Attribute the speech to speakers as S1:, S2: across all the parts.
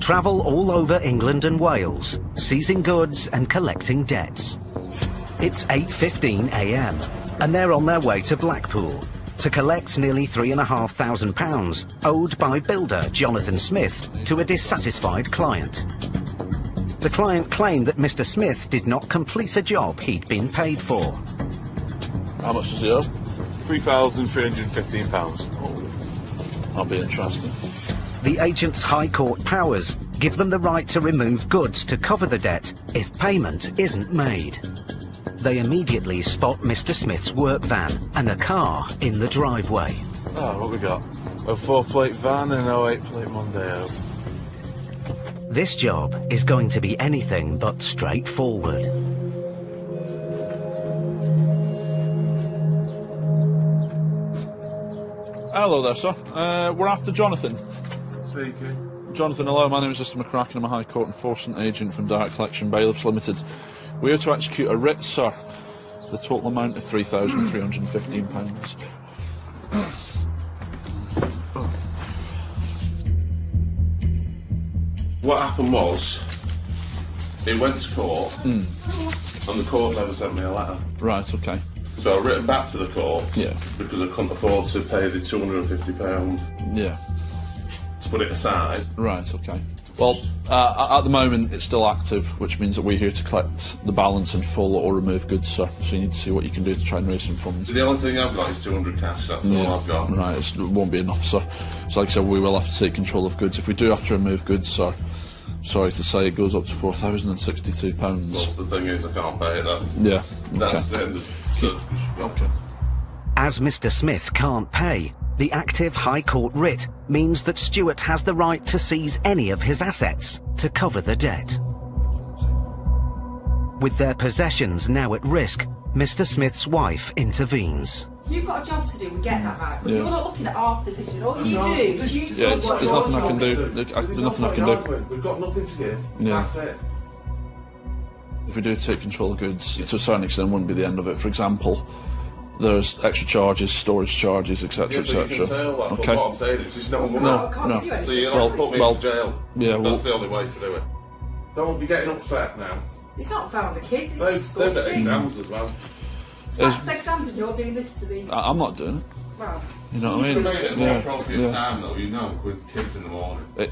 S1: travel all over England and Wales, seizing goods and collecting debts. It's 8:15 a.m. and they're on their way to Blackpool to collect nearly £3,500 owed by builder Jonathan Smith to a dissatisfied client. The client claimed that Mr. Smith did not complete a job he'd been paid for.
S2: How much does he owe?
S3: £3,315.
S2: That'll be interesting.
S1: The agent's High Court powers give them the right to remove goods to cover the debt if payment isn't made. They immediately spot Mr. Smith's work van and a car in the driveway.
S3: Oh, what we got? A 4-plate van and an 08-plate Mondeo.
S1: This job is going to be anything but straightforward.
S2: Hello there, sir. We're after Jonathan.
S3: Speaking.
S2: Jonathan, hello, my name is Mr. McCracken. I'm a High Court enforcement agent from Direct Collection Bailiffs Limited. We're here to execute a writ, sir. The total amount of £3,315.
S3: What happened was, it went to court, and the court never sent me a letter.
S2: Right, okay.
S3: So I written back to the court,
S2: Yeah.
S3: because I couldn't afford to pay the £250
S2: Yeah.
S3: to put it aside.
S2: Right, okay. Well, at the moment, it's still active, which means that we're here to collect the balance in full or remove goods, sir. So you need to see what you can do to try and raise some funds.
S3: The only thing I've got is 200 cash, that's all I've got.
S2: Right, it won't be enough, sir. So like I said, we will have to take control of goods. If we do have to remove goods, sir, sorry to say, it goes up to £4,062.
S3: Well, the thing is, I can't pay it, that's
S2: Yeah, okay.
S3: the end of the...
S2: Okay.
S1: As Mr. Smith can't pay, the active High Court writ means that Stuart has the right to seize any of his assets to cover the debt. With their possessions now at risk, Mr. Smith's wife intervenes.
S4: You've got a job to do, we get that, right? But
S2: Yeah.
S4: you're not looking at our position. All you do is you
S2: Yeah, there's nothing I can do. There's nothing I can do.
S3: We've got nothing to give,
S2: Yeah.
S3: that's it.
S2: If we do take control of goods, to a certain extent, wouldn't be the end of it. For example, there's extra charges, storage charges, etc., etc.
S3: Okay. What I'm saying is, there's no money.
S2: No,
S4: I can't
S2: no.
S4: give you anything.
S3: So you're not put me into jail.
S2: Yeah,
S3: That's the only way to do it. Don't be getting upset now.
S4: It's not fair on the kids, it's
S3: They've got
S4: disgusting.
S3: exams as well.
S4: That's exams and you're doing this to the...
S2: I'm not doing it.
S4: Well,
S2: You know what I
S3: To
S2: mean?
S3: make it a more appropriate
S2: yeah.
S3: time, though, you know, with kids in the morning.
S2: It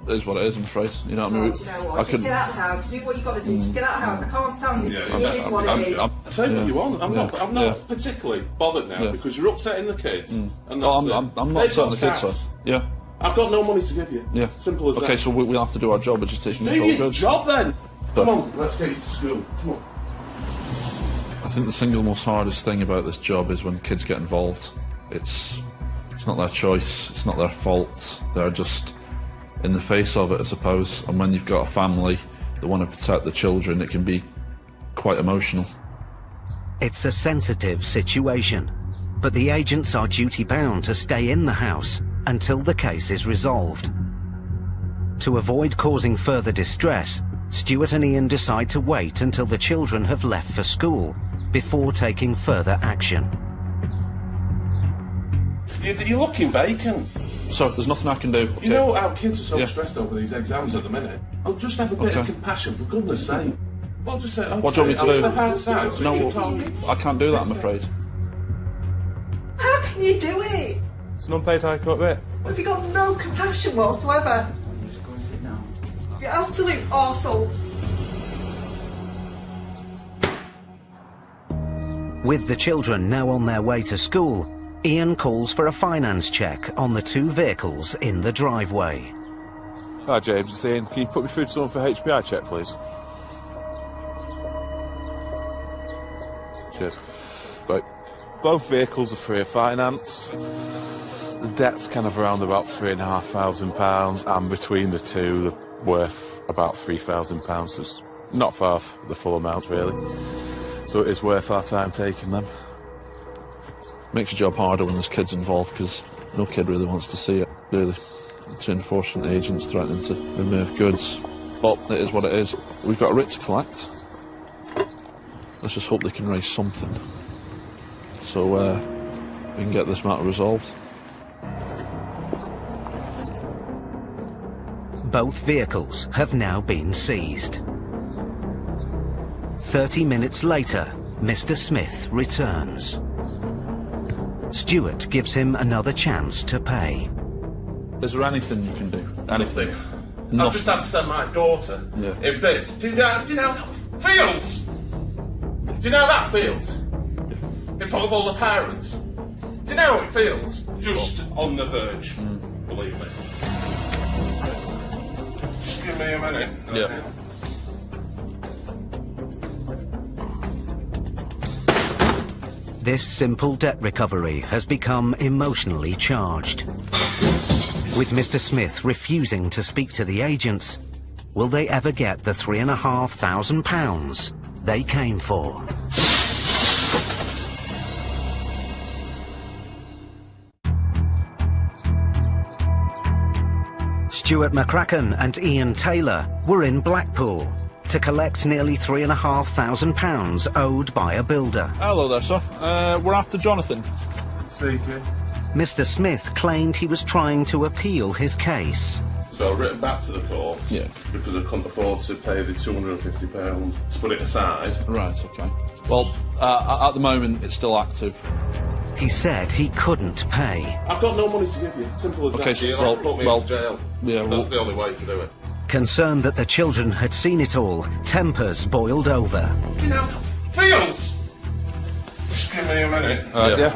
S2: is what it is, I'm afraid. You know what I mean?
S4: do you know what? Just get out of the house, do what you've got to do, just get out of the house. I can't stand this,
S3: Yeah,
S4: it is what it is.
S3: I'll tell you what you want. I'm not
S2: Yeah.
S3: particularly bothered now because you're upsetting the kids. And
S2: Oh,
S3: that's
S2: I'm
S3: it.
S2: not
S3: They've
S2: upsetting
S3: got
S2: the kids, sir.
S3: stats.
S2: Yeah.
S3: I've got no money to give you.
S2: Yeah.
S3: Simple as that.
S2: Okay, so we'll have to do our job, which is taking
S3: Do
S2: control of
S3: your
S2: goods.
S3: job then. Come on, let's get you to school. Come on.
S2: I think the single most hardest thing about this job is when kids get involved. It's not their choice, it's not their fault. They're just in the face of it, I suppose. And when you've got a family that want to protect the children, it can be quite emotional.
S1: It's a sensitive situation, but the agents are duty-bound to stay in the house until the case is resolved. To avoid causing further distress, Stuart and Ian decide to wait until the children have left for school before taking further action.
S3: You're looking vacant.
S2: So, there's nothing I can do. Okay.
S3: You know how kids are so
S2: Yeah.
S3: stressed over these exams at the minute? I'll just have a bit of compassion, for goodness sake. Well, just say, okay,
S2: What do you want me to do?
S3: I'll step outside so
S2: No,
S3: you can
S2: I can't do that, I'm afraid.
S4: How can you do it?
S3: It's an unpaid High Court writ.
S4: Have you got no compassion whatsoever? You're absolute arsehole.
S1: With the children now on their way to school, Ian calls for a finance check on the two vehicles in the driveway.
S5: Hi James, it's Ian. Can you put me through to someone for HPI check, please? Cheers. Right. Both vehicles are free of finance. The debt's kind of around about £3,500, and between the two, they're worth about £3,000. So it's not far off the full amount, really. So it is worth our time taking them.
S2: Makes your job harder when there's kids involved, because no kid really wants to see it, really. It's enforcement agents threatening to remove goods. But it is what it is. We've got a writ to collect. Let's just hope they can raise something, so we can get this matter resolved.
S1: Both vehicles have now been seized. 30 minutes later, Mr. Smith returns. Stuart gives him another chance to pay.
S2: Is there anything you can do? Anything?
S3: I've just had to send my daughter in bits. Do you know how that feels? Do you know how that feels? In front of all the parents? Do you know how it feels? Just on the verge. Believe me. Just give me a minute.
S2: Yeah.
S1: This simple debt recovery has become emotionally charged. With Mr. Smith refusing to speak to the agents, will they ever get the £3,500 they came for? Stuart McCracken and Ian Taylor were in Blackpool to collect nearly £3,500 owed by a builder.
S2: Hello there, sir. We're after Jonathan.
S3: Speaking.
S1: Mr. Smith claimed he was trying to appeal his case.
S3: So I've written back to the court because I couldn't afford to pay the £250 to put it aside.
S2: Right, okay. Well, at the moment, it's still active.
S1: He said he couldn't pay.
S3: I've got no money to give you. Simple as
S2: Okay,
S3: that.
S2: so,
S3: You'll
S2: well,
S3: have to put me
S2: well,
S3: in jail.
S2: yeah,
S3: That's the only way to do it.
S1: Concerned that the children had seen it all, tempers boiled over.
S3: You know, feels! Just give me a minute.
S5: Yeah.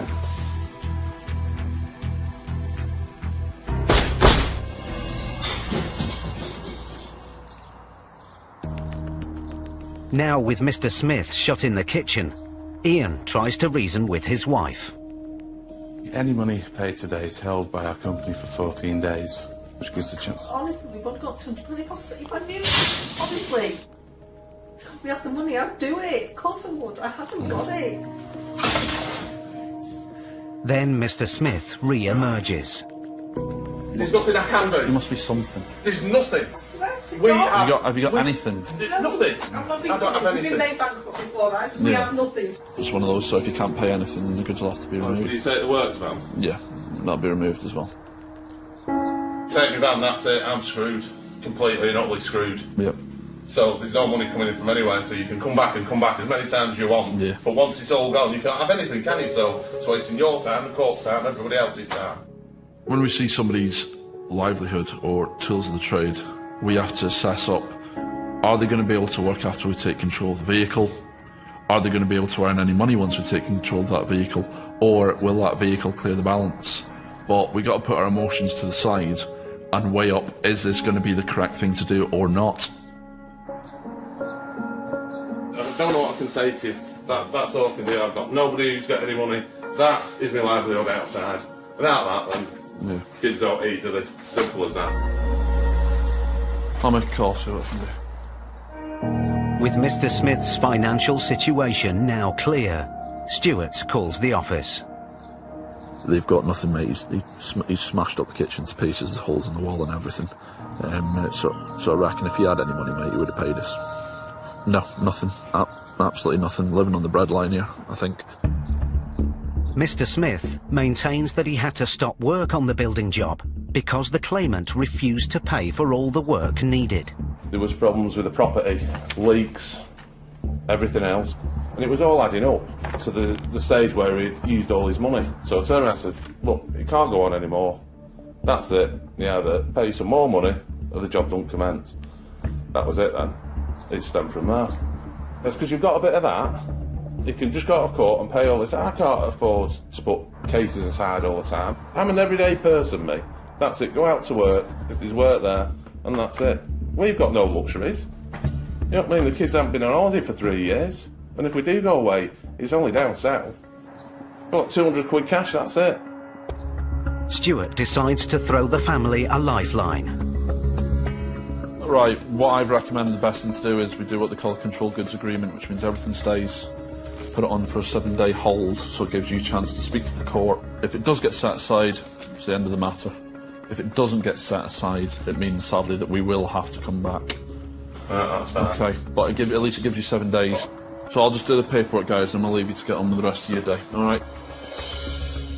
S1: Now with Mr. Smith shut in the kitchen, Ian tries to reason with his wife.
S5: Any money paid today is held by our company for 14 days, which gives a chance.
S4: Honestly, we've only got 200. If I knew, honestly, if we had the money, I'd do it. Of course I would. I haven't got it.
S1: Then Mr. Smith re-emerges.
S3: There's nothing I can
S2: There
S3: do.
S2: must be something.
S3: There's nothing.
S4: I swear to
S3: We
S4: God.
S2: Have you got anything?
S3: Nothing.
S4: I've not been,
S3: I don't have
S4: we've been
S3: anything.
S4: made bankrupt before, right? So we
S2: Yeah.
S4: have nothing.
S2: It's one of those, so if you can't pay anything, the goods will have to be
S3: So
S2: removed.
S3: you take the works van?
S2: Yeah, that'll be removed as well.
S3: Take your van, that's it. I'm screwed. Completely and utterly screwed.
S2: Yep.
S3: So there's no money coming in from anywhere, so you can come back as many times as you want.
S2: Yeah.
S3: But once it's all gone, you can't have anything, can you? So it's wasting your time, the court's time, everybody else's time.
S2: When we see somebody's livelihood or tools of the trade, we have to assess up, are they going to be able to work after we take control of the vehicle? Are they going to be able to earn any money once we take control of that vehicle? Or will that vehicle clear the balance? But we got to put our emotions to the side and weigh up, is this going to be the correct thing to do or not?
S3: I don't know what I can say to you. That's all I can do. I've got nobody who's got any money. That is my livelihood outside. Without that, then kids don't eat, do they? Simple as that.
S2: I'll make a call, see what I can do.
S1: With Mr. Smith's financial situation now clear, Stuart calls the office.
S2: They've got nothing, mate. He's smashed up the kitchen to pieces, there's holes in the wall and everything. So I reckon if you had any money, mate, you would have paid us. No, nothing. Absolutely nothing. Living on the breadline here, I think.
S1: Mr. Smith maintains that he had to stop work on the building job because the claimant refused to pay for all the work needed.
S3: There was problems with the property, leaks, everything else. And it was all adding up to the stage where he'd used all his money. So I turned around and said, look, it can't go on anymore. That's it. You either pay some more money or the job don't commence. That was it then. It stemmed from there. That's because you've got a bit of that. You can just go to court and pay all this. I can't afford to put cases aside all the time. I'm an everyday person, me. That's it. Go out to work, if there's work there, and that's it. We've got no luxuries. You know what I mean? The kids haven't been on holiday for 3 years. And if we do go away, it's only down south. Got 200 quid cash, that's it.
S1: Stuart decides to throw the family a lifeline.
S2: Right, what I've recommended the best thing to do is we do what they call a controlled goods agreement, which means everything stays, put it on for a 7-day hold, so it gives you a chance to speak to the court. If it does get set aside, it's the end of the matter. If it doesn't get set aside, it means sadly that we will have to come back.
S3: That's fine.
S2: Okay, but at least it gives you 7 days. So I'll just do the paperwork, guys, and I'll leave you to get on with the rest of your day, alright?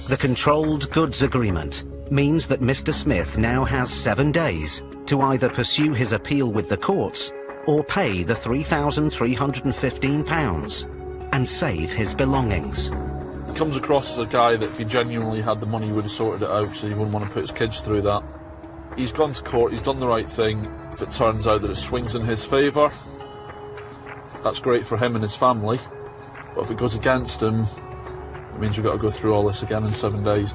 S1: The controlled goods agreement means that Mr. Smith now has 7 days to either pursue his appeal with the courts or pay the £3,315 and save his belongings.
S2: He comes across as a guy that if he genuinely had the money, he would have sorted it out, so he wouldn't want to put his kids through that. He's gone to court, he's done the right thing. If it turns out that it swings in his favour, that's great for him and his family. But if it goes against him, it means we've got to go through all this again in 7 days.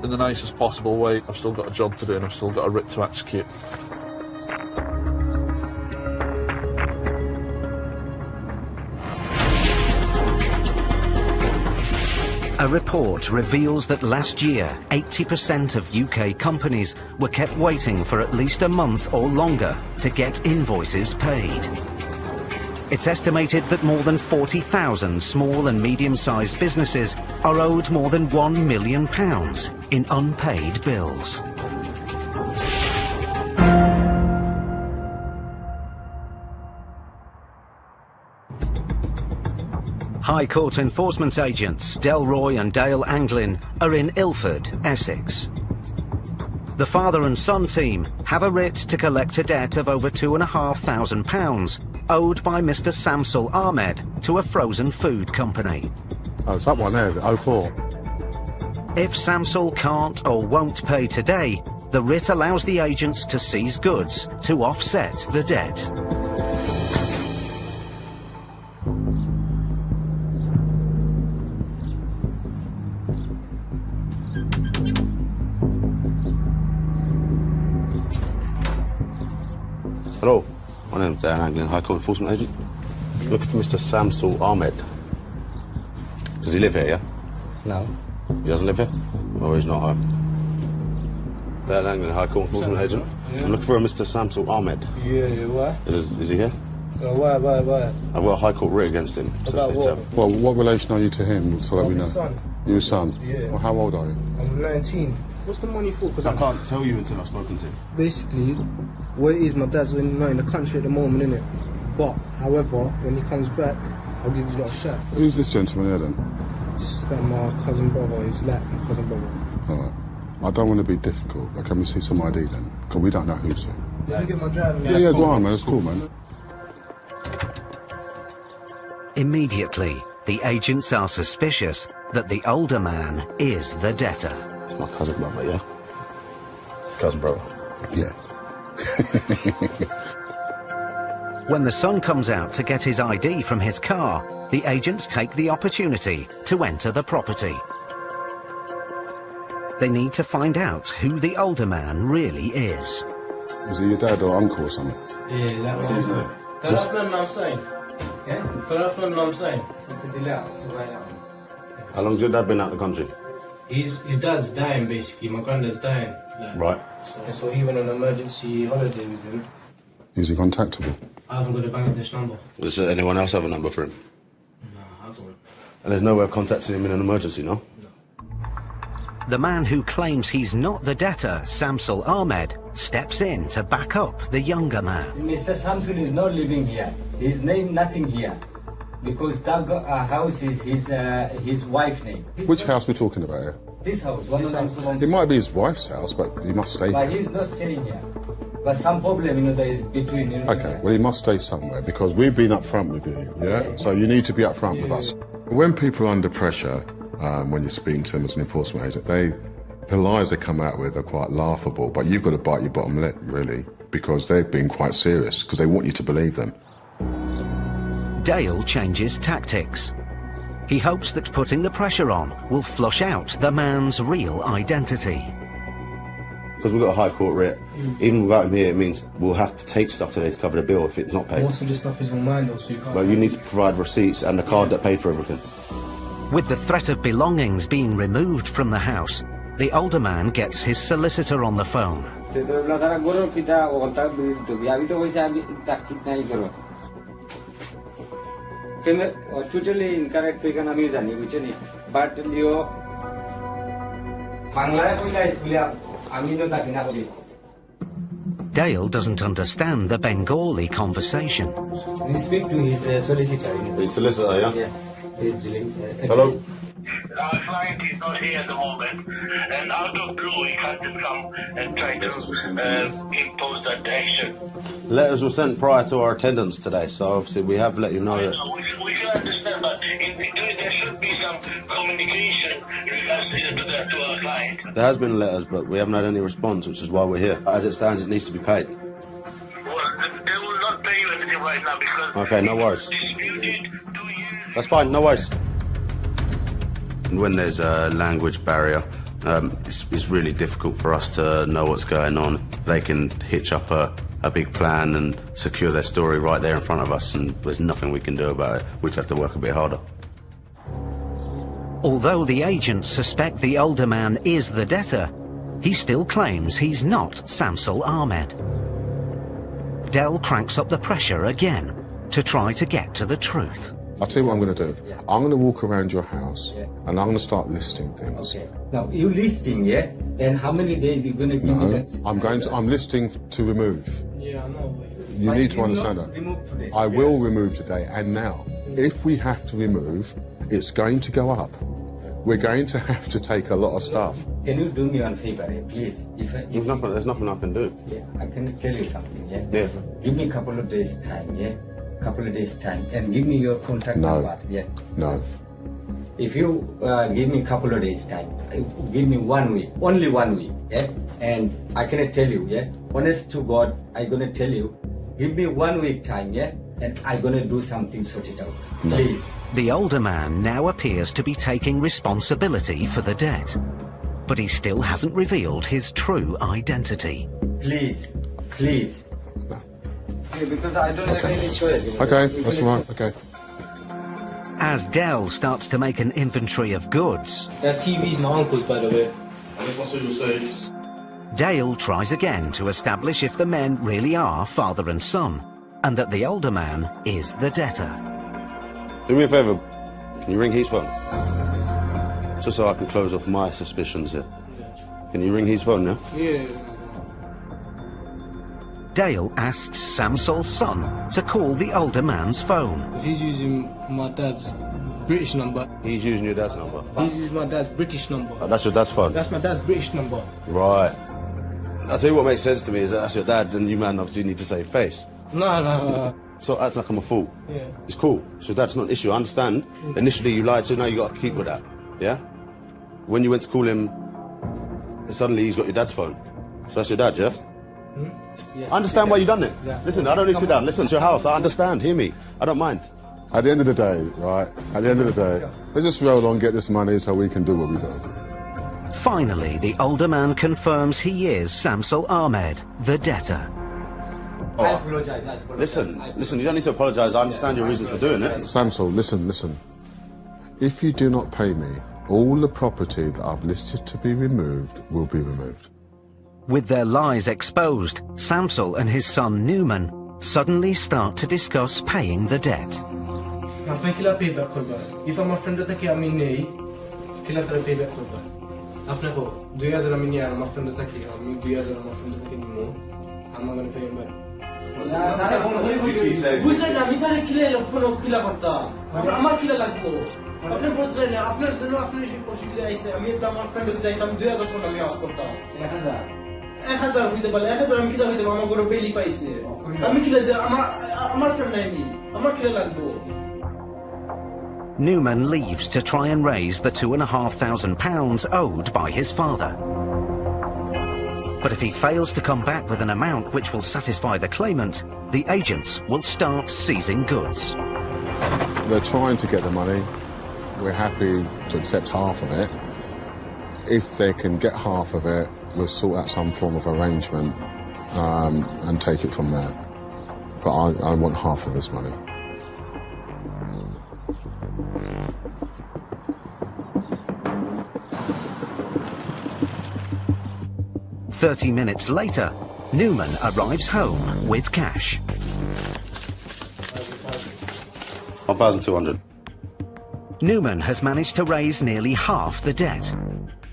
S2: In the nicest possible way, I've still got a job to do and I've still got a writ to execute.
S1: A report reveals that last year, 80% of UK companies were kept waiting for at least a month or longer to get invoices paid. It's estimated that more than 40,000 small and medium-sized businesses are owed more than £1 million in unpaid bills. High Court enforcement agents Delroy and Dale Anglin are in Ilford, Essex. The father and son team have a writ to collect a debt of over £2,500 owed by Mr. Samsul Ahmed to a frozen food company.
S6: Oh, it's that one there, 04.
S1: If Samsul can't or won't pay today, the writ allows the agents to seize goods to offset the debt.
S7: Hello, my name's Dan Anglin, High Court enforcement agent. Looking for Mr. Samsul Ahmed. Does he live here, yeah?
S8: No.
S7: He doesn't live here? Or he's not home? Dan Anglin, High Court enforcement agent. Yeah. I'm looking for a Mr. Samsul Ahmed.
S8: Yeah, why?
S7: Is he here?
S8: Why?
S7: I've got a High Court writ against him.
S8: About what?
S6: Well, what relation are you to him, so that we know?
S8: His son.
S6: You're his son?
S8: Yeah.
S6: Well, how old are you?
S8: I'm 19. What's the money for? Because
S7: I can't tell you until I've spoken to him.
S8: Basically, what it is, my dad's not in the country at the moment, innit? But, however, when he comes back, I'll give you a shot.
S6: Who's this gentleman here, then?
S8: It's like my cousin brother. He's like my cousin brother.
S6: All right. I don't want to be difficult, but can we see some ID, then? Because we don't know who's here.
S8: Let me get my driving
S6: license. Yeah, go on, man. That's cool, man.
S1: Immediately, the agents are suspicious that the older man is the debtor.
S7: It's my cousin brother, yeah? Cousin brother.
S6: Yeah.
S1: When the son comes out to get his ID from his car, the agents take the opportunity to enter the property. They need to find out who the older man really is.
S6: Is he your dad or uncle or something?
S8: Yeah, that's his name. That's what I'm saying. Yeah? That's what I'm saying.
S7: How long's your dad been out of the country?
S8: His dad's dying, basically. My granddad's dying.
S7: Right.
S8: So he went on an emergency holiday with him.
S6: Is he contactable?
S8: I haven't got a Bangladesh number.
S7: Does anyone else have a number for him?
S8: No, I don't.
S7: And there's no way of contacting him in an emergency, no?
S1: The man who claims he's not the debtor, Samsul Ahmed, steps in to back up the younger man.
S9: Mr. Samsul is not living here. His name nothing here. Because that house is his wife's name.
S6: Which house are we talking about here?
S9: This house.
S6: It might be his wife's house, but he must stay
S9: But
S6: here.
S9: he's not staying here. But some problem, there is between.
S6: Okay, well, he must stay somewhere because we've been up front with you, yeah? So you need to be up front with us. When people are under pressure, when you're speaking to them as an enforcement agent, the lies they come out with are quite laughable, but you've got to bite your bottom lip, really, because they've been quite serious, because they want you to believe them.
S1: Dale changes tactics. He hopes that putting the pressure on will flush out the man's real identity.
S7: Because we've got a High Court writ. Even without him here, it means we'll have to take stuff today to cover the bill if it's not paid.
S8: Most of this stuff is on mine, though, so you can't...
S7: But you need to provide receipts and the card that paid for everything.
S1: With the threat of belongings being removed from the house, the older man gets his solicitor on the phone.
S9: Totally incorrect, but
S1: Dale doesn't understand the Bengali conversation.
S9: We speak to his solicitor.
S7: His solicitor, yeah?
S9: Yeah. He's dealing.
S7: Hello?
S10: our client is not here at the moment, and out of blue he has just come and tried to impose that action.
S7: Letters were sent prior to our attendance today, so obviously we have let you know that.
S10: We should understand, but there should be some communication regards to our client.
S7: There has been letters, but we haven't had any response, which is why we're here. As it stands, it needs to be paid.
S10: Well, they will not pay you anything right now because...
S7: Okay, no worries.
S10: Disputed 2 years...
S7: That's fine, no worries. When there's a language barrier, it's really difficult for us to know what's going on. They can hitch up a big plan and secure their story right there in front of us, and there's nothing we can do about it. We just have to work a bit harder.
S1: Although the agents suspect the older man is the debtor, he still claims he's not Samsul Ahmed. Del cranks up the pressure again to try to get to the truth.
S6: I'll tell you what I'm going to do. I'm going to walk around your house and I'm going to start listing things.
S9: Okay. Now, you listing, yeah? And how many days you going to give it?
S6: I'm listing to remove.
S8: Yeah, I know.
S6: You need to understand that.
S9: Remove today.
S6: I will remove today and now. If we have to remove, it's going to go up. We're going to have to take a lot of stuff.
S9: Can you do me one favor, please?
S7: There's nothing I can do.
S9: Yeah, I can tell you something, yeah?
S7: Yeah.
S9: Give me a couple of days' time, yeah? Couple of days' time, and give me your contact number, yeah?
S6: No.
S9: If you give me a couple of days' time, give me 1 week, only 1 week, yeah? And I can tell you, yeah? Honest to God, I'm gonna tell you, give me 1 week time, yeah? And I'm gonna do something, sort it out, please.
S1: The older man now appears to be taking responsibility for the debt, but he still hasn't revealed his true identity.
S9: Please, please. Yeah, because I don't have any choice. You know?
S6: Okay, that's right, okay.
S1: As Del starts to make an inventory of goods,
S8: That TV's my uncle's, by the way.
S1: Dale tries again to establish if the men really are father and son, and that the older man is the debtor.
S7: Do me a favour, can you ring his phone? Just so I can close off my suspicions here. Can you ring his phone now?
S8: Yeah.
S1: Dale asks Samsul's son to call the older man's phone.
S8: He's using my dad's British number.
S7: He's using your dad's number?
S8: He's using my dad's British number.
S7: Oh, that's your dad's phone?
S8: That's my dad's British number.
S7: Right. I'll tell you what makes sense to me is that that's your dad, and you man obviously need to save face.
S8: No.
S7: So acts like I'm a fool.
S8: Yeah.
S7: It's cool. So that's not an issue. I understand. Initially you lied, so now you got to keep with that. Yeah? When you went to call him, suddenly he's got your dad's phone. So that's your dad, yeah? Yeah. I understand why you done it. Yeah. Listen, I don't need to sit down. Listen, it's your house. I understand. Hear me. I don't mind.
S6: At the end of the day, right? At the end of the day, let's just roll on, get this money so we can do what we got to do.
S1: Finally, the older man confirms he is Samsul Ahmed, the debtor.
S9: I apologize.
S7: Listen, you don't need to apologise. I understand your reasons for doing it.
S6: Samsul, listen. If you do not pay me, all the property that I've listed to be removed will be removed.
S1: With their lies exposed, Samsul and his son Newman suddenly start to discuss paying the debt.
S8: If I'm a friend of the Kiamini, kill a payback for that. After 2 years, I'm a friend of the Kiamini, 2 years, I'm a friend of the Kiamini. I'm not going to pay him back. বুঝলে না আমি তারে কিলে phone কিলা করতা আমার কিলা লাগবো আপনি বুঝলেন না আপনার জন্য আপনার অসুবিধা আইছে আমি আমার ফ্রেন্ডকে যাইতাম 2000 টাকা আমি আস করতাম 1000 হইতে পারে 1000 আমি কিলা হইতে আমার গরো বেলি পাইছে আমি কিলা আমার ফ্রেন্ড নাই আমি আমার কিলা লাগবো
S1: Newman leaves to try and raise the £2,500 owed by his father. But if he fails to come back with an amount which will satisfy the claimant, the agents will start seizing goods.
S6: They're trying to get the money. We're happy to accept half of it. If they can get half of it, we'll sort out some form of arrangement and take it from there. But I want half of this money.
S1: "30 minutes later, Newman arrives home with cash.
S7: 1,200.
S1: Newman has managed to raise nearly half the debt.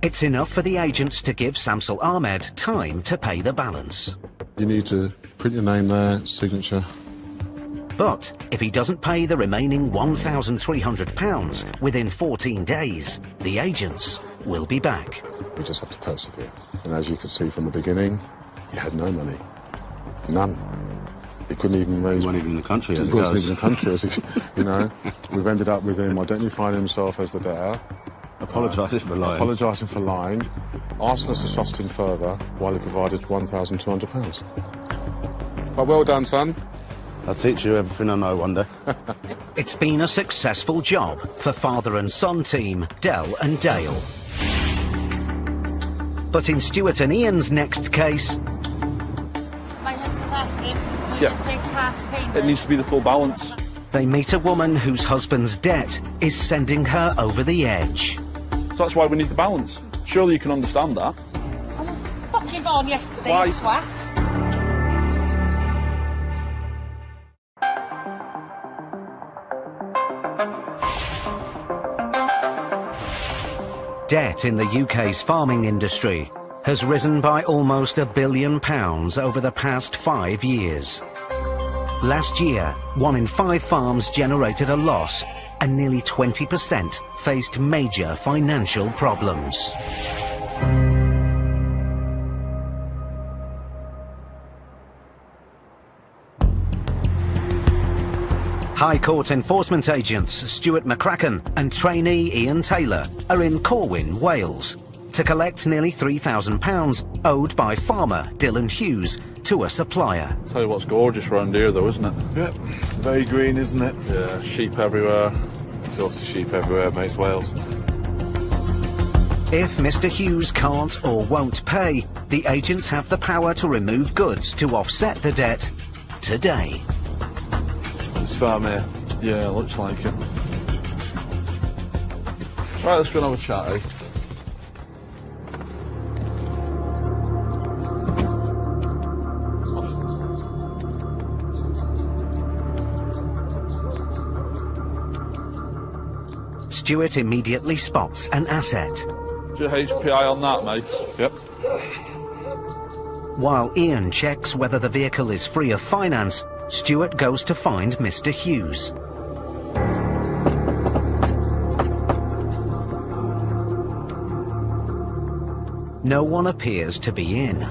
S1: It's enough for the agents to give Samsul Ahmed time to pay the balance.
S6: You need to print your name there, signature.
S1: But if he doesn't pay the remaining £1,300 within 14 days, the agents will be back.
S6: We just have to persevere. And as you could see from the beginning, he had no money. None. He couldn't even raise...
S7: He wasn't even in the country as
S6: he wasn't even in the country as he... You know, we've ended up with him identifying himself as the debtor.
S7: Apologising for lying.
S6: Apologising for lying. Asking us to trust him further while he provided £1,200. But well done, son.
S7: I'll teach you everything I know one day.
S1: It's been a successful job for father and son team, Del and Dale. But in Stuart and Ian's next case...
S11: My husband's asking, will
S2: Yeah.
S11: you take part payment?
S2: It needs to be the full balance.
S1: They meet a woman whose husband's debt is sending her over the edge.
S2: So that's why we need the balance. Surely you can understand that.
S11: I was fucking born yesterday,
S2: Why?
S11: you twat.
S1: Debt in the UK's farming industry has risen by almost £1 billion over the past 5 years. Last year, 1 in 5 farms generated a loss, and nearly 20% faced major financial problems. High Court enforcement agents Stuart McCracken and trainee Ian Taylor are in Corwin, Wales, to collect nearly £3,000 owed by farmer Dylan Hughes to a supplier.
S2: Tell you what's gorgeous round here though, isn't it?
S5: Yep. Very green, isn't it?
S2: Yeah, sheep everywhere.
S5: Of course, the sheep everywhere, mate, Wales.
S1: If Mr. Hughes can't or won't pay, the agents have the power to remove goods to offset the debt today.
S5: This farm here.
S2: Yeah, looks like it. Right, let's go and have a chat, eh?
S1: Stuart immediately spots an asset.
S2: Do you HPI on that, mate?
S5: Yep.
S1: While Ian checks whether the vehicle is free of finance, Stuart goes to find Mr. Hughes. No one appears to be in.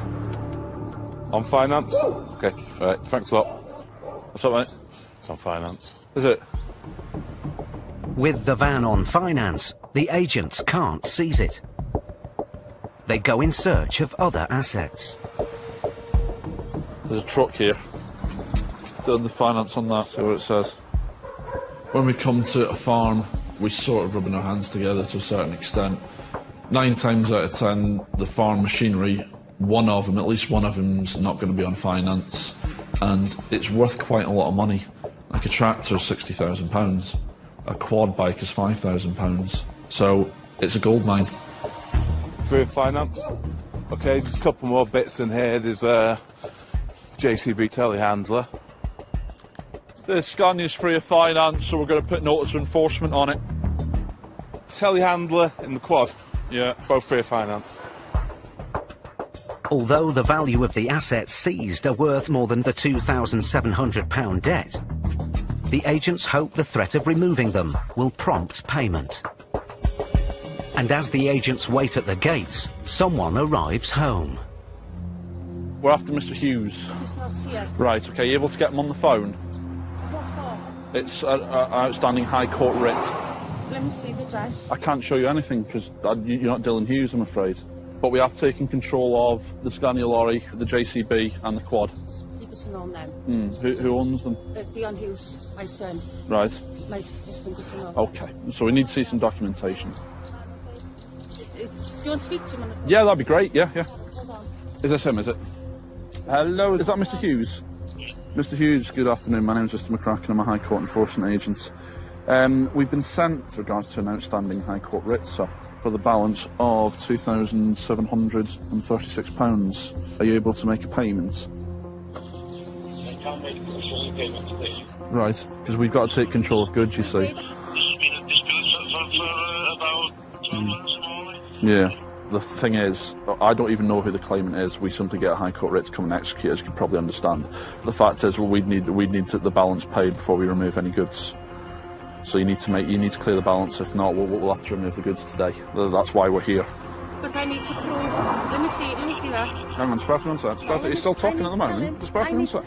S5: On finance? Okay, all right, thanks a lot.
S2: What's up, mate?
S5: It's on finance.
S2: Is it?
S1: With the van on finance, the agents can't seize it. They go in search of other assets.
S2: There's a truck here. Done the finance on that, see what it says. When we come to a farm, we sort of rubbing our hands together to a certain extent. 9 times out of 10, the farm machinery, at least one of them's not going to be on finance, and it's worth quite a lot of money. Like a tractor is £60,000, a quad bike is £5,000, so it's a gold mine.
S5: Free of finance? Okay, just a couple more bits in here. There's a JCB telehandler.
S2: The Scania's free of finance, so we're going to put notice of enforcement on it.
S5: Telehandler in the quad.
S2: Yeah.
S5: Both free of finance.
S1: Although the value of the assets seized are worth more than the £2,700 debt, the agents hope the threat of removing them will prompt payment. And as the agents wait at the gates, someone arrives home.
S2: We're after Mr. Hughes.
S11: He's not here.
S2: Right, okay, you able to get him on the phone?
S11: What for?
S2: It's an outstanding High Court writ.
S11: Let me see the dress.
S2: I can't show you anything because you're not Dylan Hughes, I'm afraid. But we have taken control of the Scania lorry, the JCB and the quad.
S11: He doesn't own them.
S2: Who owns them?
S11: Dion Hughes, my son.
S2: Right.
S11: My husband doesn't own them.
S2: Okay, so we need to see some documentation.
S11: Do you want to speak to him on the phone?
S2: Yeah, that'd be great, yeah.
S11: Hold on.
S2: Is this him, is it? Hello, is that Mr. Hughes? Mr. Hughes, good afternoon. My name's Mr. McCracken. I'm a High Court enforcement agent. We've been sent with regards to an outstanding High Court writ, sir, for the balance of £2,736. Are you able to make a payment?
S10: I can't make a full payment today.
S2: Right, because we've got to take control of goods, you see.
S10: This has been a dispute for about 12 months more.
S2: Yeah. The thing is, I don't even know who the claimant is. We simply get a High Court writ to come and execute, as you can probably understand. The fact is, well, we'd need the balance paid before we remove any goods. So you need to clear the balance. If not, we'll have to remove the goods today. That's why we're here.
S11: But I need to prove. Let me see that.
S2: Hang on, spare for 1 sec. He's still talking at the moment. Just spare for 1 sec.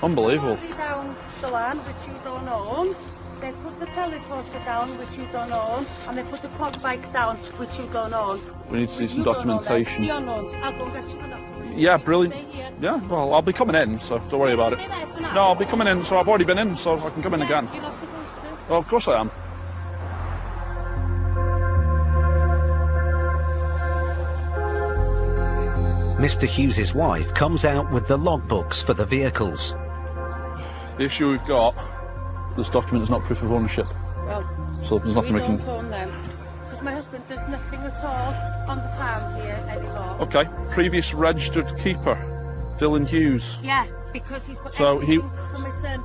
S2: Unbelievable.
S11: They put the down the land, which you don't own. They put the teleporter down, which you don't own, and they put the quad bike down, which you don't own.
S2: We need to see some documentation.
S11: I'll go and get you the documentation.
S2: Yeah, brilliant. Yeah, well, I'll be coming in, so don't worry about it. No, I'll be coming in, so I've already been in, so I can come in again.
S11: You're not supposed to.
S2: Well, of course I am.
S1: Mr. Hughes's wife comes out with the logbooks for the vehicles.
S2: The issue we've got, this document is not proof of ownership.
S11: Well,
S2: so there's nothing we can...
S11: don't own them. Because my husband, there's nothing at all on the farm here anymore.
S2: Okay, previous registered keeper, Dylan Hughes.
S11: Yeah, because he's got
S2: so
S11: everything for my son.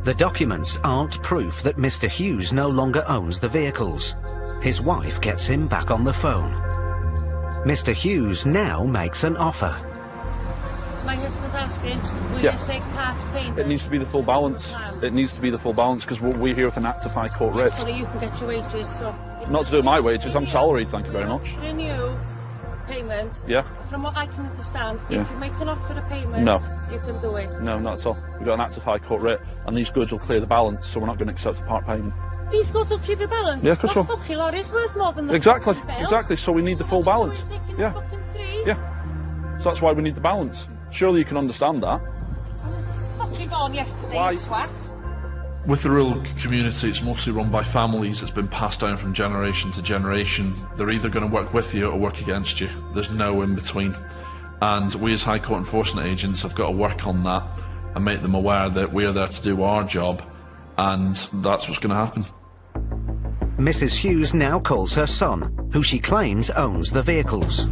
S1: The documents aren't proof that Mr. Hughes no longer owns the vehicles. His wife gets him back on the phone. Mr. Hughes now makes an offer.
S11: My husband's asking, will you take part payment?
S2: It needs to be the full balance. It needs to be the full balance because we're here with an active High Court writ.
S11: So that you can get your wages. So
S2: not to do with my wages, I'm salaried, thank you very much.
S11: Renew payment.
S2: Yeah.
S11: From what I can understand,
S2: yeah.
S11: If you make an offer of payment,
S2: no.
S11: You can do it.
S2: No, not at all. We've got an active High Court writ and these goods will clear the balance, so we're not going to accept a part payment.
S11: These goods will clear the balance?
S2: Yeah, of course.
S11: Fucking lorry's worth more than the
S2: exactly,
S11: fucking bill.
S2: exactly. So we need the full balance. Yeah. Yeah. So that's why we need the balance. Surely you can understand that.
S11: I was fucking gone yesterday, you twat.
S2: With the rural community, it's mostly run by families. It's been passed down from generation to generation. They're either going to work with you or work against you. There's no in between. And we as High Court enforcement agents have got to work on that and make them aware that we're there to do our job, and that's what's going to happen.
S1: Mrs. Hughes now calls her son, who she claims owns the vehicles.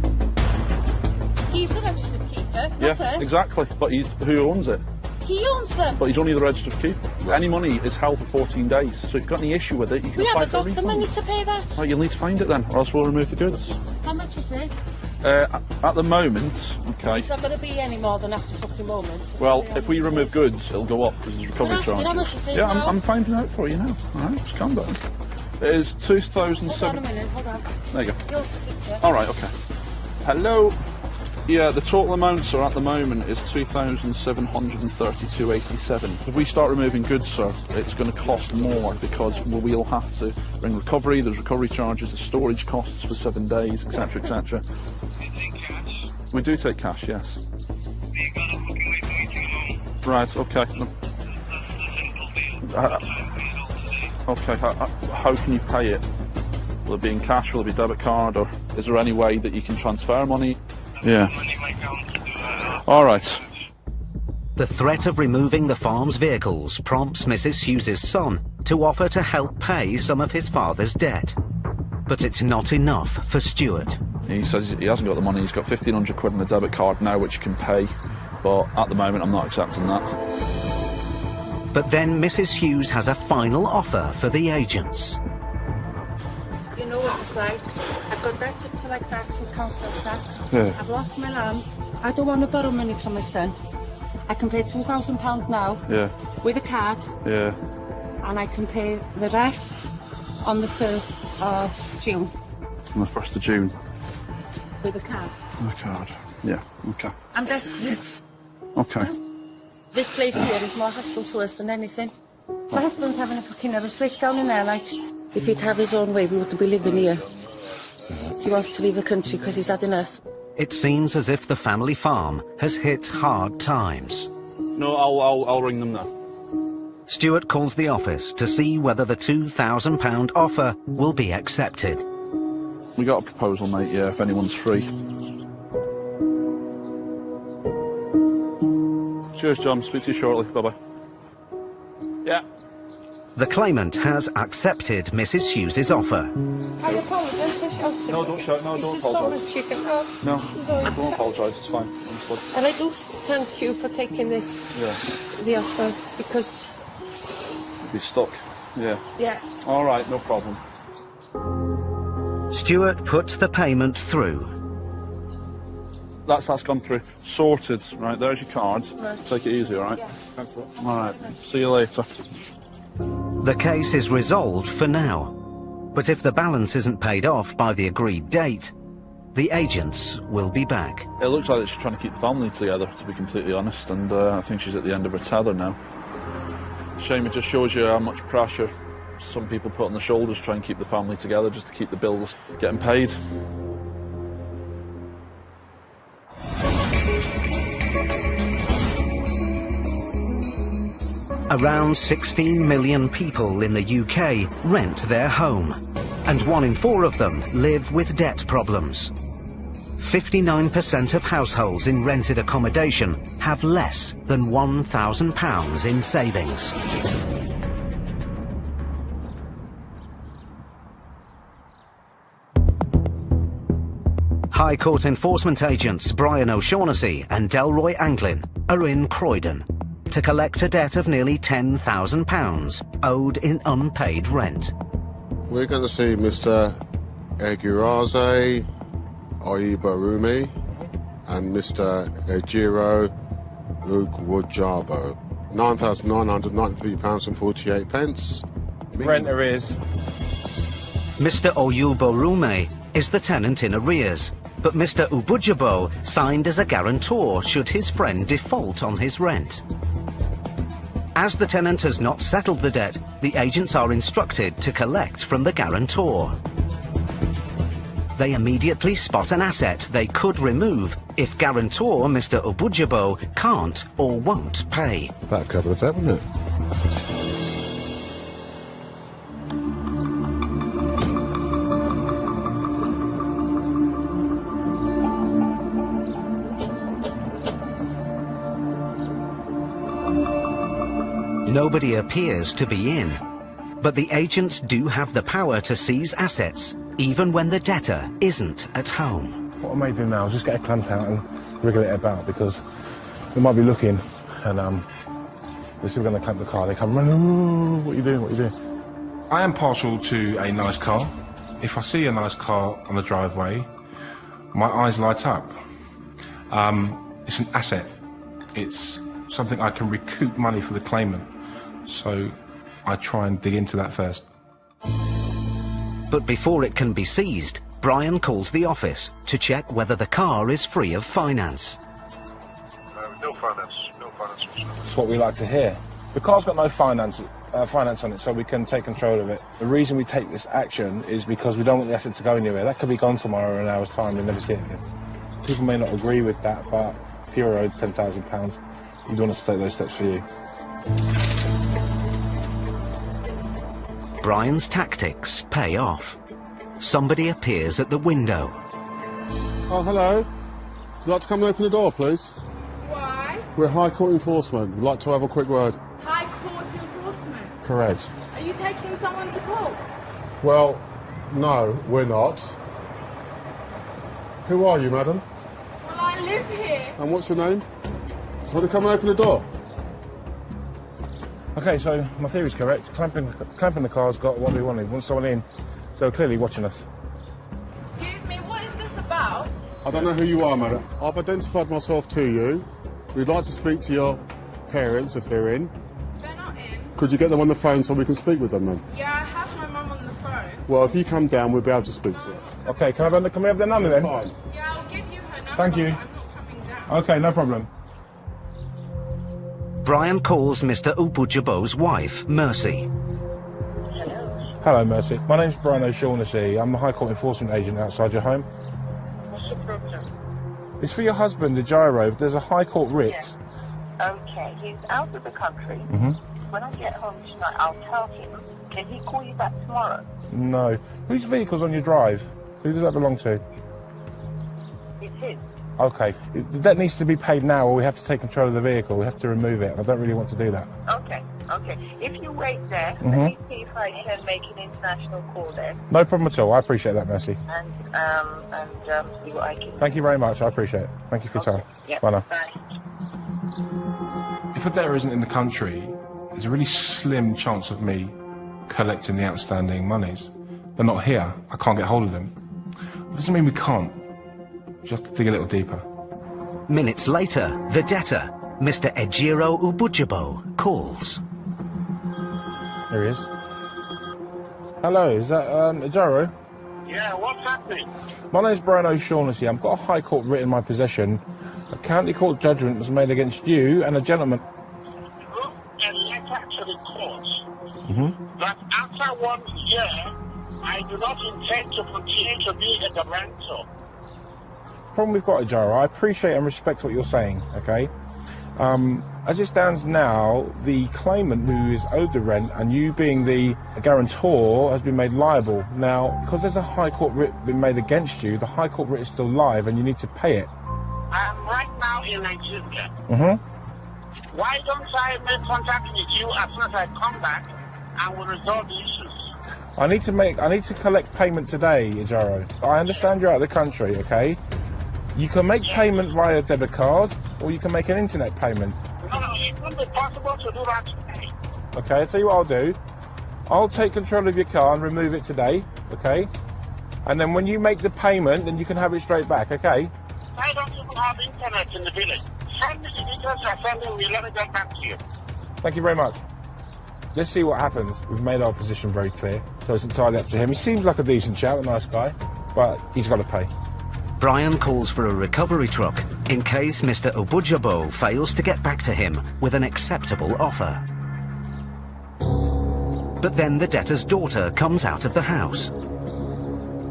S11: He's the registered keeper,
S2: yeah,
S11: not us.
S2: Exactly. But who owns it?
S11: He owns them.
S2: But he's only the registered keeper. Any money is held for 14 days. So if you've got any issue with it, you can apply for a refund.
S11: We haven't got the money to pay that.
S2: Right, you'll need to find it then, or else we'll remove the goods.
S11: How much is it?
S2: At the moment, okay.
S11: It's not going to be any more than after fucking moments.
S2: Well, if we remove goods, it'll go up because there's recovery charges.
S11: How much it is
S2: yeah,
S11: now?
S2: I'm finding out for you now. All right, just calm down. It is 2007.
S11: Hold on a minute, hold on.
S2: There you go.
S11: You'll speak to it.
S2: All right, okay. Hello. Yeah, the total amounts are at the moment is 2,732.87. If we start removing goods, sir, it's going to cost more because we'll have to bring recovery. There's recovery charges, the storage costs for 7 days, etc., etc. We do take cash, yes. Right, okay. Okay, how can you pay it? Will it be in cash, will it be debit card, or is there any way that you can transfer money? Yeah. All right.
S1: The threat of removing the farm's vehicles prompts Mrs. Hughes's son to offer to help pay some of his father's debt. But it's not enough for Stuart.
S2: He says he hasn't got the money. He's got 1,500 quid on a debit card now, which he can pay. But at the moment, I'm not accepting that.
S1: But then Mrs. Hughes has a final offer for the agents.
S11: You know what it's like. I've got debts up to like that with council tax.
S2: Yeah.
S11: I've lost my land. I don't want to borrow money from my son. I can pay £2,000 now.
S2: Yeah.
S11: With a card.
S2: Yeah.
S11: And I can pay the rest on the 1st of June.
S2: On the 1st of June.
S11: With a card.
S2: With a card. Yeah. Okay.
S11: I'm desperate.
S2: Okay.
S11: This place here is more hassle to us than anything. My husband's having a fucking nervous breakdown in there, like, if he'd have his own way, we wouldn't be living here. He wants to leave the country because he's had enough.
S1: It seems as if the family farm has hit hard times.
S2: No, I'll ring them now.
S1: Stuart calls the office to see whether the £2,000 offer will be accepted.
S2: We got a proposal, mate, yeah, if anyone's free. Cheers, John. Speak to you shortly. Bye-bye. Yeah.
S1: The claimant has accepted Mrs. Hughes's offer.
S11: I apologise for shouting.
S2: No, don't shout. No, don't apologise. No, don't apologise. It's fine. Honestly.
S11: And I do thank you for taking this, the offer, because...
S2: You'd be stuck. Yeah.
S11: Yeah.
S2: All right, no problem.
S1: Stuart put the payment through.
S2: That's gone through. Sorted. Right, there's your cards.
S11: Right.
S2: Take it easy, all right?
S11: Yeah.
S2: That's it. All right. See you later.
S1: The case is resolved for now. But if the balance isn't paid off by the agreed date, the agents will be back.
S2: It looks like she's trying to keep the family together, to be completely honest, and I think she's at the end of her tether now. Shame, it just shows you how much pressure some people put on the shoulders to try and keep the family together, just to keep the bills getting paid.
S1: Around 16 million people in the UK rent their home, and 1 in 4 of them live with debt problems. 59% of households in rented accommodation have less than £1,000 in savings. High Court enforcement agents Brian O'Shaughnessy and Delroy Anglin are in Croydon to collect a debt of nearly £10,000 owed in unpaid rent.
S6: We're going to see Mr. Egiraze Oyibarumi and Mr. Ejiro Ugwujabo. £9,993.48.
S12: Rent arrears.
S1: Mr. Oyuborume is the tenant in arrears, but Mr. Ubujabo signed as a guarantor should his friend default on his rent. As the tenant has not settled the debt, the agents are instructed to collect from the guarantor. They immediately spot an asset they could remove if guarantor Mr. Ubujabo can't or won't pay.
S6: That'd cover the debt, wouldn't it?
S1: Nobody appears to be in, but the agents do have the power to seize assets, even when the debtor isn't at home.
S12: What I may do now is just get a clamp out and wriggle it about, because they might be looking and they see we're going to clamp the car. They come running, "Oh, what are you doing, what are you doing?" I am partial to a nice car. If I see a nice car on the driveway, my eyes light up. It's an asset. It's something I can recoup money for the claimant. So I try and dig into that first.
S1: But before it can be seized, Brian calls the office to check whether the car is free of finance.
S12: No finance, no finance. That's what we like to hear. The car's got no finance on it, so we can take control of it. The reason we take this action is because we don't want the asset to go anywhere. That could be gone tomorrow in an hour's time, you'll never see it again. People may not agree with that, but if you're owed £10,000, you'd want us to take those steps for you.
S1: Brian's tactics pay off. Somebody appears at the window.
S6: Oh, hello. Would you like to come and open the door, please?
S13: Why?
S6: We're High Court enforcement. We'd like to have a quick word.
S13: High Court enforcement?
S6: Correct.
S13: Are you taking someone to court?
S6: Well, no, we're not. Who are you, madam?
S13: Well, I live here.
S6: And what's your name? Do you want to come and open the door?
S12: Okay, so my theory's correct. Clamping the car's got what we wanted. We want someone in, so clearly watching us.
S13: Excuse me, what is this about?
S6: I don't know who you are, madam. I've identified myself to you. We'd like to speak to your parents if they're in.
S13: They're not in.
S6: Could you get them on the phone so we can speak with them then?
S13: Yeah, I have my mum on the phone.
S6: Well, if you come down, we'll be able to speak to her.
S12: Okay, can we have their number then?
S6: Fine.
S13: Yeah, I'll give you her number.
S12: Thank you.
S13: I'm not coming down.
S12: Okay, no problem.
S1: Brian calls Mr. Ubujabo's wife, Mercy.
S12: Hello, Mercy. My name's Brian O'Shaughnessy. I'm the High Court enforcement agent outside your home.
S14: What's the problem?
S12: It's for your husband, the gyro. There's a High Court writ.
S14: Yeah. Okay, he's out of the country. When I get home tonight, I'll tell him. Can he call you back tomorrow?
S12: No. Whose vehicle's on your drive? Who does that belong to?
S14: It's his.
S12: Okay. The debt needs to be paid now, or we have to take control of the vehicle. We have to remove it. I don't really want to do that.
S14: Okay, okay. If you wait there, let me see if I can make an international call there.
S12: No problem at all. I appreciate that, Mercy.
S14: And see what I can do.
S12: Thank you very much. I appreciate it. Thank you for your time.
S14: Yeah,
S12: Bye now.
S14: bye.
S12: If a debtor isn't in the country, there's a really slim chance of me collecting the outstanding monies. They're not here. I can't get hold of them. doesn't mean we can't. Just have to dig a little deeper.
S1: Minutes later, the debtor, Mr. Ejiro Ubujabo, calls.
S12: There he is. Hello, is that Ejiro?
S10: Yeah, what's happening?
S12: My name's Brian O'Shaughnessy. I've got a High Court writ in my possession. A county court judgment was made against you and a gentleman.
S10: You wrote a letter to the court
S12: Mm-hmm.
S10: that after 1 year, I do not intend to continue to be a guarantor.
S12: Problem we've got, Ejiro, I appreciate and respect what you're saying, okay? As it stands now, the claimant who is owed the rent and you being the guarantor has been made liable. Now, because there's a High Court writ been made against you, the High Court writ is still live and you need to pay it.
S10: I'm right now in Nigeria.
S12: Mm-hmm.
S10: Why don't I make contact with you as soon as I come back and we'll resolve the issues?
S12: I need to collect payment today, Ejiro. I understand you're out of the country, okay? You can make payment via debit card or you can make an internet payment.
S10: No, it won't be possible to do that today.
S12: Okay, I'll tell you what I'll do. I'll take control of your car and remove it today, okay? And then when you make the payment, then you can have it straight back, okay?
S10: I don't even have internet in the village. Send me the details you're sending me, let me get back to you.
S12: Thank you very much. Let's see what happens. We've made our position very clear, so it's entirely up to him. He seems like a decent chap, a nice guy, but he's got to pay.
S1: Brian calls for a recovery truck in case Mr. Ubujabo fails to get back to him with an acceptable offer. But then the debtor's daughter comes out of the house.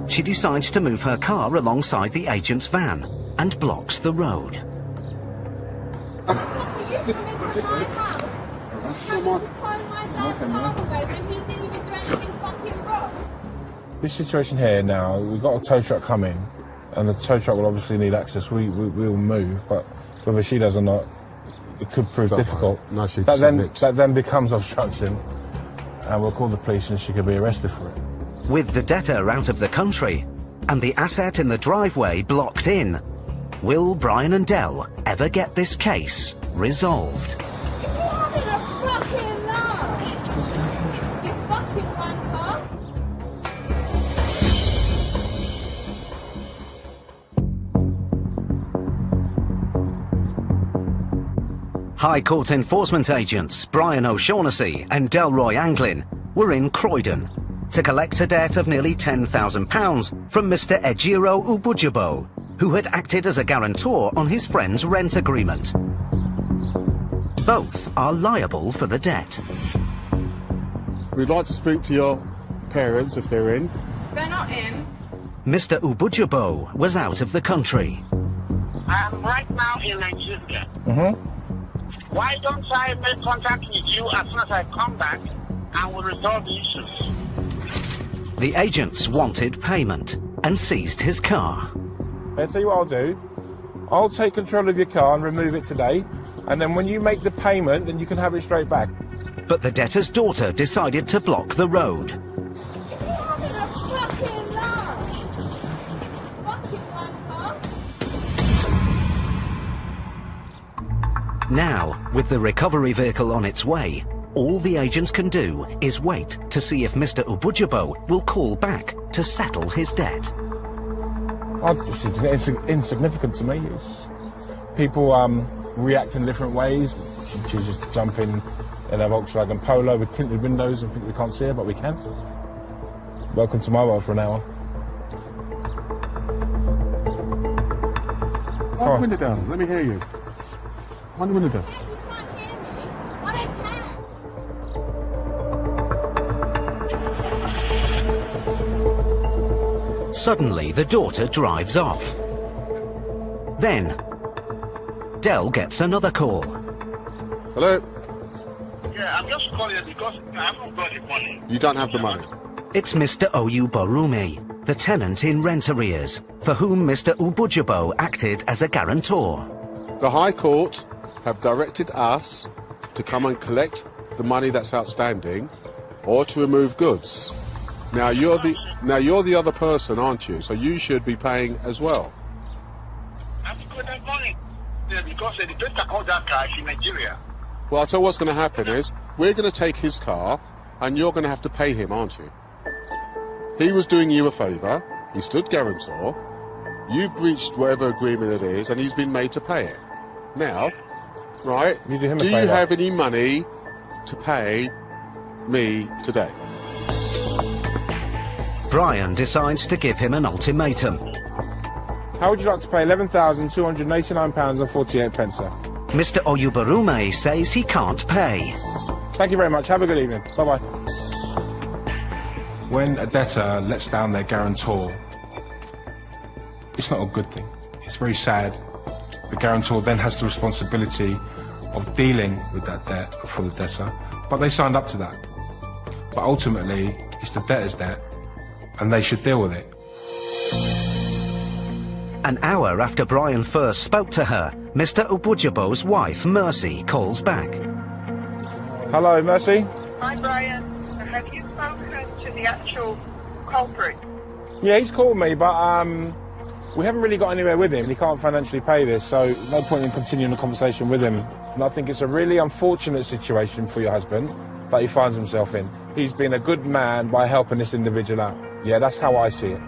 S1: She decides to move her car alongside the agent's van and blocks the road.
S12: This situation here now, we've got a tow truck coming, and the tow truck will obviously need access. We will move, but whether she does or not, it could prove difficult.
S6: No, she
S12: that then becomes obstruction, and we'll call the police and she could be arrested for it.
S1: With the debtor out of the country and the asset in the driveway blocked in, will Brian and Dell ever get this case resolved? High Court enforcement agents Brian O'Shaughnessy and Delroy Anglin were in Croydon to collect a debt of nearly £10,000 from Mr. Ejiro Ubujabo, who had acted as a guarantor on his friend's rent agreement. Both are liable for the debt.
S6: We'd like to speak to your parents if they're in.
S13: They're not in.
S1: Mr. Ubujabo was out of the country.
S10: I'm right now in Nigeria.
S12: Mm-hmm.
S10: Why don't I make contact with you as soon as I come back and we'll resolve the issues?
S1: The agents wanted payment and seized his car.
S12: I'll tell you what I'll do. I'll take control of your car and remove it today, and then when you make the payment, then you can have it straight back.
S1: But the debtor's daughter decided to block the road. Now, with the recovery vehicle on its way, all the agents can do is wait to see if Mr. Ubujabo will call back to settle his debt.
S12: It's insignificant to me. People react in different ways. She chooses to jump in a Volkswagen Polo with tinted windows and think we can't see her, but we can. Welcome to my world for an hour.
S6: Wind the window down. Let me hear you. Wind the window down.
S1: Suddenly, the daughter drives off. Then, Dell gets another call.
S6: Hello?
S10: Yeah, I'm just calling because I haven't got the money.
S6: You don't have the money?
S1: It's Mr. Oyuborumi, the tenant in rent arrears, for whom Mr. Ubujabo acted as a guarantor.
S6: The High Court have directed us to come and collect the money that's outstanding or to remove goods. Now you're the other person, aren't you? So you should be paying as well.
S10: I've got that money. Yeah, because the place I called that car is in Nigeria.
S6: Well, I'll tell you what's going to happen is we're going to take his car and you're going to have to pay him, aren't you? He was doing you a favour. He stood guarantor. You breached whatever agreement it is, and he's been made to pay it. Now, right,
S12: do you
S6: have any money to pay me today?
S1: Brian decides to give him an ultimatum.
S12: How would you like to pay £11,289.48, sir?
S1: Mr. Oyubarume says he can't pay.
S12: Thank you very much. Have a good evening. Bye-bye. When a debtor lets down their guarantor, it's not a good thing. It's very sad. The guarantor then has the responsibility of dealing with that debt for the debtor, but they signed up to that. But ultimately, it's the debtor's debt, and they should deal with it.
S1: An hour after Brian first spoke to her, Mr. Ubujabo's wife, Mercy, calls back.
S12: Hello, Mercy.
S14: Hi, Brian. Have you spoken to the actual culprit?
S12: Yeah, he's called me, but we haven't really got anywhere with him. He can't financially pay this, so no point in continuing the conversation with him. And I think it's a really unfortunate situation for your husband that he finds himself in. He's been a good man by helping this individual out. Yeah, that's how I see it.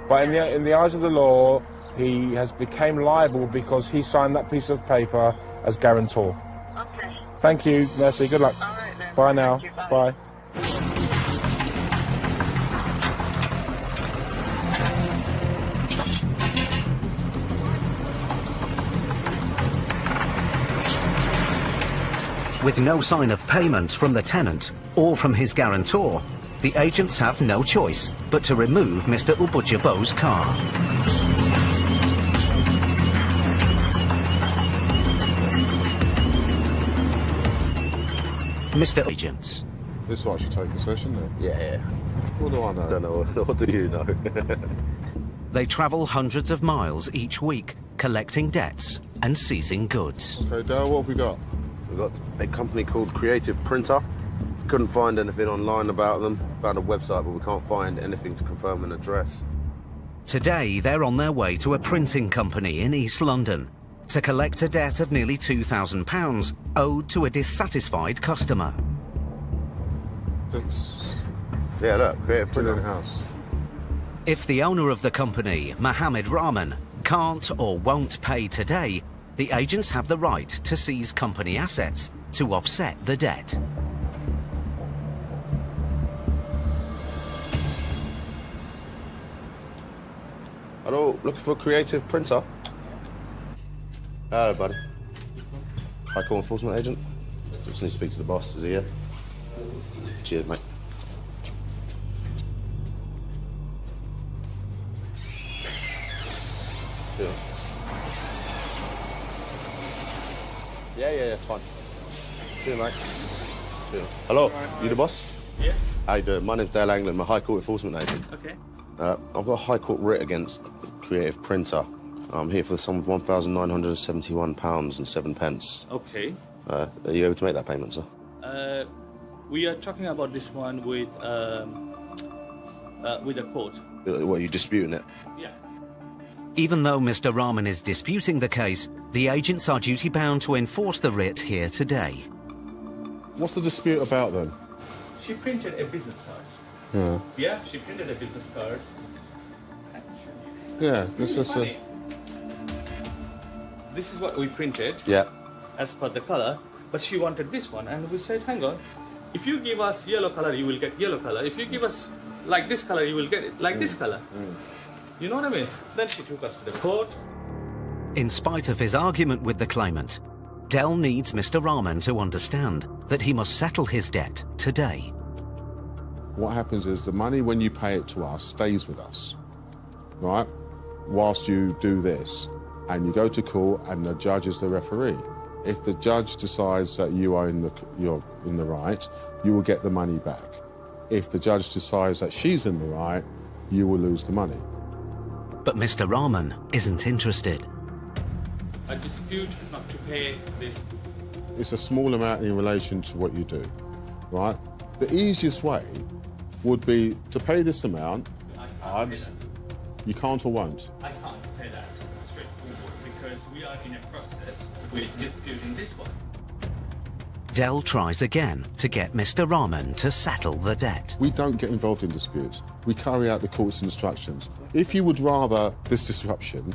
S12: But in the eyes of the law, he has become liable because he signed that piece of paper as guarantor.
S14: Okay.
S12: Thank you, Mercy. Good luck.
S14: All right, then.
S12: Bye now.
S14: Thank you. Bye.
S12: Bye.
S1: With no sign of payment from the tenant or from his guarantor, the agents have no choice but to remove Mr. Ubujabo's car. Mr. Agents.
S6: This is what I should take a session then?
S7: Yeah.
S6: What do I know?
S7: Don't know. What do you know?
S1: They travel hundreds of miles each week, collecting debts and seizing goods.
S6: Okay, Dale, what have we got?
S7: We've got a company called Creative Printer. Couldn't find anything online about them. Found a website, but we can't find anything to confirm an address.
S1: Today, they're on their way to a printing company in East London to collect a debt of nearly £2,000 owed to a dissatisfied customer.
S7: Yeah, look, Creative Printer.
S6: House.
S1: If the owner of the company, Mohammed Rahman, can't or won't pay today, the agents have the right to seize company assets to offset the debt.
S7: Hello, looking for a Creative Printer? Hello, buddy. High Court Enforcement Agent. Just need to speak to the boss. Is he here? Cheers, mate. Yeah, it's fine. See you, mate. See you. Hello, you the boss?
S15: Yeah.
S7: How you doing? My name's Dale Anglin. I'm a High Court Enforcement Agent.
S15: Okay.
S7: I've got a High Court writ against Creative Printer. I'm here for the sum of £1,971.07.
S15: Okay.
S7: Are you able to make that payment, sir?
S15: We are talking about this one with a court.
S7: What, are you disputing it?
S15: Yeah.
S1: Even though Mr. Rahman is disputing the case, the agents are duty-bound to enforce the writ here today.
S6: What's the dispute about then?
S15: She printed a business card.
S6: Yeah.
S15: Yeah, she printed a business card.
S6: Yeah, this is
S15: This is what we printed.
S7: Yeah.
S15: As per the color, but she wanted this one, and we said, hang on, if you give us yellow color, you will get yellow color. If you give us like this color, you will get it like this color. You know what I mean? Then she took us to the court.
S1: In spite of his argument with the claimant, Dell needs Mr. Rahman to understand that he must settle his debt today.
S6: What happens is the money, when you pay it to us, stays with us, right? Whilst you do this, and you go to court, and the judge is the referee. If the judge decides that you're in the right, you will get the money back. If the judge decides that she's in the right, you will lose the money.
S1: But Mr. Rahman isn't interested.
S15: A dispute not to pay this.
S6: It's a small amount in relation to what you do, right? The easiest way would be to pay this amount. You can't or won't.
S15: I can't pay that straightforward because we are in a process with disputing this one.
S1: Dell tries again to get Mr. Rahman to settle the debt.
S6: We don't get involved in disputes. We carry out the court's instructions. If you would rather this disruption,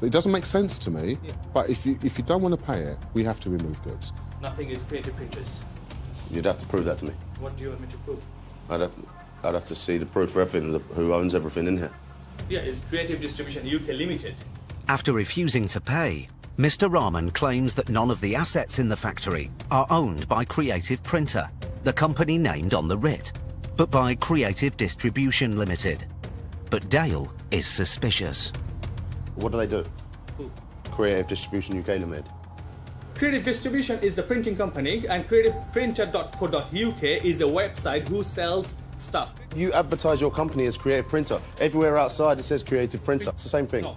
S6: it doesn't make sense to me, but if you don't want to pay it, we have to remove goods.
S15: Nothing is creative printers.
S7: You'd have to prove that to me.
S15: What do you want me to prove?
S7: I'd have to see the proof for everything, who owns everything in here.
S15: Yeah, it's Creative Distribution UK Limited.
S1: After refusing to pay, Mr. Rahman claims that none of the assets in the factory are owned by Creative Printer, the company named on the writ, but by Creative Distribution Limited. But Dale is suspicious.
S7: What do they do?
S15: Who?
S7: Creative Distribution UK Limited.
S15: Creative Distribution is the printing company, and creativeprinter.co.uk is the website who sells stuff.
S7: You advertise your company as Creative Printer. Everywhere outside it says Creative Printer. It's the same thing.
S15: No.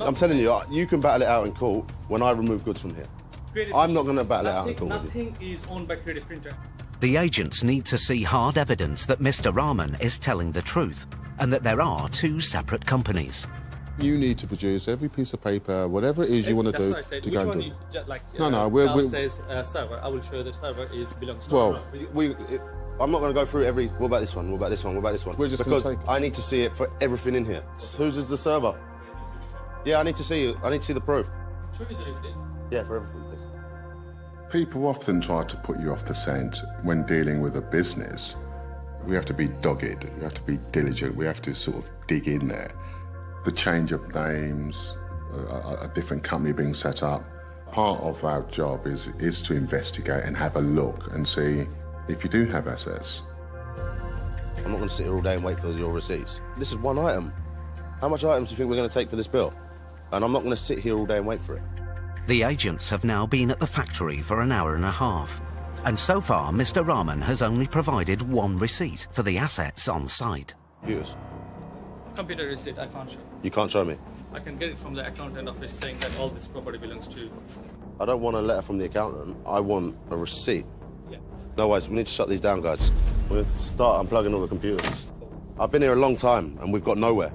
S7: I'm telling you, you can battle it out in court when I remove goods from here. I'm not going to battle it out in court.
S15: Nothing is owned by Creative Printer.
S1: The agents need to see hard evidence that Mr. Rahman is telling the truth and that there are two separate companies.
S6: You need to produce every piece of paper, whatever it is you want to do, to go and do.
S15: No, says server. I will show you the server belongs to.
S7: Well, I'm not going to go through every. What about this one? What about this one? What about this one?
S6: We're just
S7: because
S6: take it.
S7: I need to see it for everything in here. Whose is the server? Yeah, I need to see it. I need to see the proof.
S15: Show me the receipt.
S7: Yeah, for everything, please.
S6: People often try to put you off the scent when dealing with a business. We have to be dogged. We have to be diligent. We have to sort of dig in there. The change of names, a different company being set up. Part of our job is to investigate and have a look and see if you do have assets.
S7: I'm not going to sit here all day and wait for your receipts. This is one item. How much items do you think we're going to take for this bill? And I'm not going to sit here all day and wait for it.
S1: The agents have now been at the factory for an hour and a half. And so far, Mr. Rahman has only provided one receipt for the assets on site.
S7: Computers.
S15: Computer receipt, I can't show.
S7: You can't show me?
S15: I can get it from the accountant office saying that all this property belongs to you.
S7: I don't want a letter from the accountant. I want a receipt.
S15: Yeah.
S7: No worries, we need to shut these down, guys. We need to start unplugging all the computers. I've been here a long time and we've got nowhere.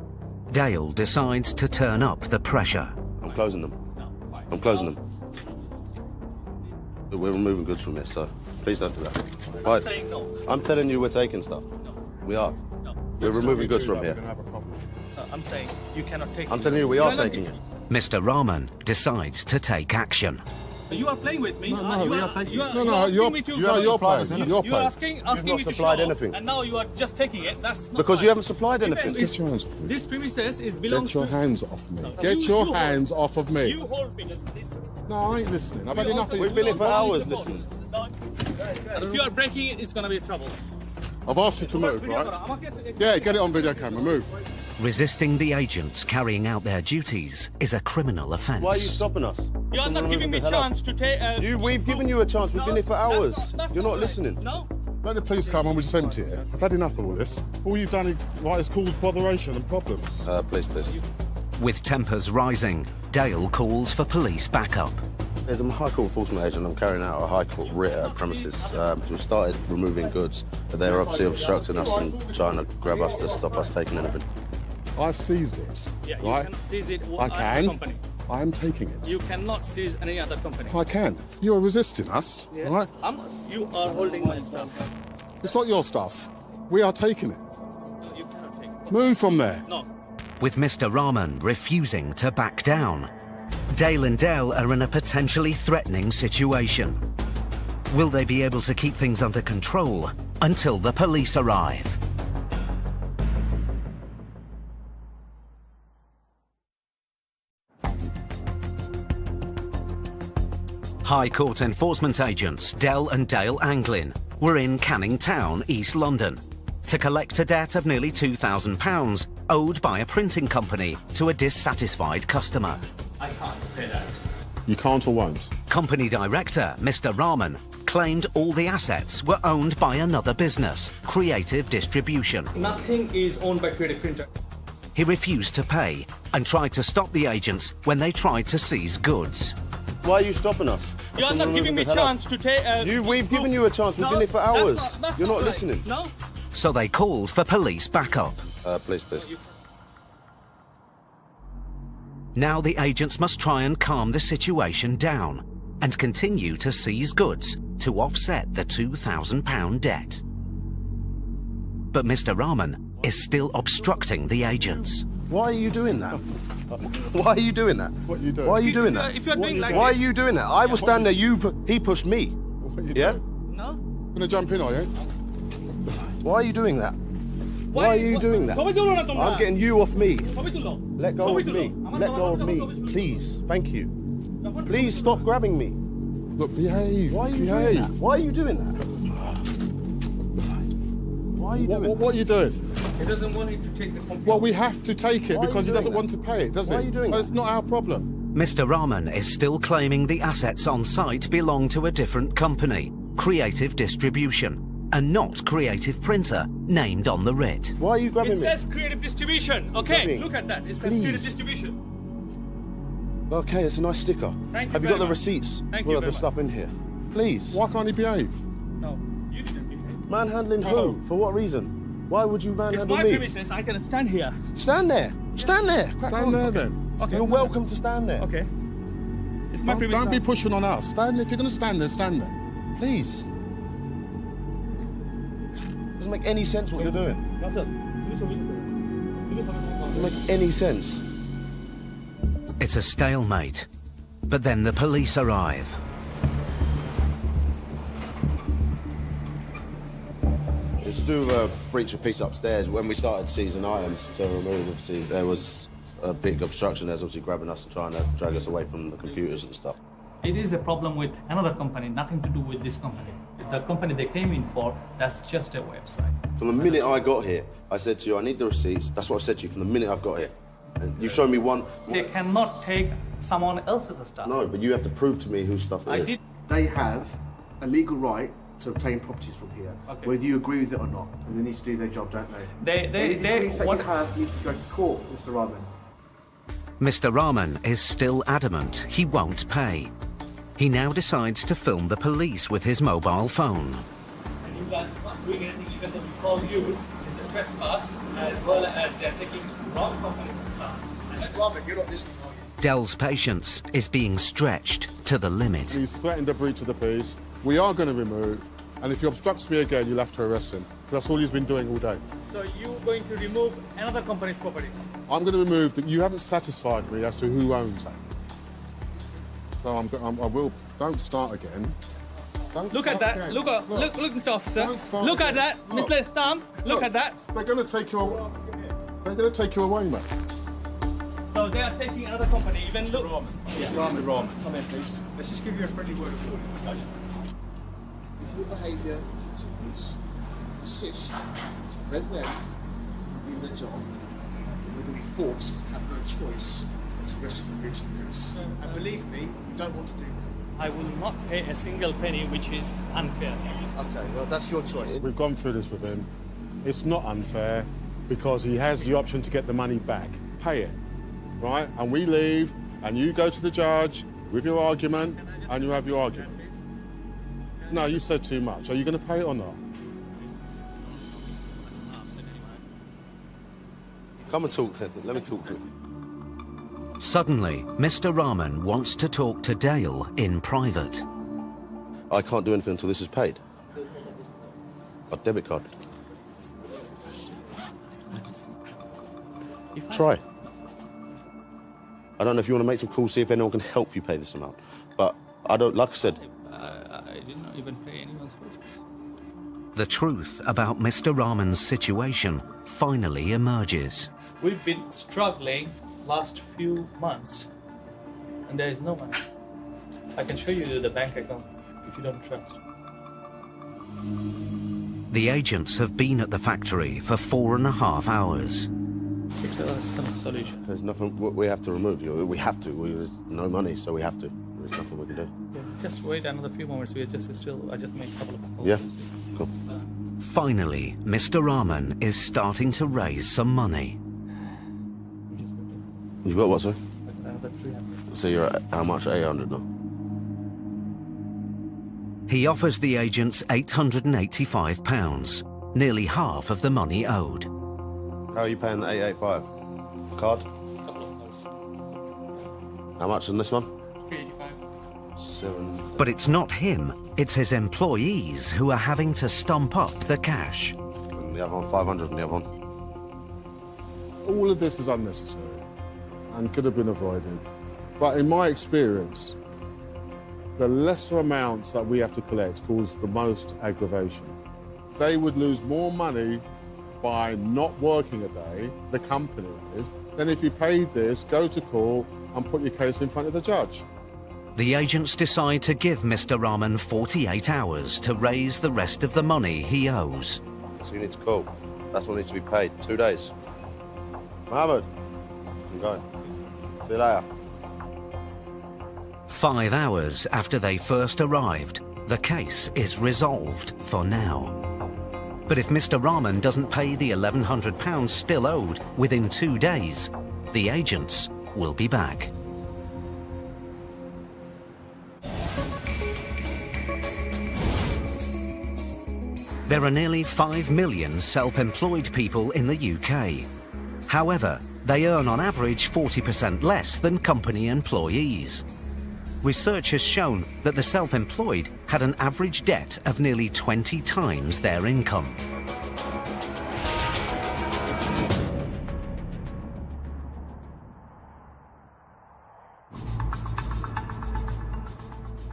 S1: Dale decides to turn up the pressure.
S7: I'm closing them. I'm closing them. We're removing goods from it, so please don't do that.
S15: I'm saying no.
S7: I'm telling you we're taking stuff.
S15: No.
S7: We are.
S15: No.
S7: We're removing goods from here.
S15: No, I'm saying you cannot take it.
S7: I'm telling you we are taking it.
S1: Mr. Rahman decides to take action.
S15: You are playing with me.
S6: No, we are taking it. No,
S15: you're
S6: you're
S15: asking
S6: playing.
S15: You're asking
S7: You've
S15: me
S7: not
S15: to
S7: supplied
S15: show off,
S7: anything.
S15: and now you are just taking it. That's not
S7: Because
S15: right.
S7: you haven't supplied anything.
S6: Get your hands off me.
S15: This premises is belongs
S6: Get your
S15: to...
S6: hands off me.
S15: No,
S6: Get your hands off of me.
S15: You hold me.
S6: No, I ain't listening. I've had enough of
S7: We've been here for hours listening.
S15: If you are breaking it, it's going to be trouble.
S6: I've asked you to move, right? Yeah, get it on video camera. Move.
S1: Resisting the agents carrying out their duties is a criminal offence.
S7: Why are you stopping us?
S15: You are not giving me a chance to take...
S7: We've given you a chance. We've been here for hours. You're not listening.
S15: No.
S6: Let the police come and we just empty it. I've had enough of all this. All you've done is caused botheration and problems.
S7: Please.
S1: With tempers rising, Dale calls for police backup.
S7: There's a High Court enforcement agent. I'm carrying out a High Court writ at premises. We've started removing goods, but they're obviously obstructing us and trying to grab us to stop us taking anything.
S6: I've seized it,
S15: Yeah,
S6: right?
S15: you can seize it.
S6: I can.
S15: Company.
S6: I'm taking it.
S15: You cannot seize any other company.
S6: I can. You are resisting us,
S15: Yeah.
S6: right?
S15: You are holding my stuff.
S6: It's not your stuff. We are taking it.
S15: No, you cannot take it.
S6: Move from there.
S15: No.
S1: With Mr. Rahman refusing to back down, Dale and Dell are in a potentially threatening situation. Will they be able to keep things under control until the police arrive? High Court enforcement agents Dell and Dale Anglin were in Canning Town, East London, to collect a debt of nearly £2,000 owed by a printing company to a dissatisfied customer.
S15: I can't pay that.
S6: You can't or won't?
S1: Company director, Mr. Rahman, claimed all the assets were owned by another business, Creative Distribution.
S15: Nothing is owned by Creative Printer.
S1: He refused to pay and tried to stop the agents when they tried to seize goods.
S7: Why are you stopping us?
S15: You are not giving me a chance to take...
S7: We've given you a chance. We've been here for hours. You're not listening.
S15: No.
S1: So they called for police backup.
S7: Please.
S1: Now the agents must try and calm the situation down and continue to seize goods to offset the £2,000 debt. But Mr. Rahman is still obstructing the agents.
S16: Why are you doing that? Why are you doing that?
S6: What are you doing?
S16: Why are you doing that?
S15: If you're doing like
S16: Why are
S15: this-
S16: you doing that? I was standing there, he pushed me.
S6: What are you
S16: Yeah?
S6: doing?
S15: No.
S6: Gonna jump in, are you?
S16: Why are you doing that? Why are you doing that? I'm getting you off me. Let go of me. Let go of me. Please. Thank you. Please stop grabbing me.
S6: Look, behave.
S16: Why are you doing that? Why are you doing that? Why are you doing that?
S6: What are you doing?
S15: He doesn't want you to take the computer.
S6: Well, we have to take it
S16: Why are
S6: because
S16: you
S6: he doesn't
S16: doing
S6: want to pay it, does he?
S16: Why are you doing
S6: So
S16: that?
S6: it's not our problem.
S1: Mr. Rahman is still claiming the assets on site belong to a different company, Creative Distribution, and not Creative Printer, named on the writ.
S16: Why are you grabbing
S15: It
S16: me?
S15: says creative distribution. Okay,
S16: Grabbing.
S15: look at that. It says
S16: Please.
S15: creative distribution.
S16: Okay, it's a nice sticker.
S15: Thank you
S16: Have you
S15: very
S16: got the
S15: much.
S16: receipts
S15: Thank
S16: for
S15: you
S16: the
S15: very
S16: stuff in here? Please.
S6: Why can't he behave?
S15: No, you didn't behave.
S16: Manhandling who? For what reason? Why would you
S15: It's
S16: manhandle
S15: my
S16: me?
S15: premises. I can stand here.
S16: Stand there. Stand there. Crack
S6: Stand
S16: on.
S6: there then.
S16: You're welcome to stand there.
S15: Okay. It's my
S6: Don't,
S15: premises.
S6: don't be pushing on us. Stand if you're going to stand there, stand there.
S16: Please. Doesn't make any sense what you're doing. Doesn't make any sense.
S1: It's a stalemate. But then the police arrive.
S16: It's to do with a breach of peace upstairs. When we started seizing items to remove, obviously, there was a big obstruction. There's obviously grabbing us and trying to drag us away from the computers and stuff.
S15: It is a problem with another company, nothing to do with this company. The company they came in for, that's just a website.
S16: From the minute I got here, I said to you, I need the receipts. That's what I said to you from the minute I've got here. And you've shown me one.
S15: They cannot take someone else's stuff.
S16: No, but you have to prove to me whose stuff it is.
S17: They have a legal right to obtain properties from here, whether you agree with it or not, and they need to do their job, don't they? Any disputes that you have needs to go to court, Mr. Rahman.
S1: Mr. Rahman is still adamant he won't pay. He now decides to film the police with his mobile phone.
S15: And you guys are not doing anything, even though we call you, it's a trespass, as well as they're taking wrong company's stuff.
S17: Mr. Rahman, you're not listening, are you?
S1: Dell's patience is being stretched to the limit.
S6: He's threatened a breach of the peace. We are going to remove, and if he obstructs me again, you'll have to arrest him. That's all he's been doing all day.
S15: So you're going to remove another company's property?
S6: I'm going to remove that. You haven't satisfied me as to who owns that. So I will. Don't start again. Don't
S15: Look at
S6: start
S15: that.
S6: again.
S15: Look, Mr. Officer.
S6: Don't start
S15: Look at
S6: again.
S15: that. Mr. Stamp. Look at that.
S6: They're going to take you away. They're going to take you away, mate.
S15: So they are taking another company. Even look.
S17: Mr. Rahman, come in, please.
S15: Let's just give you a friendly word of warning.
S17: If your behaviour continues, persist to prevent them from doing their job, we're going to be forced and have no choice but to arrest you for breach of the peace. And believe me, you don't want to do that.
S15: I will not pay a single penny, which is unfair.
S17: Okay, well, that's your choice.
S6: We've gone through this with him. It's not unfair because he has the option to get the money back. Pay it, right? And we leave, and you go to the judge with your argument, and you have your argument. No, you said too much. Are you going to pay it or not?
S16: Come and talk then. Let me talk to you.
S1: Suddenly, Mr. Rahman wants to talk to Dale in private.
S16: I can't do anything until this is paid. A debit card. Try. I don't know if you want to make some calls, see if anyone can help you pay this amount. But I don't, like I said.
S15: I did not even pay anyone's wages.
S1: The truth about Mr. Rahman's situation finally emerges.
S15: We've been struggling last few months, and there is no money. I can show you the bank account if you don't trust.
S1: The agents have been at the factory for 4.5 hours.
S15: Tell us some solution.
S16: There's nothing, we have to remove you. We have to. There's no money, so we have to. There's nothing we can do.
S15: Yeah, just wait another few moments. I just made a couple of calls.
S16: Yeah, cool.
S1: Finally, Mr. Rahman is starting to raise some money.
S16: You've got what, sir?
S15: Another 300.
S16: So you're at how much? 800 now?
S1: He offers the agents £885, nearly half of the money owed.
S16: How are you paying the 885? Card? How much on this one?
S15: 385.
S16: 7.
S1: But it's not him, it's his employees who are having to stump up the cash.
S16: And the other one, 500 and the other one.
S6: all of this is unnecessary and could have been avoided. But in my experience, the lesser amounts that we have to collect cause the most aggravation. They would lose more money by not working a day, the company that is, than if you paid this, go to court and put your case in front of the judge.
S1: The agents decide to give Mr. Rahman 48 hours to raise the rest of the money he owes.
S16: So you need to call. That's what needs to be paid. 2 days. Mohammed, I'm going. See you later.
S1: 5 hours after they first arrived, the case is resolved for now. But if Mr. Rahman doesn't pay the £1,100 still owed within 2 days, the agents will be back. There are nearly 5 million self-employed people in the UK. However, they earn on average 40% less than company employees. Research has shown that the self-employed had an average debt of nearly 20 times their income.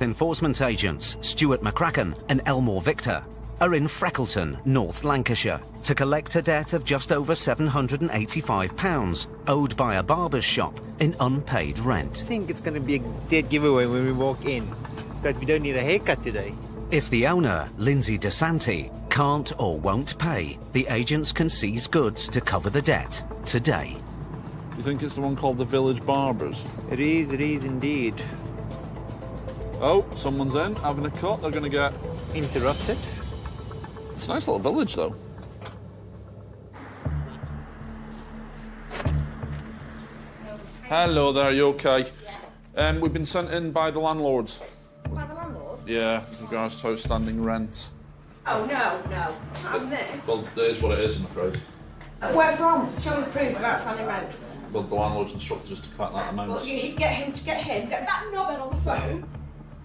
S1: Enforcement agents Stuart McCracken and Elmore Victor are in Freckleton, North Lancashire, to collect a debt of just over £785 owed by a barber's shop in unpaid rent.
S18: I think it's going to be a dead giveaway when we walk in, that we don't need a haircut today.
S1: If the owner, Lindsay DeSanti, can't or won't pay, the agents can seize goods to cover the debt today.
S2: You think it's the one called the Village Barbers?
S18: It is indeed.
S2: Oh, someone's in, having a cut, they're going to get...
S18: interrupted.
S2: It's a nice little village, though. Hello there, you okay? We've been sent in by the landlord.
S4: By the landlord?
S2: Yeah, with regards to outstanding rent.
S4: Oh, no. I'm this.
S2: Well, it is what it is, I'm afraid.
S4: Where from? Show me the proof of outstanding rent.
S2: Well, the landlord's instructed us to collect that amount.
S4: Well, you get him, get that knobhead on the phone.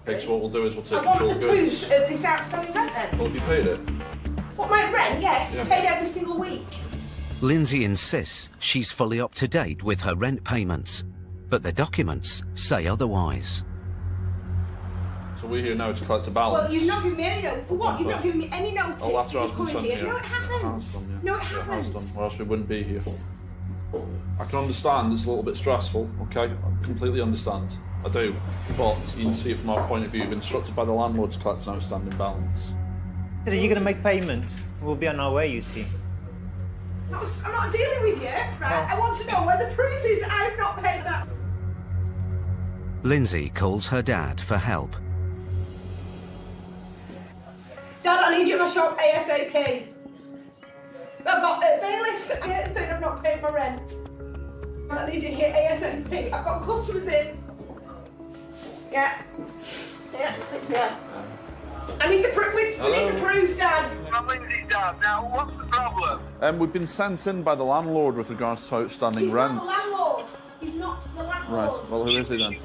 S2: Okay, so what we'll do is we'll take
S4: I want
S2: control
S4: the
S2: of goods.
S4: proof of this outstanding rent then.
S2: Well, have you paid it?
S4: What, my rent? Yes,
S2: Yeah.
S4: it's paid every single week.
S1: Lindsay insists she's fully up to date with her rent payments, but the documents say otherwise.
S2: So we're here now to collect a balance.
S4: Well, you've not given me any notice. For what? You've not given me any notice
S2: Oh, after
S4: that
S2: I've
S4: you're
S2: been
S4: coming
S2: sent
S4: here.
S2: here.
S4: No, it hasn't.
S2: It has done, yeah.
S4: No, it
S2: Yeah,
S4: hasn't.
S2: it has done, or else we wouldn't be here. I can understand it's a little bit stressful, okay? I completely understand. I do. But you can see it from our point of view. You've been instructed by the landlord to collect an outstanding balance.
S18: You're going to make payment. We'll be on our way, you see.
S4: I'm not dealing with you, right? I want to know where the proof is that I've not paid that.
S1: Lindsay calls her dad for help.
S4: Dad, I need you at my shop ASAP. I've got bailiffs here saying I've not paid my rent. I need you here ASAP. I've got customers in. Yeah, switch me on. I need the proof. We need the proof, Dad.
S10: I'm Lindsay's dad. Now, what's the problem?
S2: We've been sent in by the landlord with regards to outstanding
S4: He's
S2: rent.
S4: not the landlord. He's not the landlord.
S2: Right, well, who is he then?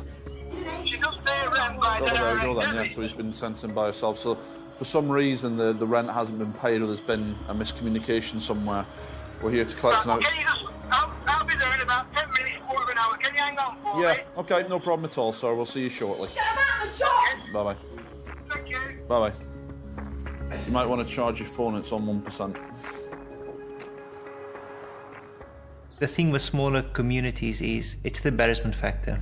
S4: He's an agent.
S10: She does pay rent by
S2: Oh, there you go then,
S10: direct
S2: yeah, so he's been sent in by herself. So, for some reason, the rent hasn't been paid or there's been a miscommunication somewhere. We're here to collect an
S10: Can you just... I'll be there in about 10 minutes, quarter of an hour. Can you hang on for me?
S2: Yeah, okay, no problem at all, sir. We'll see you shortly.
S4: Get him out of the shop.
S2: Bye-bye.
S10: Thank you.
S2: Bye-bye. You might want to charge your phone, it's on 1%.
S18: The thing with smaller communities is it's the embarrassment factor.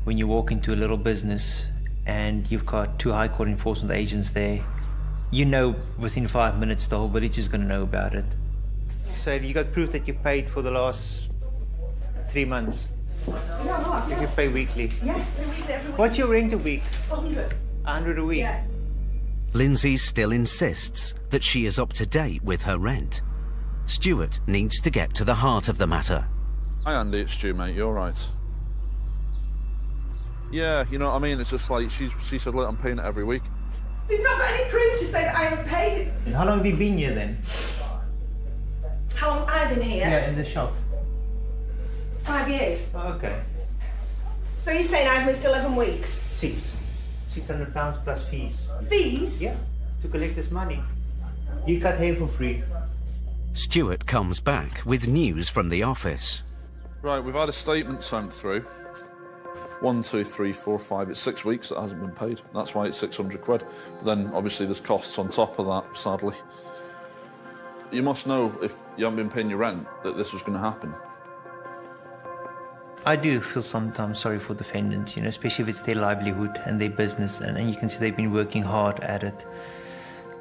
S18: When you walk into a little business and you've got 2 High Court enforcement agents there, you know within 5 minutes the whole village is going to know about it. So have you got proof that you paid for the last 3 months?
S4: No,
S18: If you pay weekly.
S4: Yes, every week.
S18: What's your rent a week?
S4: 100.
S18: 100 a week?
S4: Yeah.
S1: Lindsay still insists that she is up to date with her rent. Stuart needs to get to the heart of the matter.
S2: Hi Andy, it's Stu, mate. You alright? Yeah, you know what I mean? It's just like, she said, look, I'm paying it every week.
S4: You've not got any proof to say that I haven't paid it.
S18: And how long have you been here then?
S4: How long have I been here?
S18: Yeah, in the shop.
S4: 5 years.
S18: Oh, okay.
S4: So you're saying I've missed 11 weeks?
S18: 600 pounds plus fees.
S4: Fees?
S18: Yeah, to collect this money. You cut hair for free.
S1: Stuart comes back with news from the office.
S2: Right, we've had a statement sent through. 1, 2, 3, 4, 5. It's 6 weeks that hasn't been paid. That's why it's 600 quid. But then, obviously, there's costs on top of that, sadly. You must know, if you haven't been paying your rent, that this was going to happen.
S18: I do feel sometimes sorry for defendants, you know, especially if it's their livelihood and their business, and you can see they've been working hard at it.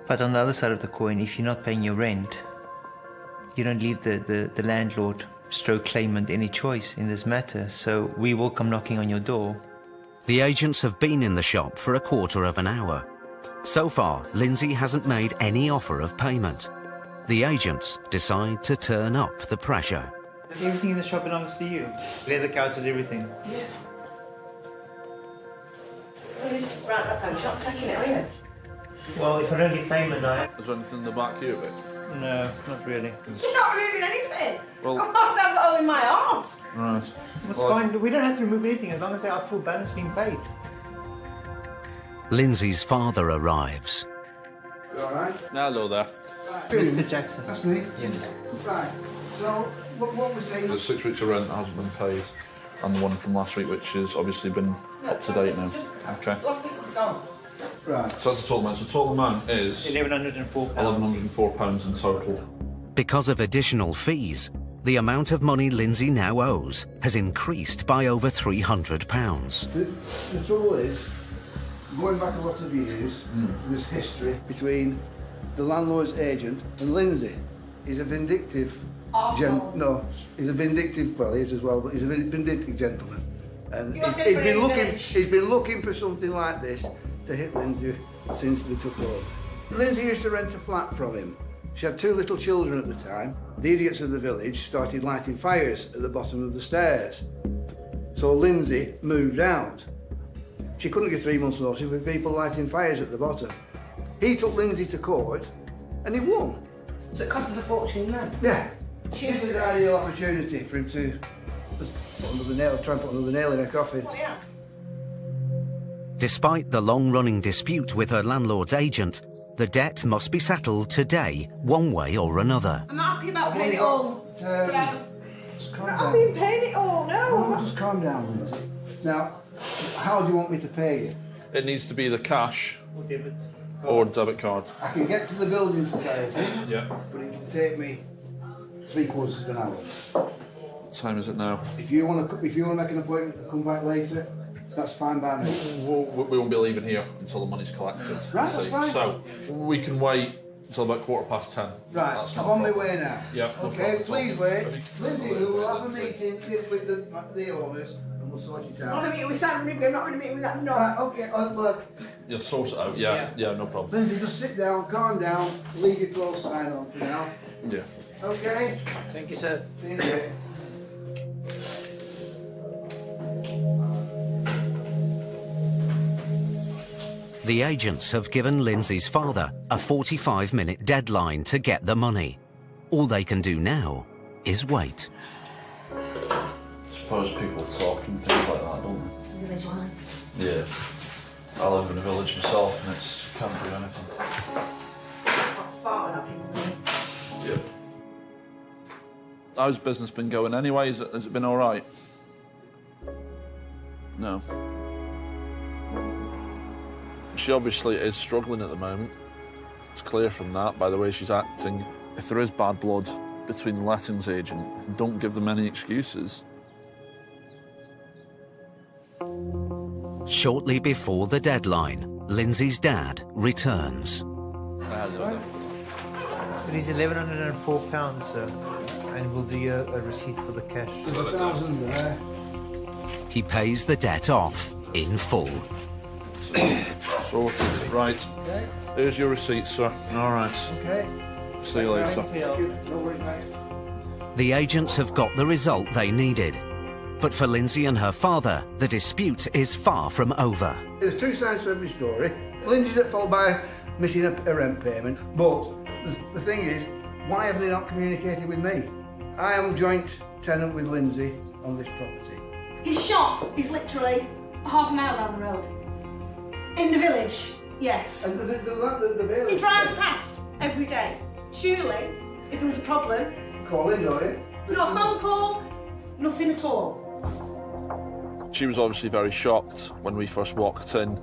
S18: But on the other side of the coin, if you're not paying your rent, you don't leave the landlord stroke claimant any choice in this matter, so we will come knocking on your door.
S1: The agents have been in the shop for a quarter of an hour. So far, Lindsay hasn't made any offer of payment. The agents decide to turn up the pressure.
S18: Everything in the shop belongs to you? Leather couches, everything?
S4: Yeah. Well, he's right up down the shop taking it, are you?
S18: Well, if I don't get payment,
S2: Is there anything in the back here, Vic?
S18: No, not really.
S4: You're not removing anything.
S2: Well-
S4: I've got all in my arse.
S2: Right.
S18: It's fine, we don't have to remove anything as long as our full balance being paid.
S1: Lindsay's father arrives.
S16: You all right?
S2: Hello there.
S18: Mr. Jackson.
S16: That's me?
S18: Yes.
S16: Right. So, what was saying?
S2: The 6 weeks of rent hasn't been paid, and the one from last week, which has obviously been up to date now. Okay.
S16: Right.
S2: So that's the total amount. So the total amount is
S18: £1,104.
S2: £1,104 in total.
S1: Because of additional fees, the amount of money Lindsay now owes has increased by over £300.
S16: The trouble is, going back a lot of years, there's history between the landlord's agent and Lindsay. He's a vindictive he's a vindictive, well, he is as well, but he's a vindictive gentleman. And he's been looking for something like this to hit Lindsay since they took over. Lindsay used to rent a flat from him. She had 2 little children at the time. The idiots of the village started lighting fires at the bottom of the stairs. So Lindsay moved out. She couldn't get 3 months' notice with people lighting fires at the bottom. He took Lindsay to court and he won.
S4: So it costs us a fortune then?
S16: Yeah. This is an ideal opportunity for him to just try and put another nail in her coffin.
S4: Well, yeah.
S1: Despite the long-running dispute with her landlord's agent, the debt must be settled today, one way or another.
S4: I'm not happy about paying it all.
S16: Just calm
S4: I've
S16: down.
S4: been paying it all, no.
S16: No, just calm down, Lindsay. Now, how do you want me to pay you?
S2: It needs to be the cash or debit card.
S16: I can get to the building society,
S2: Yeah.
S16: but it can take me 3/4 of an hour.
S2: What time is it now?
S16: If you want to make an appointment to come back later, that's fine by me.
S2: We won't be leaving here until the money's collected.
S16: Right, that's fine.
S2: So we can wait until about 10:15.
S16: Right,
S2: That's
S16: I'm
S2: not
S16: on
S2: a
S16: my
S2: problem.
S16: way now.
S2: Yeah, no
S16: Okay,
S2: problem at all.
S16: please wait. Lindsay, we will have a meeting with the owners and we'll sort it
S4: I'm
S16: out.
S4: not meeting with Sam Rigby, I'm not going to meet with that knob.
S16: Right, okay, look.
S2: You'll sort it out. Yeah, no problem.
S16: Lindsay, just sit down, calm down, leave your clothes sign on for now.
S2: Yeah.
S16: Okay?
S18: Thank you, sir.
S16: See you later.
S1: The agents have given Lindsay's father a 45-minute deadline to get the money. All they can do now is wait.
S2: I suppose people talk and things like that, don't they?
S4: Village life.
S2: Yeah. I live in a village myself and it's can't do anything.
S4: Not far enough.
S2: Yeah. How's business been going anyway? Has it been alright? No. She obviously is struggling at the moment. It's clear from that, by the way she's acting. If there is bad blood between the lettings agent, don't give them any excuses.
S1: Shortly before the deadline, Lindsay's dad returns.
S18: It is £1,104, sir, and we'll do you a receipt for the cash.
S16: There's 1,000 there.
S1: He pays the debt off in full.
S2: Sorted. Right.
S16: Okay.
S2: Here's your receipt, sir. Alright.
S16: Okay.
S2: See you later.
S16: Thank you. No worries, mate.
S1: The agents have got the result they needed. But for Lindsay and her father, the dispute is far from over.
S16: There's 2 sides to every story. Lindsay's at fault by missing a rent payment, but the thing is, why have they not communicated with me? I am joint tenant with Lindsay on this property.
S4: His shop is literally half a mile down the road. In the village, yes.
S16: And the village...
S4: He drives past every day. Surely, if there was a problem...
S16: Call in, don't you?
S4: No, a phone call, Nothing at all.
S2: She was obviously very shocked when we first walked in,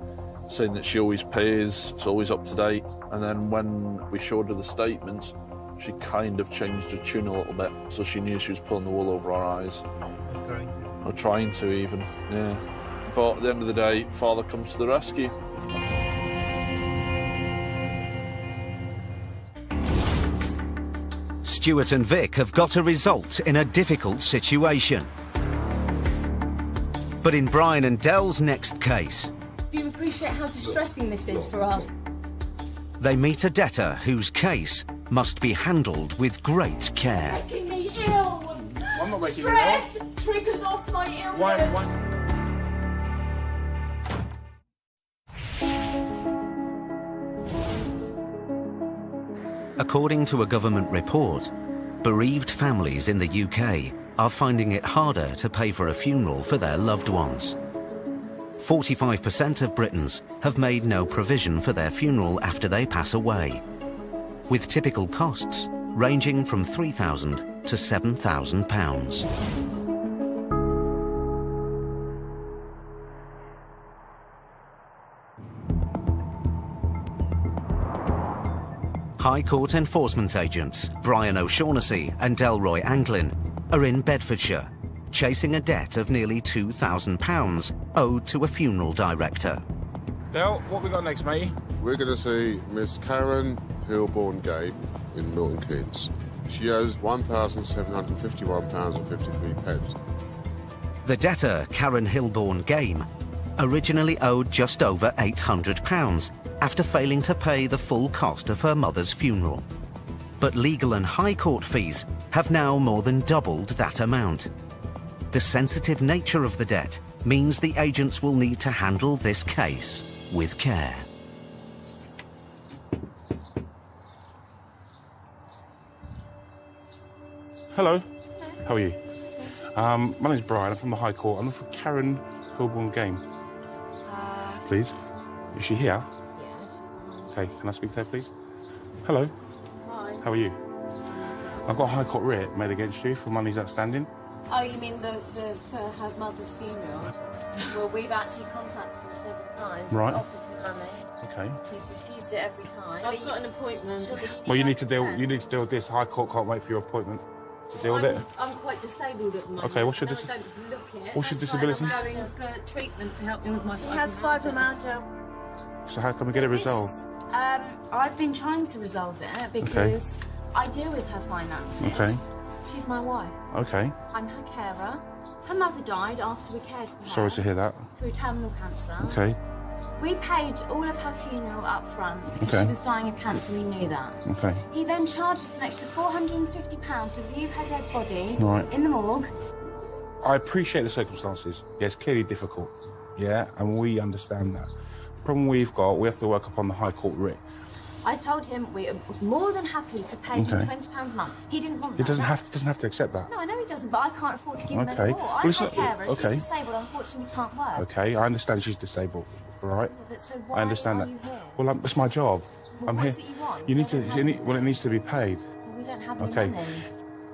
S2: saying that she always pays, it's always up to date. And then when we showed her the statements, she kind of changed her tune a little bit, so she knew she was pulling the wool over our eyes. Or trying to even, yeah. But at the end of the day, Father comes to the rescue.
S1: Stuart and Vic have got a result in a difficult situation. But in Brian and Dell's next case,
S11: Do you appreciate how distressing this is for us?
S1: they meet a debtor whose case must be handled with great care.
S11: Making me ill.
S12: I'm not making
S11: Stress triggers off my illness.
S1: According to a government report, bereaved families in the UK are finding it harder to pay for a funeral for their loved ones. 45% of Britons have made no provision for their funeral after they pass away, with typical costs ranging from £3,000 to £7,000. High Court enforcement agents Brian O'Shaughnessy and Delroy Anglin are in Bedfordshire, chasing a debt of nearly £2,000 owed to a funeral director.
S12: Del, what we got next, mate?
S6: We're going to see Miss Karen Hilborn-Game in Milton Keynes. She owes £1,751.53.
S1: The debtor, Karen Hilborn-Game, originally owed just over £800 after failing to pay the full cost of her mother's funeral. But legal and High Court fees have now more than doubled that amount. The sensitive nature of the debt means the agents will need to handle this case with care.
S12: Hello. How are you? My name's Brian. I'm from the High Court. I'm looking for Karen Hilborn-Game. Please. Is she here? Okay, can I speak to her, please? Hello.
S11: Hi.
S12: How are you? I've got a High Court writ made against you for monies outstanding.
S11: Oh, you mean the for her mother's funeral? Well, we've actually contacted him several times.
S12: Right.
S11: We've offered him money.
S12: Okay.
S11: He's refused it every time. I've got an appointment.
S12: Well, you need to deal with this. High Court can't wait for your appointment to deal with it.
S11: I'm quite disabled at the moment.
S12: Okay, what's your
S11: I don't look it.
S12: what's your
S11: That's
S12: disability?
S11: why I'm going for treatment to help me with my. She has fibromyalgia.
S12: So how can we get it resolved?
S11: I've been trying to resolve it because I deal with her finances.
S12: Okay.
S11: She's my wife.
S12: Okay.
S11: I'm her carer. Her mother died after we cared for her.
S12: Sorry to hear that.
S11: Through terminal cancer.
S12: Okay.
S11: We paid all of her funeral up front because
S12: Okay.
S11: she was dying of cancer. We knew that.
S12: Okay.
S11: He then charged us an extra £450 to view her dead body
S12: Right.
S11: in the morgue.
S12: I appreciate the circumstances. Yeah, it's clearly difficult. Yeah, and we understand that. The problem we've got, we have to work upon the High Court writ.
S11: I told him we are more than happy to pay him
S12: Okay.
S11: £20 a month. He didn't want
S12: He
S11: that.
S12: doesn't have to accept that.
S11: No, I know he doesn't, but I can't afford to give him
S12: Okay.
S11: any more.
S12: Well,
S11: I'm
S12: it's
S11: her
S12: not-
S11: carer.
S12: okay.
S11: She's disabled. Unfortunately, can't work.
S12: Okay, I understand she's disabled. All right.
S11: But so why
S12: I understand
S11: are
S12: that.
S11: you here?
S12: Well, it's my job.
S11: Well,
S12: I'm
S11: what
S12: here.
S11: is it you want?
S12: You need to. Well, it needs to be paid.
S11: We don't have any
S12: Okay.
S11: money.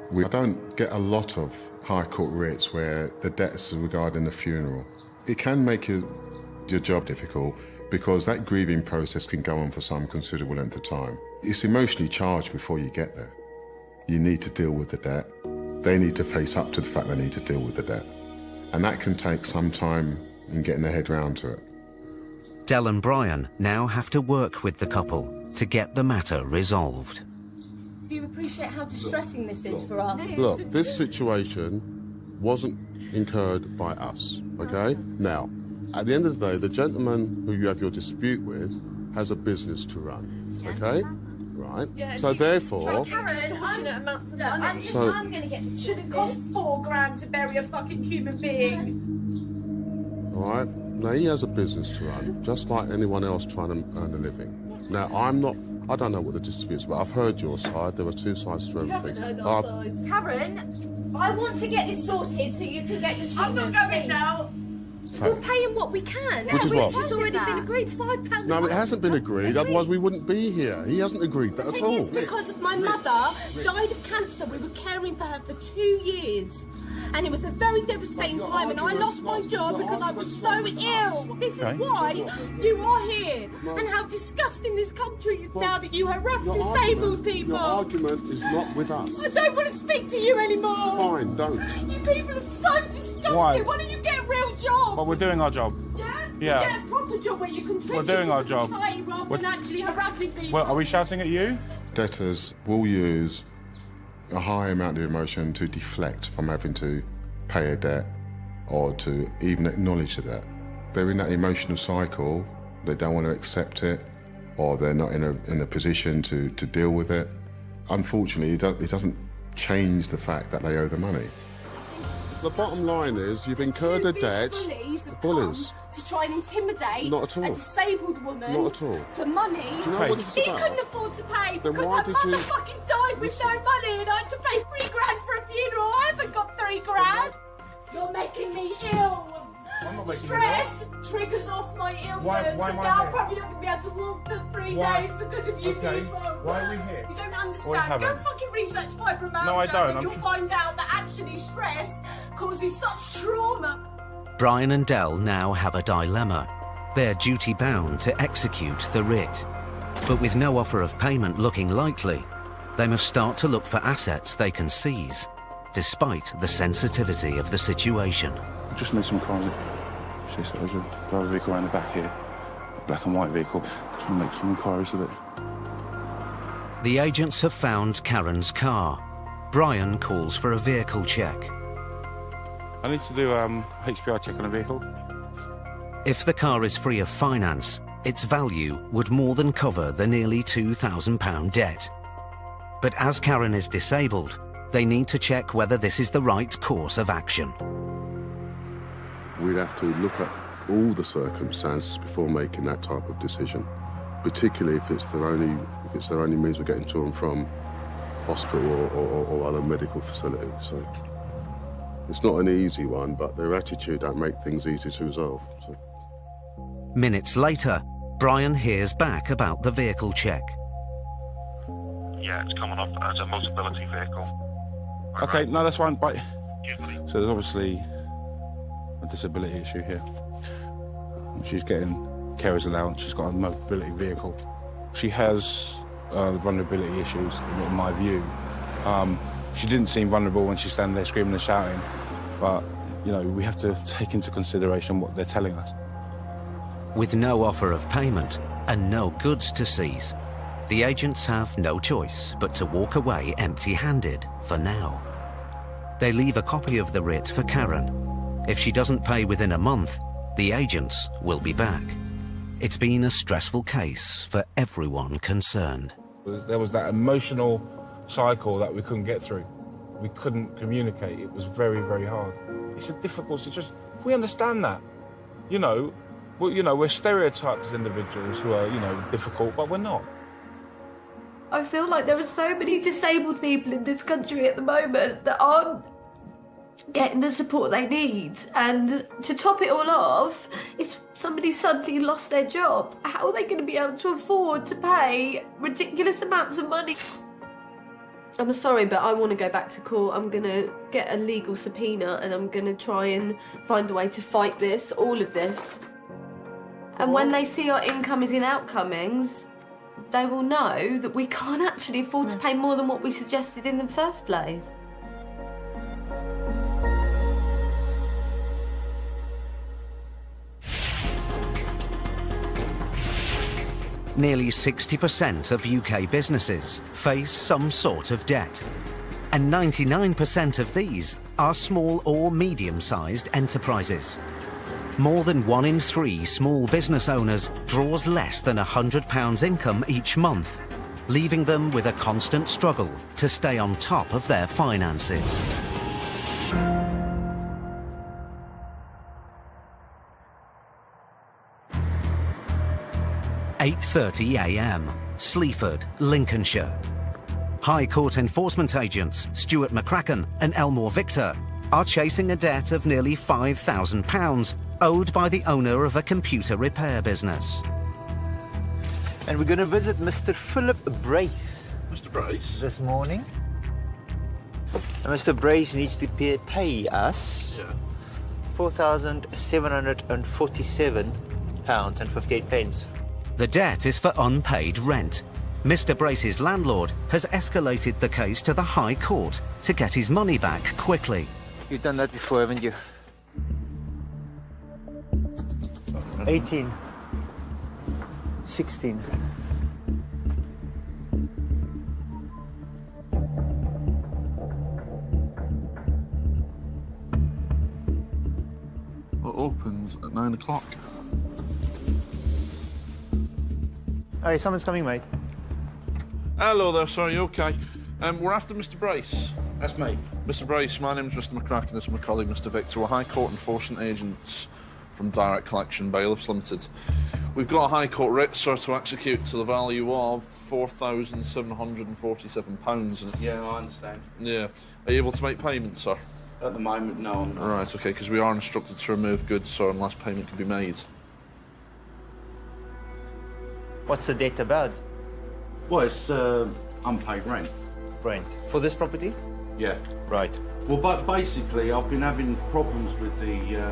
S6: We don't get a lot of High Court writs where the debts are regarding the funeral. It can make your job difficult because that grieving process can go on for some considerable length of time. It's emotionally charged before you get there. You need to deal with the debt. They need to face up to the fact they need to deal with the debt. And that can take some time in getting their head round to it.
S1: Del and Brian now have to work with the couple to get the matter resolved.
S11: Do you appreciate how distressing this is for us?
S6: Look, this situation wasn't incurred by us, okay? Now, at the end of the day, the gentleman who you have your dispute with has a business to run, okay? Right? So therefore...
S4: Karen, I'm
S6: So-
S4: I'm going to get this. Shouldn't cost £4,000 to bury a fucking human being.
S6: All right? Now, he has a business to run, just like anyone else trying to earn a living. Now, I don't know what the dispute is, but I've heard your side. There were two sides to everything.
S11: Karen, I want to get this sorted so you can get your treatment.
S4: I'm not going now.
S6: pay?
S19: We're paying what we can.
S6: Which is what?
S19: It's already been agreed, £5.
S6: No, it hasn't been agreed, otherwise we wouldn't be here. He hasn't agreed that at all.
S19: It's because my mother died of cancer. We were caring for her for 2 years. And it was a very devastating time, and I lost my job because I was so ill. This is why you are here, and how disgusting this country is now that you harass disabled people.
S6: Your argument is not with us.
S19: I don't want to speak to you anymore.
S6: Fine, don't.
S19: You people are so disgusting.
S12: Why?
S19: Why don't you get a real job?
S12: But we're doing our job.
S19: Yeah?
S12: Yeah.
S19: Get a proper job where you contribute
S12: We're doing
S19: to
S12: our
S19: the
S12: job.
S19: society rather than actually harassing people.
S12: Well, are we shouting at you?
S6: Debtors will use a high amount of emotion to deflect from having to pay a debt or to even acknowledge the debt. They're in that emotional cycle, they don't want to accept it, or they're not in a position to deal with it. Unfortunately, it doesn't change the fact that they owe the money. The bottom line is you've incurred a debt. Bullies.
S19: To try and intimidate
S6: Not at all.
S19: a disabled woman.
S6: Not at all.
S19: For money.
S6: Do you know what this is
S19: She
S6: about?
S19: couldn't afford to pay
S6: Then
S19: because
S6: why
S19: her
S6: did
S19: mother
S6: you-
S19: fucking died with no money and I had to pay £3 grand for a funeral. I haven't got £3 grand. You're making me ill.
S12: I'm not making you
S19: Stress triggers off my illness.
S12: Why
S19: and
S12: am I
S19: now I'm
S12: here?
S19: probably not going to be able to walk for 3
S12: Why?
S19: days because of you
S12: Okay.
S19: people.
S12: Why are we here?
S19: You don't
S12: We
S19: understand. Go
S12: haven't.
S19: and fucking research fibromyalgia.
S12: No, I don't.
S19: And
S12: I'm
S19: you'll find out that actually stress causes such trauma.
S1: Brian and Dell now have a dilemma. They're duty-bound to execute the writ. But with no offer of payment looking likely, they must start to look for assets they can seize, despite the sensitivity of the situation.
S12: Just made some inquiries. She said there's a driver vehicle around the back here, a black and white vehicle. Just want to make some inquiries with it.
S1: The agents have found Karen's car. Brian calls for a vehicle check.
S12: I need to do HPI check on a vehicle.
S1: If the car is free of finance, its value would more than cover the nearly £2,000 debt. But as Karen is disabled, they need to check whether this is the right course of action.
S6: We'd have to look at all the circumstances before making that type of decision, particularly if it's their only means of getting to and from hospital or other medical facilities. So it's not an easy one, but their attitude don't make things easy to resolve. So.
S1: Minutes later, Brian hears back about the vehicle check.
S10: Yeah, it's coming up as a mobility vehicle.
S12: Okay, no, that's fine. Bye. So there's obviously a disability issue here. She's getting carer's allowance. She's got a mobility vehicle. She has vulnerability issues, in my view. She didn't seem vulnerable when she's standing there screaming and shouting, but, you know, we have to take into consideration what they're telling us.
S1: With no offer of payment and no goods to seize, the agents have no choice but to walk away empty-handed for now. They leave a copy of the writ for Karen. If she doesn't pay within a month, the agents will be back. It's been a stressful case for everyone concerned.
S12: There was that emotional cycle that we couldn't get through. We couldn't communicate. It was very, very hard. It's a difficult situation. We understand that. We're stereotyped as individuals who are, difficult, but we're not.
S19: I feel like there are so many disabled people in this country at the moment that aren't getting the support they need. And to top it all off, if somebody suddenly lost their job, how are they going to be able to afford to pay ridiculous amounts of money? I'm sorry, but I want to go back to court. I'm going to get a legal subpoena and I'm going to try and find a way to fight this, all of this. And when they see our incomings and outcomings, they will know that we can't actually afford to pay more than what we suggested in the first place.
S1: Nearly 60% of UK businesses face some sort of debt, and 99% of these are small or medium-sized enterprises. More than 1 in 3 small business owners draws less than £100 income each month, leaving them with a constant struggle to stay on top of their finances. (8:30 a.m. Sleaford, Lincolnshire. High Court enforcement agents Stuart McCracken and Elmore Victor are chasing a debt of nearly £5,000 owed by the owner of a computer repair business.
S18: And we're going to visit Mr. Philip Brace.
S2: Mr. Brace?
S18: This morning. And Mr. Brace needs to pay us £4,747.58.
S1: The debt is for unpaid rent. Mr. Brace's landlord has escalated the case to the High Court to get his money back quickly.
S18: You've done that before, haven't you? 18. 16.
S2: It opens at 9 o'clock.
S18: Hey, someone's coming, mate.
S2: Hello there, sir. You okay? We're after Mr. Brace.
S16: That's me.
S2: Mr. Brace, my name's Mr. McCracken. This is my colleague, Mr. Victor. We're High Court enforcement agents from Direct Collection Bailiffs Limited. We've got a High Court writ, sir, to execute to the value of £4,747.
S7: Yeah, I understand.
S2: Yeah. Are you able to make payment, sir?
S7: At the moment, no, I'm not.
S2: Right, okay, because we are instructed to remove goods, sir, unless payment can be made.
S18: What's the debt about?
S7: Well, it's unpaid rent.
S18: Rent. For this property?
S7: Yeah.
S18: Right.
S7: Well, but basically, I've been having problems with the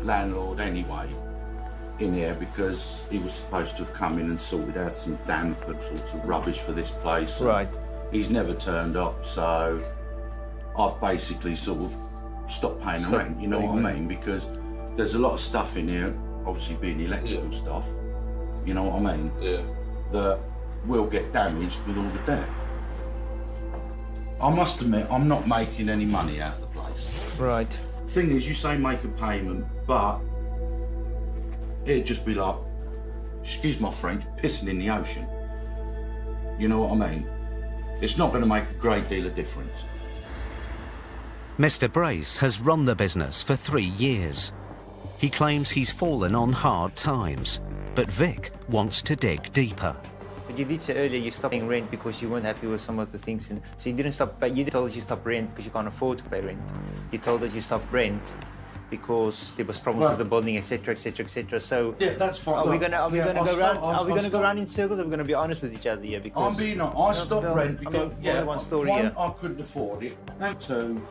S7: landlord anyway in here because he was supposed to have come in and sorted out some damp and sorts of rubbish for this place.
S18: Right.
S7: He's never turned up, so I've basically sort of stopped paying the rent, you know what I mean? Because there's a lot of stuff in here, obviously being electrical stuff, you know what I mean?
S2: Yeah.
S7: That will get damaged with all the debt. I must admit, I'm not making any money out of the place.
S18: Right.
S7: Thing is, you say make a payment, but it'd just be like, excuse my French, pissing in the ocean. You know what I mean? It's not going to make a great deal of difference.
S1: Mr. Brace has run the business for 3 years. He claims he's fallen on hard times, but Vic wants to dig deeper.
S18: But you did say earlier you stopped paying rent because you weren't happy with some of the things. So you didn't stop, but you told us you stopped rent because you can't afford to pay rent. You told us you stopped rent because there was problems with the building, etc., etc., etc. So
S7: yeah, that's fine.
S18: Are we gonna go round? Are we gonna go round in circles? Or are we gonna be honest with each other here? Because
S7: I'm being honest. I stopped rent because
S18: one story
S7: one,
S18: here.
S7: I couldn't afford it, and two,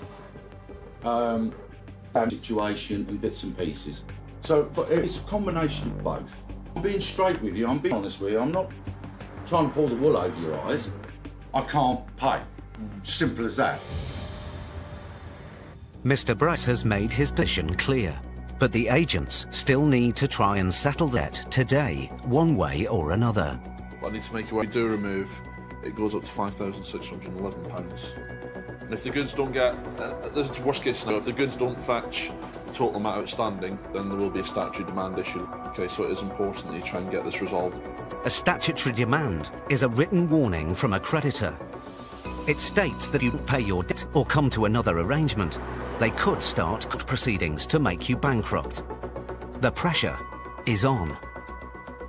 S7: bad situation and bits and pieces. So, but it's a combination of both. I'm being straight with you. I'm being honest with you. I'm not trying to pull the wool over your eyes. I can't pay. Simple as that.
S1: Mr. Brace has made his position clear, but the agents still need to try and settle that today, one way or another.
S2: I need to make you aware, we do remove, it goes up to £5,611. And if the goods don't get, this is worst case scenario, if the goods don't fetch the total amount outstanding, then there will be a statutory demand issue. Okay, so it is important that you try and get this resolved.
S1: A statutory demand is a written warning from a creditor. It states that if you don't pay your debt or come to another arrangement, they could start court proceedings to make you bankrupt. The pressure is on.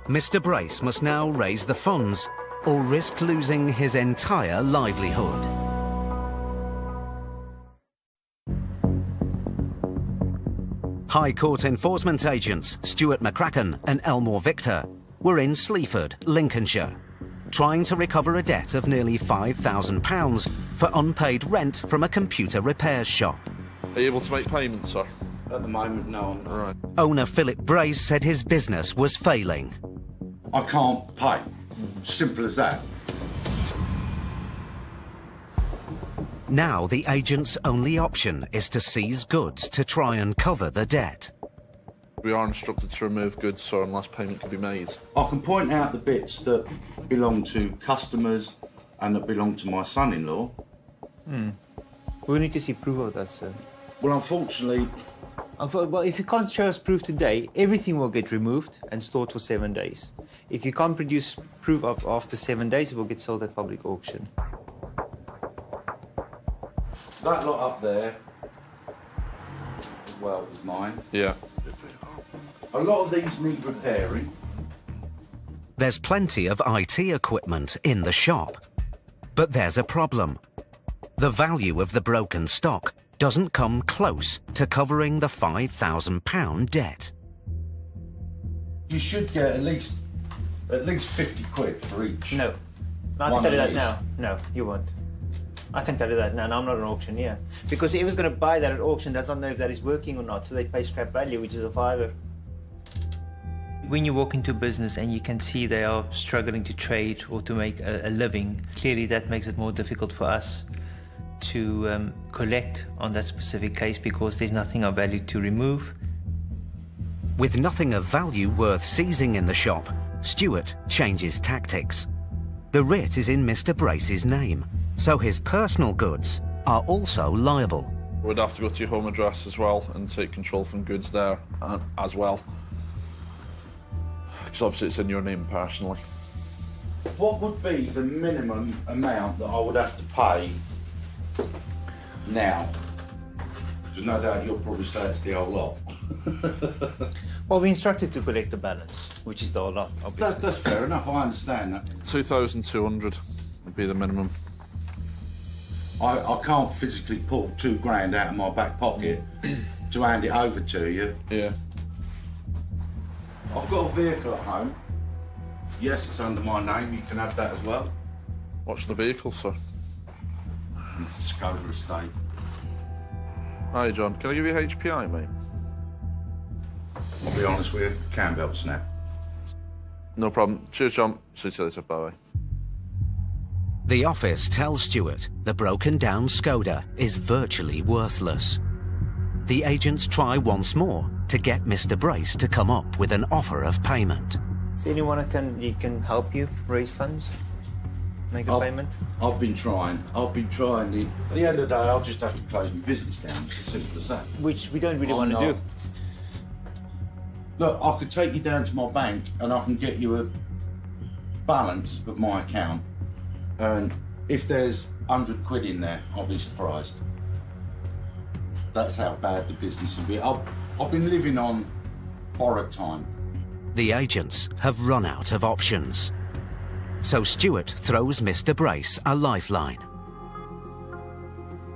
S1: Mr. Brace must now raise the funds or risk losing his entire livelihood. High Court enforcement agents Stuart McCracken and Elmore Victor were in Sleaford, Lincolnshire, trying to recover a debt of nearly £5,000 for unpaid rent from a computer repairs shop.
S2: Are you able to make payments, sir?
S7: At the moment, no, I'm not.
S2: Right.
S1: Owner Philip Brace said his business was failing.
S7: I can't pay. Simple as that.
S1: Now the agent's only option is to seize goods to try and cover the debt.
S2: We are instructed to remove goods, sir, unless payment can be made.
S7: I can point out the bits that belong to customers and that belong to my son-in-law.
S18: We need to see proof of that, sir.
S7: Well, unfortunately...
S18: Well, if you can't show us proof today, everything will get removed and stored for 7 days. If you can't produce proof of after 7 days, it will get sold at public auction.
S7: That lot up there, as well, is mine.
S2: Yeah.
S7: A lot of these need repairing.
S1: There's plenty of IT equipment in the shop. But there's a problem. The value of the broken stock doesn't come close to covering the £5,000 debt.
S20: You should get at least 50 quid for each.
S18: No. I can tell you that now. No, you won't. I can tell you that now. I'm not an auctioneer. Because whoever's going to buy that at auction does not know if that is working or not, so they pay scrap value, which is a fiver. When you walk into a business and you can see they are struggling to trade or to make a living, clearly that makes it more difficult for us to collect on that specific case because there's nothing of value to remove.
S1: With nothing of value worth seizing in the shop, Stuart changes tactics. The writ is in Mr. Brace's name, so his personal goods are also liable.
S2: We'd have to go to your home address as well and take control from goods there as well. Because obviously it's in your name personally.
S20: What would be the minimum amount that I would have to pay now? Because no doubt you'll probably say it's the whole lot.
S18: Well, we're instructed to collect the balance, which is the whole lot, obviously.
S20: That's fair enough, I understand that.
S2: 2,200 would be the minimum.
S20: I can't physically pull £2,000 out of my back pocket to hand it over to you.
S2: Yeah.
S20: I've got a vehicle at home. Yes, it's under my name. You can have that as well.
S2: What's the vehicle, sir?
S20: It's a Skoda estate.
S2: Hi, John. Can I give you HPI, mate?
S20: I'll be honest with you, Campbell snap.
S2: No problem. Cheers, John. See you later. Bye-bye.
S1: The office tells Stuart the broken-down Skoda is virtually worthless. The agents try once more to get Mr. Brace to come up with an offer of payment.
S18: Is anyone who can help you raise funds? Make a payment?
S20: I've been trying. At the end of the day, I'll just have to close my business down. It's as simple as that.
S18: Which we don't really want to do.
S20: Look, I could take you down to my bank and I can get you a balance of my account. And if there's 100 quid in there, I'll be surprised. That's how bad the business will be. I've been living on borrowed time.
S1: The agents have run out of options. So Stuart throws Mr. Brace a lifeline.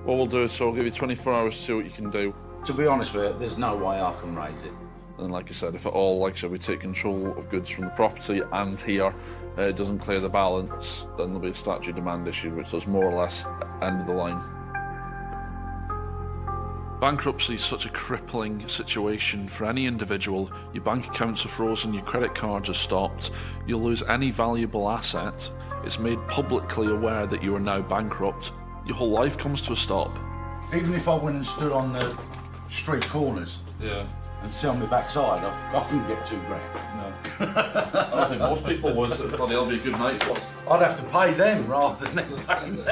S2: What we'll do is we'll give you 24 hours to see what you can do.
S20: To be honest with you, there's no way I can raise it.
S2: And like I said, if at all, like I said, we take control of goods from the property and here, it doesn't clear the balance, then there'll be a statutory demand issue, which is more or less end of the line. Bankruptcy is such a crippling situation for any individual. Your bank accounts are frozen, your credit cards are stopped, you'll lose any valuable asset. It's made publicly aware that you are now bankrupt. Your whole life comes to a stop.
S20: Even if I went and stood on the street corners and sit on my backside, I couldn't get £2,000.
S2: No. I don't think most people would. It'll be a good night for us.
S20: I'd have to pay them rather than pay me.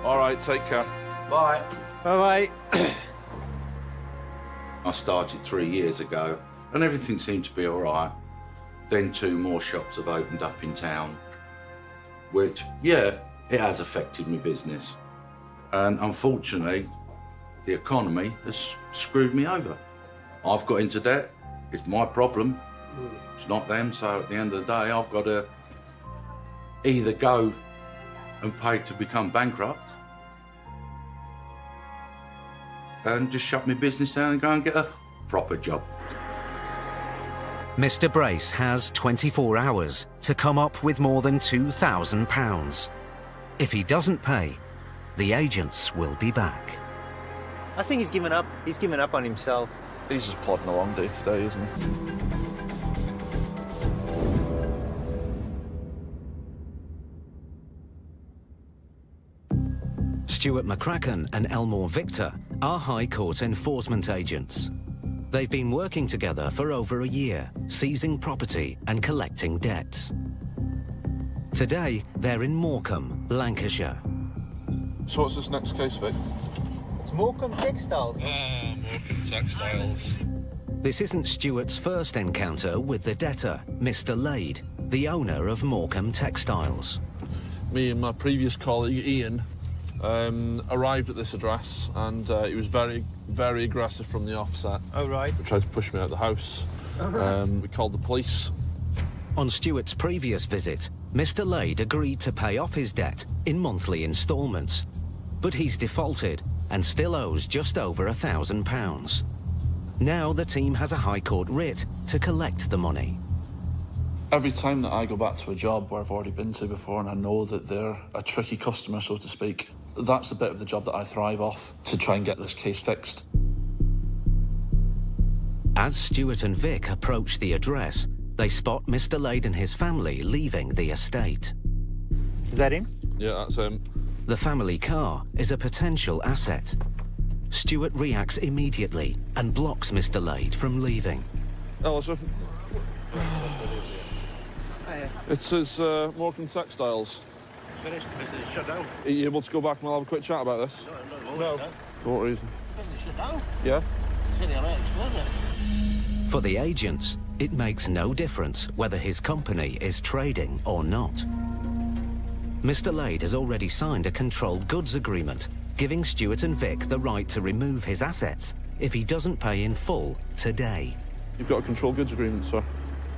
S2: All right, take care.
S20: Bye.
S18: Bye-bye.
S20: I started 3 years ago and everything seemed to be all right. Then 2 more shops have opened up in town, which, yeah, it has affected my business. And unfortunately, the economy has screwed me over. I've got into debt. It's my problem. It's not them. So at the end of the day, I've got to either go and pay to become bankrupt and just shut my business down and go and get a proper job.
S1: Mr. Brace has 24 hours to come up with more than £2,000. If he doesn't pay, the agents will be back.
S18: I think he's given up. He's given up on himself.
S2: He's just plodding along day to day, isn't he?
S1: Stuart McCracken and Elmore Victor are High Court enforcement agents. They've been working together for over a year, seizing property and collecting debts. Today, they're in Morecambe, Lancashire.
S2: So what's this next case, Vic?
S18: It's Morecambe Textiles.
S2: Morecambe Textiles.
S1: This isn't Stuart's first encounter with the debtor, Mr. Lade, the owner of Morecambe Textiles.
S2: Me and my previous colleague, Ian, arrived at this address and he was very, very aggressive from the offset.
S18: Oh, right.
S2: He tried to push me out of the house.
S18: Oh, right.
S2: We called the police.
S1: On Stuart's previous visit, Mr. Lade agreed to pay off his debt in monthly instalments. But he's defaulted and still owes just over £1,000. Now the team has a High Court writ to collect the money.
S2: Every time that I go back to a job where I've already been to before and I know that they're a tricky customer, so to speak, that's the bit of the job that I thrive off, to try and get this case fixed.
S1: As Stuart and Vic approach the address, they spot Mr. Lade and his family leaving the estate.
S21: Is that him?
S2: Yeah, that's him.
S1: The family car is a potential asset. Stuart reacts immediately and blocks Mr. Lade from leaving.
S2: Hello, sir. It says Morecambe Textiles.
S22: Finished, business shut down.
S2: Are you able to go back and we'll have a quick chat about this?
S22: No.
S2: For what reason?
S22: Business shut down.
S2: Yeah?
S22: It's in the LA Explorer.
S1: For the agents, it makes no difference whether his company is trading or not. Mr. Lade has already signed a controlled goods agreement, giving Stuart and Vic the right to remove his assets if he doesn't pay in full today.
S2: You've got a controlled goods agreement, sir.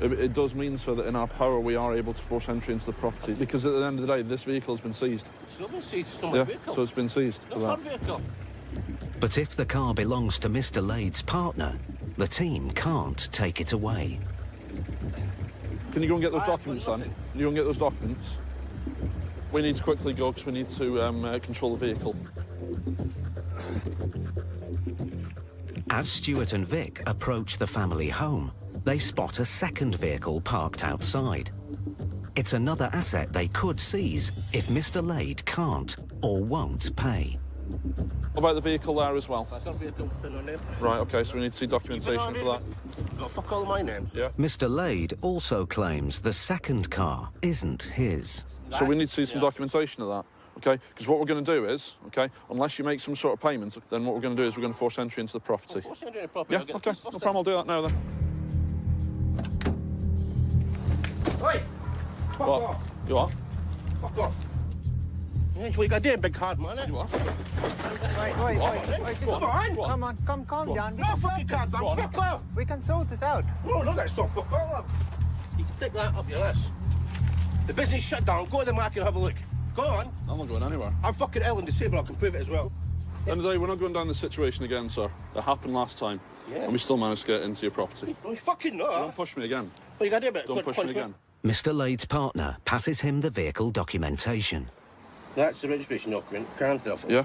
S2: It does mean, sir, that in our power we are able to force entry into the property, because at the end of the day, this vehicle has been seized.
S22: It's not been seized, it's not
S2: Yeah,
S22: my vehicle.
S2: so it's been seized.
S22: Not
S2: for
S22: my
S2: that.
S22: vehicle.
S1: But if the car belongs to Mr. Lade's partner, the team can't take it away.
S2: Can you go and get those documents, then? Can you go and get those documents? We need to quickly go because we need to control the vehicle.
S1: As Stuart and Vic approach the family home, they spot a second vehicle parked outside. It's another asset they could seize if Mr. Lade can't or won't pay.
S2: What about the vehicle there as well?
S22: That's not vehicle, it's no name.
S2: Right, OK, so we need to see documentation for that.
S22: You've got fuck all of my names.
S2: Yeah.
S1: Mr. Lade also claims the second car isn't his.
S2: So we need to see some documentation of that, OK? Because what we're going to do is, OK, unless you make some sort of payment, then what we're going to do is we're going to force entry into the property.
S22: Force entry into the property.
S2: Yeah, OK, no problem, I'll do that now then.
S22: Oi! Fuck
S2: What?
S22: off!
S2: You what?
S22: Fuck off! Yeah, what you got there, big hard man, eh?
S2: You what?
S21: Wait, just
S22: Come on!
S21: Come on, calm down.
S22: No, fucking calm down, fuck off!
S21: We can sort this out.
S22: No, not that stuff, fuck off! You can take that up your ass. The business shut down, go to the market and have a look. Go on.
S2: I'm not going anywhere.
S22: I'm fucking ill and disabled, I can prove it as well.
S2: At the end of the day, we're not going down this situation again, sir. It happened last time, and we still managed to get into your property.
S22: No, you fucking not.
S2: Don't push me again.
S22: What you got there,
S2: Don't push me again.
S1: Mr. Lade's partner passes him the vehicle documentation.
S22: That's the registration document. Can't tell.
S2: Yeah?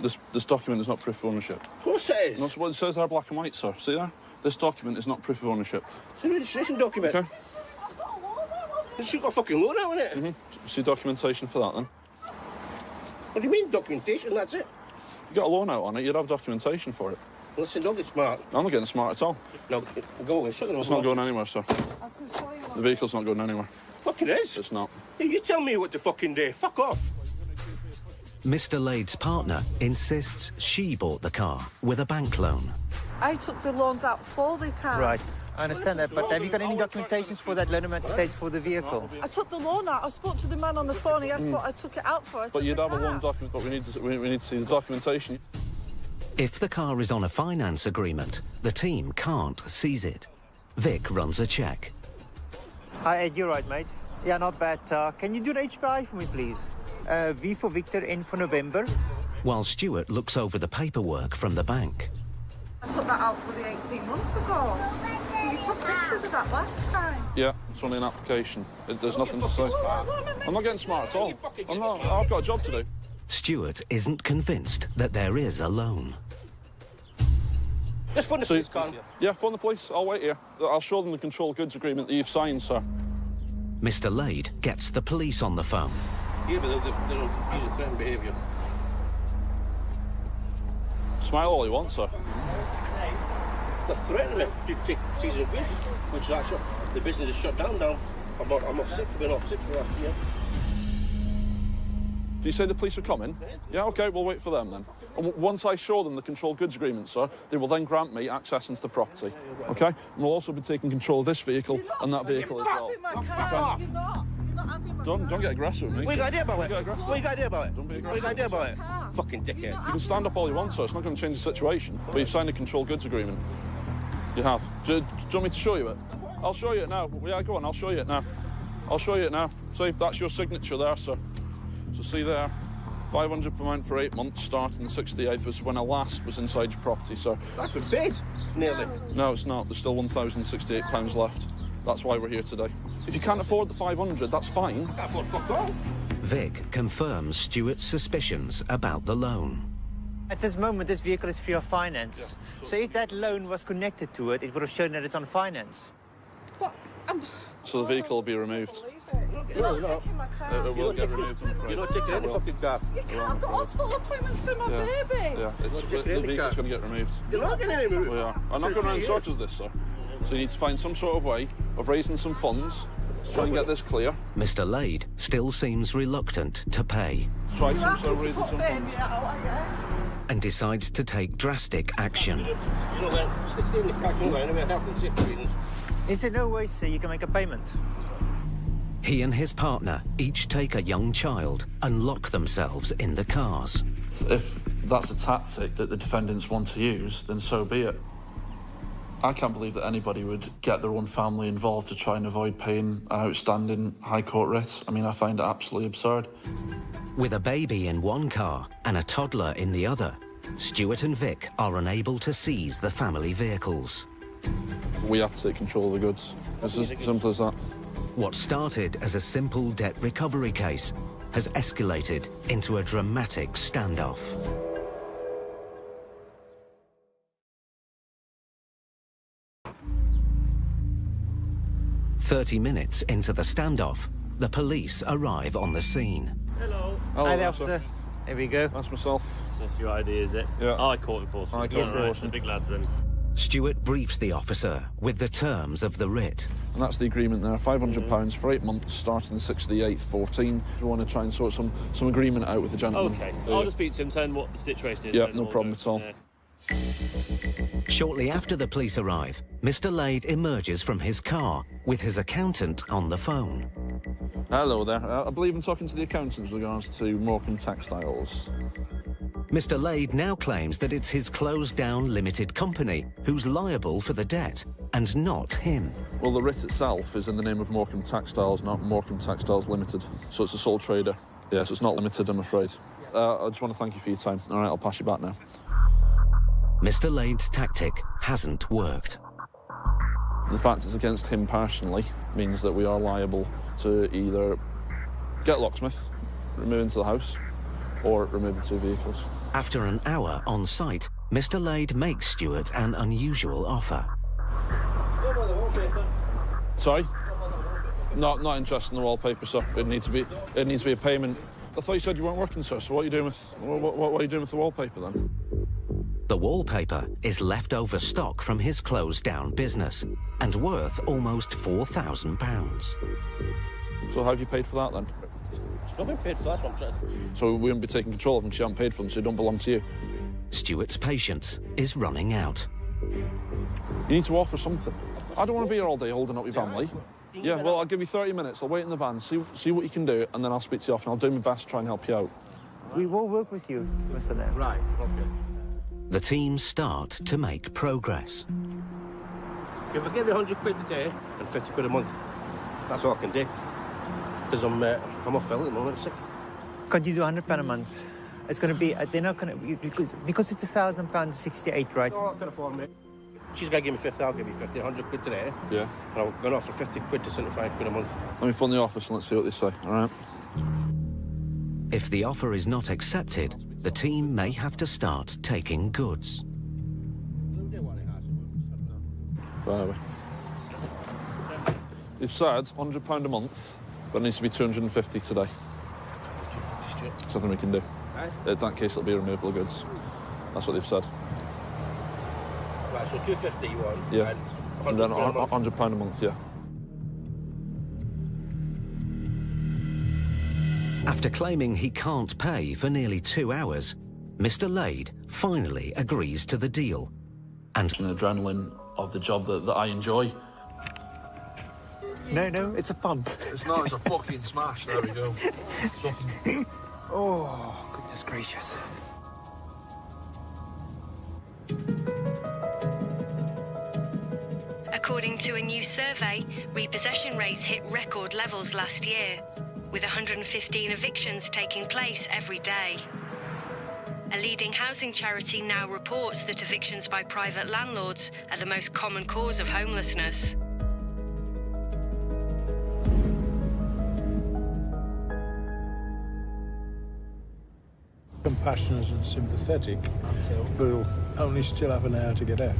S2: This document is not proof of ownership.
S22: Of course it is.
S2: That's what it says there, black and white, sir. See there? This document is not proof of ownership.
S22: It's a registration document.
S2: Okay.
S22: It's got a fucking loan out, isn't it?
S2: See documentation for that, then?
S22: What do you mean documentation? That's it.
S2: You got a loan out on it, you'd have documentation for it.
S22: Listen, don't get smart.
S2: I'm not getting smart at all.
S22: No, go away. Shut it off.
S2: It's not going anywhere, sir. The vehicle's not going anywhere.
S22: Fucking is.
S2: It's not.
S22: Hey, you tell me what to fucking do. Fuck off.
S1: Mr. Lade's partner insists she bought the car with a bank loan.
S23: I took the loans out for the car.
S21: Right, I understand that, but have you got any documentations for that loan amount to say it's for the vehicle?
S23: I took the loan out. I spoke to the man on the phone. He asked what I took it out for. I
S2: But
S23: said
S2: you'd
S23: the
S2: have a
S23: car.
S2: loan document, but we need to see the documentation.
S1: If the car is on a finance agreement, the team can't seize it. Vic runs a check.
S21: Hi, Ed, you're right, mate. Yeah, not bad. Can you do the HPI for me, please? V for Victor, N for November.
S1: While Stuart looks over the paperwork from the bank.
S23: I took that out for the 18 months ago. You took pictures of that last time.
S2: Yeah, it's only an application. There's nothing to say. I'm not getting smart at all. I've got a job to do.
S1: Stuart isn't convinced that there is a loan.
S22: Just phone the police, can't you?
S2: Yeah, phone the police. I'll wait here. I'll show them the controlled goods agreement that you've signed, sir.
S1: Mr. Lade gets the police on the phone.
S22: Yeah, but they don't use threatening behaviour.
S2: Smile all you want, sir.
S22: They're threatening me to take season goods, which is actually, the business is shut down now. I'm off sick, I've been off sick for last year.
S2: Do you say the police are coming? Yeah, OK, we'll wait for them then. And once I show them the controlled goods agreement, sir, they will then grant me access into the property. OK? And we'll also be taking control of this vehicle and that vehicle as well.
S23: You're not. You're not having my car.
S2: Don't get aggressive with me.
S22: What you got to do about it?
S2: Don't
S22: What you got to do about it?
S2: Don't be
S22: What you got to do about it? Fucking dickhead.
S2: You can stand up all you want, sir. It's not going to change the situation. But you've signed a controlled goods agreement. You have. Do you want me to show you it? I'll show you it now. Yeah, go on, I'll show you it now. I'll show you it now. See, that's your signature there, sir. So see there. £500 per month for 8 months, starting the 68th, was when I last was inside your property, sir.
S22: That's been paid, nearly.
S2: No, it's not. There's still £1,068 left. That's why we're here today. If you can't afford the 500, that's fine.
S22: Can't afford fuck all.
S1: Vic confirms Stuart's suspicions about the loan.
S21: At this moment, this vehicle is free of finance. So if that loan was connected to it, it would have shown that it's on finance.
S2: So the vehicle will be removed.
S22: You're not taking
S23: my car.
S2: It will get removed.
S22: You're not taking any fucking car.
S23: You can't. I've got hospital appointments for my baby.
S2: Yeah, the vehicle's going to get removed.
S22: You're not getting any removed.
S2: We are. I'm not going around circles this, sir. So you need to find some sort of way of raising some funds to try and get this clear.
S1: Mr. Lade still seems reluctant to pay.
S2: Try some sort of raising some funds.
S1: And decides to take drastic action.
S22: You know, then, stick in the parking line, anyway, health and safety reasons.
S21: Is there no way, sir, you can make a payment?
S1: He and his partner each take a young child and lock themselves in the cars.
S2: If that's a tactic that the defendants want to use, then so be it. I can't believe that anybody would get their own family involved to try and avoid paying an outstanding High Court writ. I mean, I find it absolutely absurd.
S1: With a baby in one car and a toddler in the other, Stuart and Vic are unable to seize the family vehicles.
S2: We have to take control of the goods. It's as simple as that.
S1: What started as a simple debt recovery case has escalated into a dramatic standoff. "30 minutes into the standoff, the police arrive on the scene.
S3: Hello.
S21: Hi there, officer. Here we go.
S2: That's myself.
S3: That's your ID, is it?
S2: Yeah.
S3: High Court enforcement.
S2: High Court enforcement.
S3: The big lads then.
S1: Stuart briefs the officer with the terms of the writ.
S2: And that's the agreement there, £500 for 8 months, starting the 6th of the 8th, 14. We want to try and sort some agreement out with the gentleman.
S3: Okay, I'll just speak to him, tell him what the situation is.
S2: Yeah, no problem at all.
S3: Yeah.
S1: Shortly after the police arrive, Mr. Lade emerges from his car with his accountant on the phone.
S2: Hello there. I believe I'm talking to the accountant with regards to Morecambe Textiles.
S1: Mr. Lade now claims that it's his closed-down limited company who's liable for the debt, and not him.
S2: Well, the writ itself is in the name of Morecambe Textiles, not Morecambe Textiles Limited. So it's a sole trader. Yes, it's not limited, I'm afraid. I just want to thank you for your time. All right, I'll pass you back now.
S1: Mr. Lade's tactic hasn't worked.
S2: The fact it's against him personally means that we are liable to either get locksmith, remove into the house, or remove the two vehicles.
S1: After an hour on site, Mr. Lade makes Stuart an unusual offer.
S2: Sorry? Not interested in the wallpaper, sir. It needs to be a payment. I thought you said you weren't working, sir. So what are you doing with what are you doing with the wallpaper then?
S1: The wallpaper is leftover stock from his closed-down business and worth almost £4,000.
S2: So how have you paid for that then?
S22: It's not been paid for, that's what I'm trying to...
S2: So we won't be taking control of them because you haven't paid for them, so they don't belong to you.
S1: Stuart's patience is running out.
S2: You need to offer something. I don't want to be here all day holding up your family. Yeah, well, I'll give you 30 minutes. I'll wait in the van, see what you can do, and then I'll speak to you off, and I'll do my best to try and help you out.
S21: We will work with you, Mr. Lade.
S22: Right, okay.
S1: The team start to make progress.
S22: If I give you 100 quid a day and 50 quid a month, that's all I can do. Because I'm off ill at the moment, sick.
S21: Can't you do £100 a month? It's going to be, they're not going to, because it's £1,000, 68, right?
S22: No, I can afford it. She's going to give me 50, I'll give you 50, 100 quid today.
S2: Yeah.
S22: And I'm going to offer 50 quid to 75 quid a month.
S2: Let me phone the office and let's see what they say, all right?
S1: If the offer is not accepted, the team may have to start taking goods.
S2: Right. They've said £100 a month, but it needs to be 250 today. Something we can do.
S22: Right.
S2: In that case, it'll be removal of goods. That's what they've said.
S22: Right, so 250 you want?
S2: Yeah. And then
S22: £100
S2: £100 a month, yeah.
S1: After claiming he can't pay for nearly 2 hours, Mr. Lade finally agrees to the deal. And
S2: an adrenaline of the job that I enjoy.
S21: No, it's a pump.
S2: It's not, it's a fucking smash. There we go. Fucking...
S21: Oh, goodness gracious.
S8: According to a new survey, repossession rates hit record levels last year.
S5: with 115 evictions taking place every day. A leading housing charity now reports that evictions by private landlords are the most common cause of homelessness.
S8: Compassionate and sympathetic, but he'll only still have an hour to get out.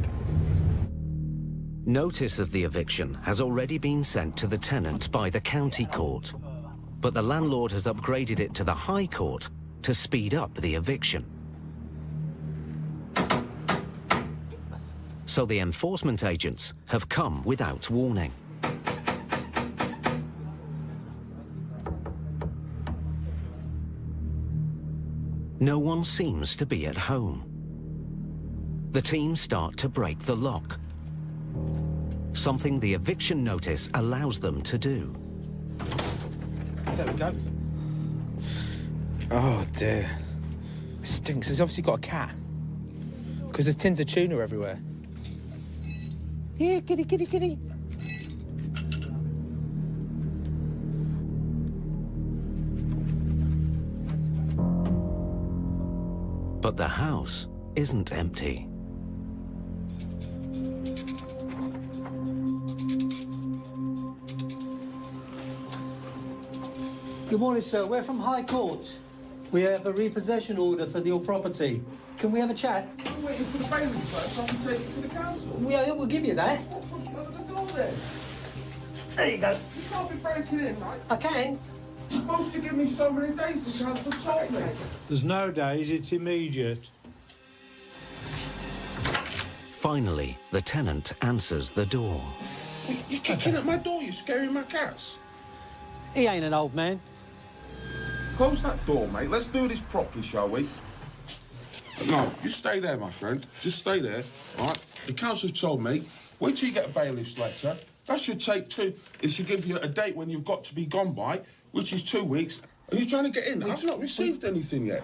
S1: Notice of the eviction has already been sent to the tenant by the county court, but the landlord has upgraded it to the High Court to speed up the eviction. So the enforcement agents have come without warning. No one seems to be at home. The team start to break the lock, something the eviction notice allows them to do.
S9: There we go. Oh dear. It stinks. He's obviously got a cat. Because there's tins of tuna everywhere. Yeah, kitty, kitty, kitty.
S1: But the house isn't empty.
S24: Good morning, sir. We're from High Court. We have a repossession order for your property. Can we have a chat?
S12: I'm waiting for the bailiff first, so I can take it to the council.
S24: Yeah, we'll give you that.
S12: What's the door then?
S24: There you go.
S12: You can't be breaking in, right?
S24: I can.
S12: You're supposed to give me so many days, the council told me.
S8: There's no days, it's immediate.
S1: Finally, the tenant answers the door.
S12: You're kicking at my door, you're scaring my cats.
S24: He ain't an old man.
S12: Close that door, mate. Let's do this properly, shall we? No, you stay there, my friend. Just stay there, all right? The council told me, wait till you get a bailiff's letter. That should take two. It should give you a date when you've got to be gone by, which is 2 weeks. And you're trying to get in. I've not received anything yet.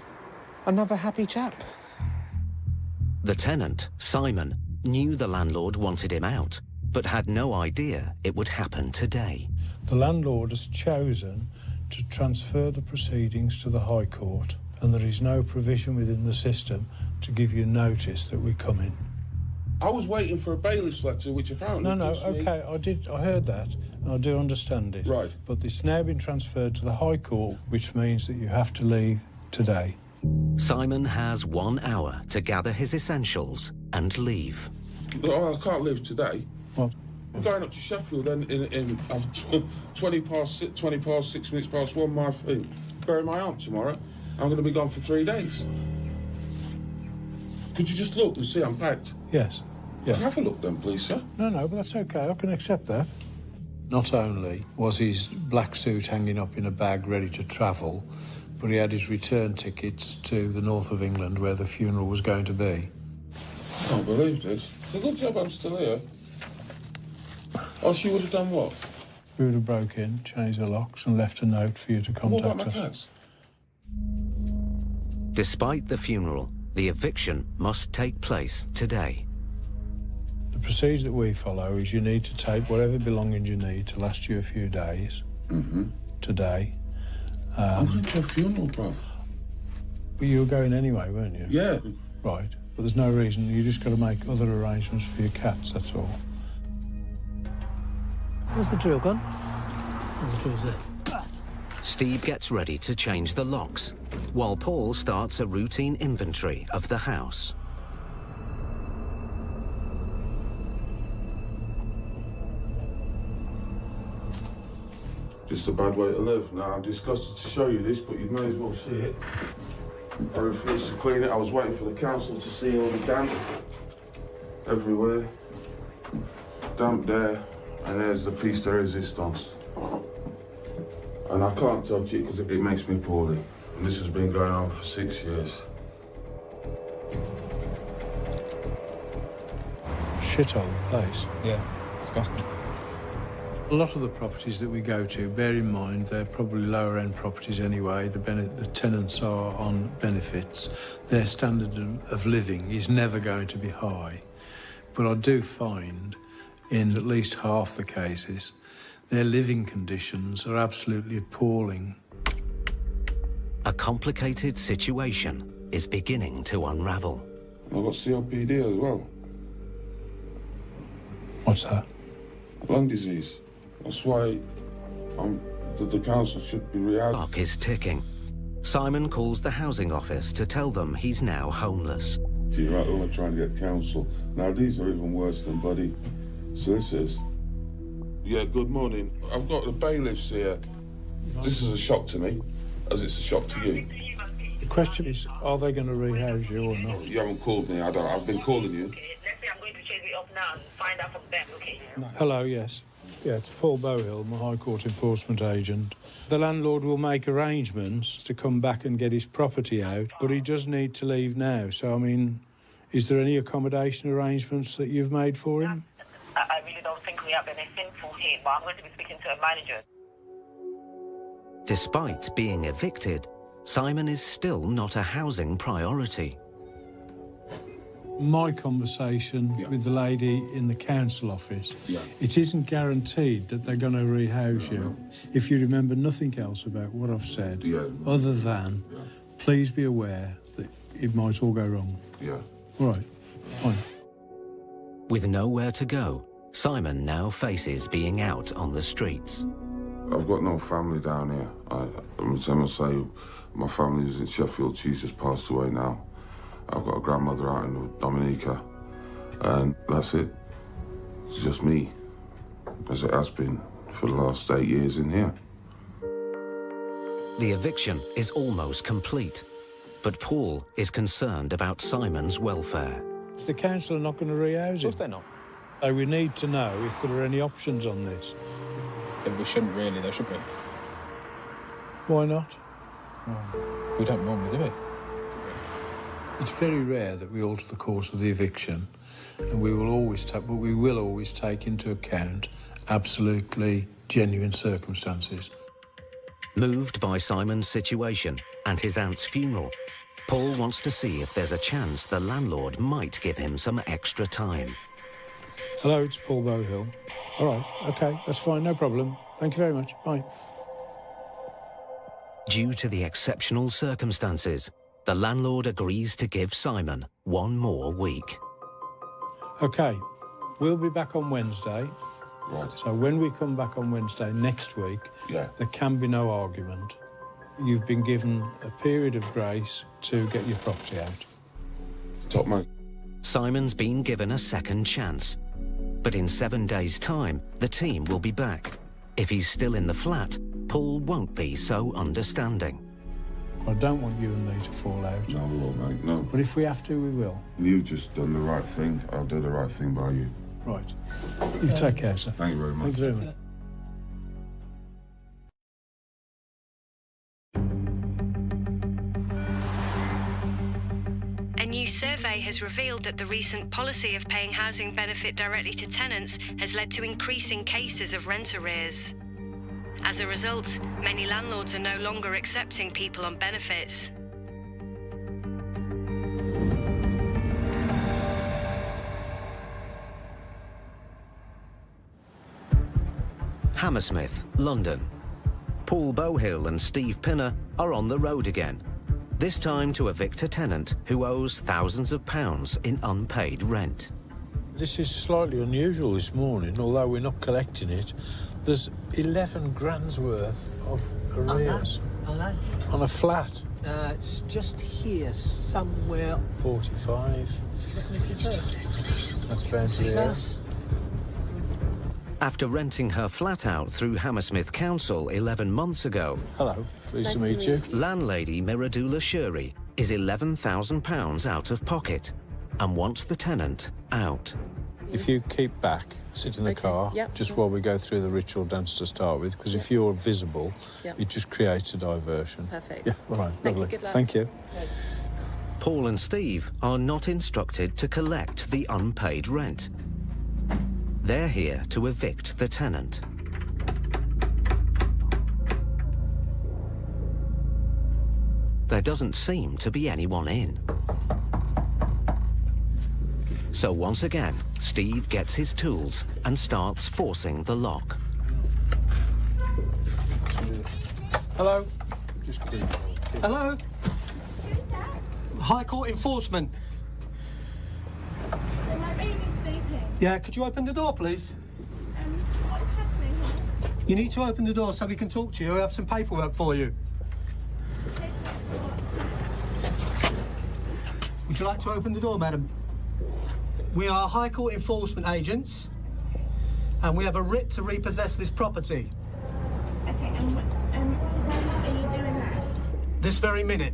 S9: Another happy chap.
S1: The tenant, Simon, knew the landlord wanted him out, but had no idea it would happen today.
S8: The landlord has chosen to transfer the proceedings to the High Court, and there is no provision within the system to give you notice that we're coming.
S12: I was waiting for a bailiff's letter, which apparently...
S8: No,
S12: gives me...
S8: okay, I heard that, and I do understand it.
S12: Right.
S8: But it's now been transferred to the High Court, which means that you have to leave today.
S1: Simon has 1 hour to gather his essentials and leave.
S12: Oh, I can't leave today.
S8: What?
S12: I'm going up to Sheffield in 20 past 6 minutes past 1, my thing. Bury my aunt tomorrow. I'm going to be gone for 3 days. Could you just look and see I'm packed?
S8: Yes. Yeah.
S12: Have a look then, please, sir.
S8: No, but that's okay. I can accept that. Not only was his black suit hanging up in a bag ready to travel, but he had his return tickets to the north of England where the funeral was going to be.
S12: I can't believe this. It's a good job I'm still here. Oh, she would have done what?
S8: We would have broke in, changed the locks and left a note for you to contact
S12: What about my
S8: us.
S12: cats?
S1: Despite the funeral, the eviction must take place today.
S8: The procedure that we follow is you need to take whatever belongings you need to last you a few days. Today.
S12: I'm going to a funeral, bro.
S8: But you were going anyway, weren't you?
S12: Yeah.
S8: Right. But there's no reason. You just got to make other arrangements for your cats, that's all.
S24: Where's the drill gun? Oh, the drill's there.
S1: Steve gets ready to change the locks, while Paul starts a routine inventory of the house.
S12: Just a bad way to live. Now, I'm disgusted to show you this, but you may as well see it. I refused to clean it. I was waiting for the council to see all the damp everywhere. Damp there, and there's the piece de resistance. And I can't touch it because it makes me poorly. And this has been going on for 6 years.
S8: Shithole place.
S9: Yeah, disgusting.
S8: A lot of the properties that we go to, bear in mind, they're probably lower-end properties anyway. The tenants are on benefits. Their standard of living is never going to be high. But I do find, in at least half the cases, Their living conditions are absolutely appalling.
S1: A complicated situation is beginning to unravel.
S13: I've got COPD as well.
S8: What's that?
S13: Lung disease. That's why the council should be rehoused.
S1: Clock is ticking. Simon calls the housing office to tell them he's now homeless.
S13: See, right, we're trying to get council. Now, these are even worse than bloody solicitors. Yeah, good morning. I've got the bailiffs here. This is a shock to me, as it's a shock to you.
S8: The question is, are they going to rehouse you or not?
S13: You haven't called me. I've been calling you.
S10: Let's say I'm going to chase it up now and find out from them, okay?
S8: Hello, yes. Yeah, it's Paul Bowhill, my High Court enforcement agent. The landlord will make arrangements to come back and get his property out, but he does need to leave now. So, I mean, is there any accommodation arrangements that you've made for him?
S10: I really don't think we have anything for him, but I'm going to be speaking to a manager.
S1: Despite being evicted, Simon is still not a housing priority.
S8: My conversation with the lady in the council office, it isn't guaranteed that they're going to rehouse you. If you remember nothing else about what I've said, other than please be aware that it might all go wrong.
S13: Yeah.
S8: All right, fine.
S1: With nowhere to go, Simon now faces being out on the streets.
S13: I've got no family down here. I'm going to say my family is in Sheffield. She's just passed away now. I've got a grandmother out in Dominica, and that's it. It's just me, as it has been for the last 8 years in here.
S1: The eviction is almost complete, but Paul is concerned about Simon's welfare.
S8: The council are not going to rehouse him.
S14: Of course they're not.
S8: So we need to know if there are any options on this.
S14: We shouldn't really, there should be.
S8: Why not?
S14: We don't normally do it.
S8: It's very rare that we alter the course of the eviction, and we will always take into account absolutely genuine circumstances.
S1: Moved by Simon's situation and his aunt's funeral, Paul wants to see if there's a chance the landlord might give him some extra time.
S8: Hello, it's Paul Bowhill. All right, OK, that's fine, no problem. Thank you very much, bye.
S1: Due to the exceptional circumstances, the landlord agrees to give Simon 1 more week.
S8: OK, we'll be back on Wednesday.
S13: Right.
S8: So when we come back on Wednesday next week, there can be no argument. You've been given a period of grace to get your property out.
S13: Top man.
S1: Simon's been given a second chance. But in 7 days' time, the team will be back. If he's still in the flat, Paul won't be so understanding.
S8: I don't want you and me to fall out.
S13: No, we won't, mate, no.
S8: But if we have to, we will.
S13: You've just done the right thing. I'll do the right thing by you.
S8: Right. You take care, sir.
S13: Thank you very much.
S8: Thank you very much.
S5: A new survey has revealed that the recent policy of paying housing benefit directly to tenants has led to increasing cases of rent arrears. As a result, many landlords are no longer accepting people on benefits.
S1: Hammersmith, London. Paul Bowhill and Steve Pinner are on the road again, this time to evict a tenant who owes thousands of pounds in unpaid rent.
S8: This is slightly unusual this morning, although we're not collecting it. There's 11 grand's worth of arrears.
S24: I know.
S8: On a flat.
S24: It's just here somewhere.
S8: 45. That's bound to be it.
S1: After renting her flat out through Hammersmith Council 11 months ago...
S8: Hello, pleased to meet you.
S1: Landlady Miradula Shuri is £11,000 out of pocket and wants the tenant out.
S8: If you keep back, sit in the car, just while we go through the ritual dance to start with, because if you're visible, it just creates a diversion.
S15: Perfect.
S8: Yeah, all right, lovely.
S15: Good luck.
S8: Thank you.
S1: Paul and Steve are not instructed to collect the unpaid rent. They're here to evict the tenant. There doesn't seem to be anyone in. So once again, Steve gets his tools and starts forcing the lock.
S8: Hello? Just keep.
S24: Hello? High Court enforcement.
S4: My baby's sleeping.
S24: Yeah, could you open the door, please?
S4: What's happening here?
S24: You need to open the door so we can talk to you. I have some paperwork for you. Would you like to open the door, madam? We are High Court enforcement agents, and we have a writ to repossess this property.
S4: Okay, and when are you doing that?
S24: This very minute.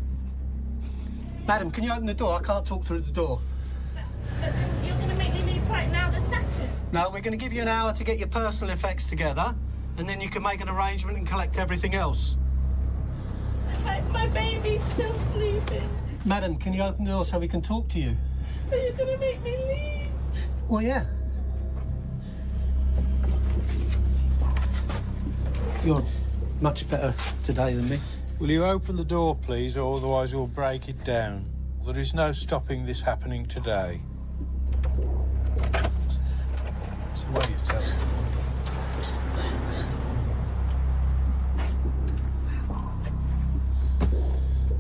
S24: Madam, can you open the door? I can't talk through the door.
S4: But you're going to make me leave right now this second?
S24: No, we're going to give you an hour to get your personal effects together, and then you can make an arrangement and collect everything else.
S4: My baby's still sleeping.
S24: Madam, can you open the door so we can talk to you?
S4: But you're going to make me leave.
S24: Well, yeah. You're much better today than me.
S8: Will you open the door, please, or otherwise we'll break it down? There is no stopping this happening today. So what do you tell me?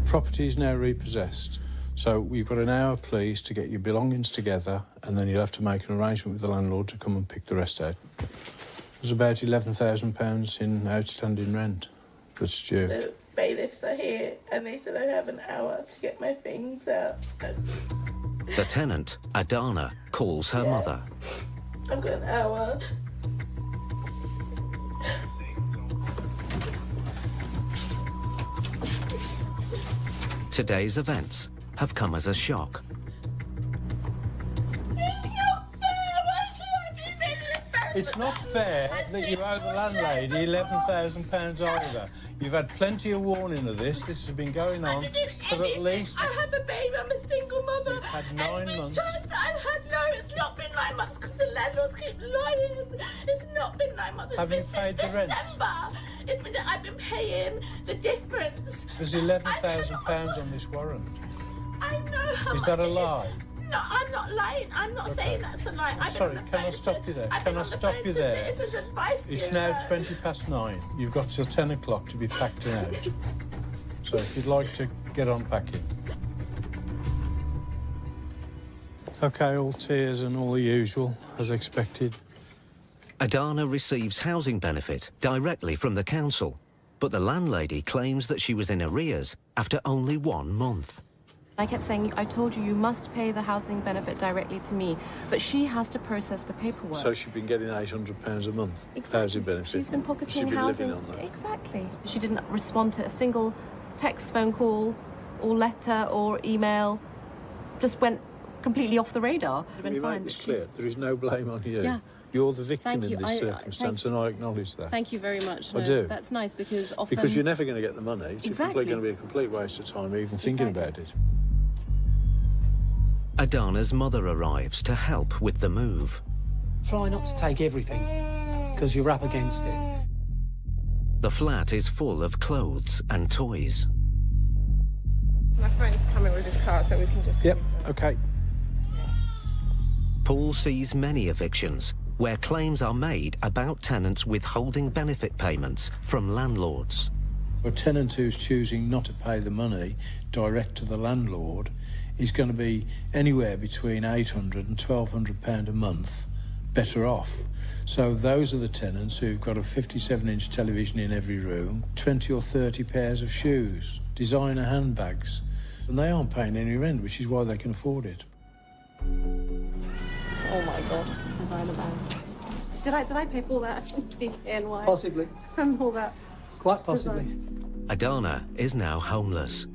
S8: Property is now repossessed. So we've got an hour, please, to get your belongings together, and then you'll have to make an arrangement with the landlord to come and pick the rest out. There's about £11,000 in outstanding rent that's due.
S4: The bailiffs are here, and they said I have an hour to get my things out.
S1: The tenant, Adana, calls her mother.
S4: I've got an hour.
S1: Today's events have come as a shock.
S8: It's not fair that you owe the landlady £11,000 over. You've had plenty of warning of this. This has been going on for at least...
S4: I have a baby. I'm a single mother.
S8: You've had 9 months.
S4: I've had it's not been 9 months because the landlords keep lying. It's not been 9 months.
S8: Have you paid the rent?
S4: December. It's been that I've been paying the difference.
S8: There's £11,000 on this warrant.
S4: I know how
S8: Is that a lie?
S4: No, I'm not lying. I'm not saying that's a lie.
S8: I'm sorry, can I stop you there? Can I stop you there? It's now 9:20. You've got till 10 o'clock to be packed out. So if you'd like to get on packing. OK, all tears and all the usual, as expected.
S1: Adana receives housing benefit directly from the council, but the landlady claims that she was in arrears after only 1 month.
S11: I kept saying, I told you, you must pay the housing benefit directly to me, but she has to process the paperwork.
S8: So she's been getting £800 a month, housing benefit.
S11: She's been pocketing
S8: She's been
S11: housing.
S8: living on that.
S11: Exactly. She didn't respond to a single text, phone call, or letter, or email. Just went completely off the radar.
S8: Let me make this clear. There is no blame on you.
S11: Yeah.
S8: You're the victim
S11: Thank
S8: in
S11: you.
S8: this circumstance, and I acknowledge that.
S11: Thank you very much.
S8: I do.
S11: That's nice, because often...
S8: Because you're never going to get the money. It's
S11: Exactly.
S8: going to be a complete waste of time even thinking about it.
S1: Adana's mother arrives to help with the move.
S24: Try not to take everything, because you're up against it.
S1: The flat is full of clothes and toys.
S4: My friend's coming with his car, so we can just...
S8: Yep, OK.
S1: Paul sees many evictions where claims are made about tenants withholding benefit payments from landlords.
S8: A tenant who's choosing not to pay the money direct to the landlord is going to be anywhere between £800 and £1,200 a month better off. So those are the tenants who've got a 57-inch television in every room, 20 or 30 pairs of shoes, designer handbags, and they aren't paying any rent, which is why they can afford it.
S11: Oh my God, designer bags. Did I pay for that? DKNY?
S24: Possibly.
S11: And all that.
S24: Quite possibly.
S1: Adana is now homeless.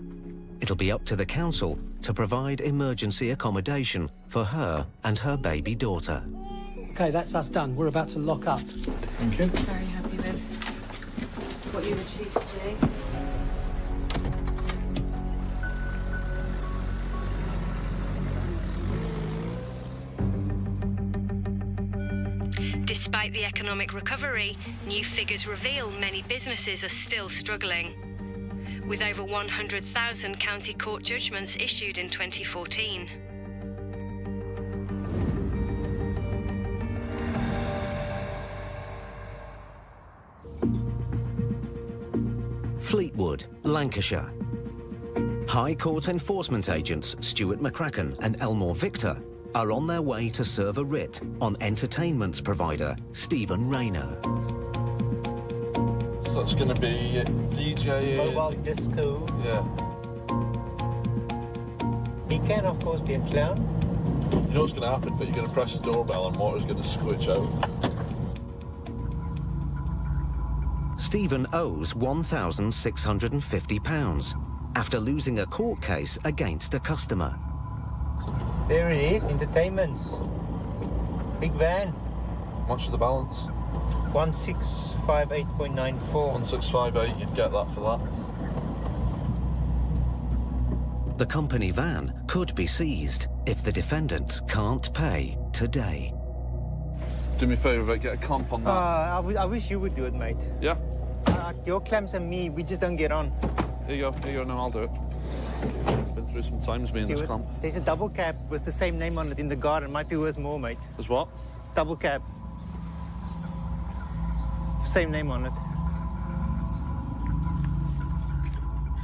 S1: It'll be up to the council to provide emergency accommodation for her and her baby daughter.
S24: OK, that's us done. We're about to lock up.
S8: Thank you.
S11: Very happy with what you've achieved today.
S5: Despite the economic recovery, new figures reveal many businesses are still struggling, with over 100,000 county court judgments issued in 2014.
S1: Fleetwood, Lancashire. High Court enforcement agents Stuart McCracken and Elmore Victor are on their way to serve a writ on entertainments provider Stephen Rayner.
S2: So it's going to be DJ...
S21: Mobile disco.
S2: Yeah.
S21: He can, of course, be a clown.
S2: You know what's going to happen, but you're going to press his doorbell and water's going to squitch out.
S1: Stephen owes £1,650 after losing a court case against a customer.
S21: There it is, entertainments. Big van.
S2: How much is the balance?
S21: 1658.94.
S2: 1658, you'd get that for that.
S1: The company van could be seized if the defendant can't pay today.
S2: Do me a favour, mate, get a clamp on that.
S21: I wish you would do it, mate.
S2: Yeah?
S21: Your clamps and me, we just don't get on.
S2: Here you go, no, I'll do it. Been through some times being this clamp.
S21: There's a double cab with the same name on it in the garden. Might be worth more, mate.
S2: There's what?
S21: Double cab. Same name on it.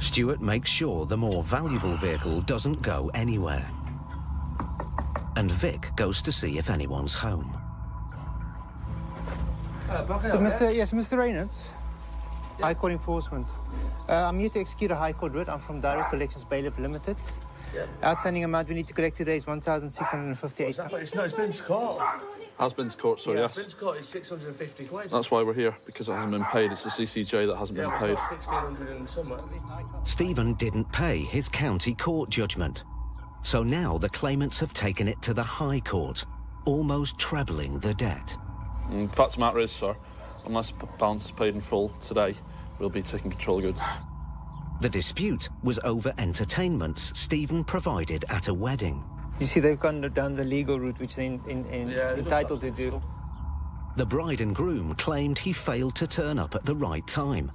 S1: Stuart makes sure the more valuable vehicle doesn't go anywhere. And Vic goes to see if anyone's home.
S21: So, Mr. Reynolds, High Court Enforcement. I'm here to execute a High Court writ. I'm from Direct Collections Bailiff Limited. Yep. Outstanding amount we need to collect today is £1,658.
S22: It's been to court.
S2: Has been to court, sorry, yes.
S22: It's been to court, it's 650 quid.
S2: That's why we're here, because it hasn't been paid. It's the CCJ that hasn't been paid.
S22: 1,600 and somewhere.
S1: Stephen didn't pay his county court judgment. So now the claimants have taken it to the High Court, almost trebling the debt.
S2: The fact of the matter is, sir, unless balance is paid in full today, we'll be taking control of goods.
S1: The dispute was over entertainments Stephen provided at a wedding.
S21: You see, they've gone down the legal route, which they're entitled to do.
S1: The bride and groom claimed he failed to turn up at the right time.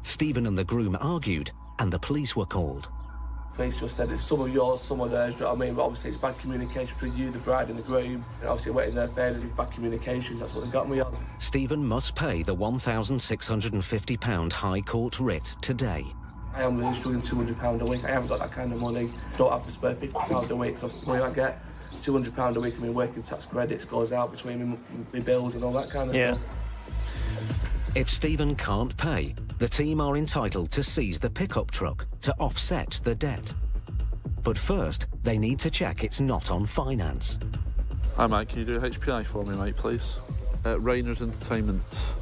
S1: Stephen and the groom argued, and the police were called.
S22: Police just said it's some of yours, some of theirs, do you know what I mean? But obviously it's bad communication between you, the bride and the groom. And obviously waiting their favours with bad communications, that's what they got me on.
S1: Stephen must pay the £1,650 High Court writ today.
S22: I am really struggling £200 a week. I haven't got that kind of money. Don't have to spare £50 a week. So the money I get, £200 a week, I mean, working tax credits goes out between my bills and all that kind of stuff.
S1: If Stephen can't pay, the team are entitled to seize the pickup truck to offset the debt. But first, they need to check it's not on finance.
S2: Hi, mate, can you do HPI for me, mate, please? Rayner's Entertainments,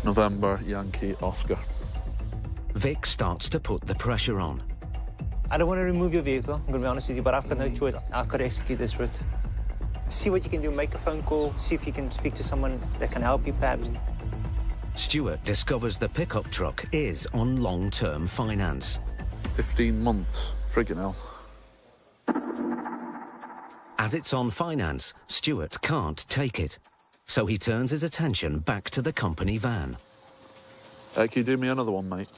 S2: November, Yankee, Oscar.
S1: Vic starts to put the pressure on.
S21: I don't want to remove your vehicle, I'm going to be honest with you, but I've got no choice. I've got to execute this writ. See what you can do, make a phone call, see if you can speak to someone that can help you, perhaps.
S1: Stuart discovers the pickup truck is on long-term finance.
S2: 15 months, friggin' hell.
S1: As it's on finance, Stuart can't take it. So he turns his attention back to the company van.
S2: Can you do me another one, mate?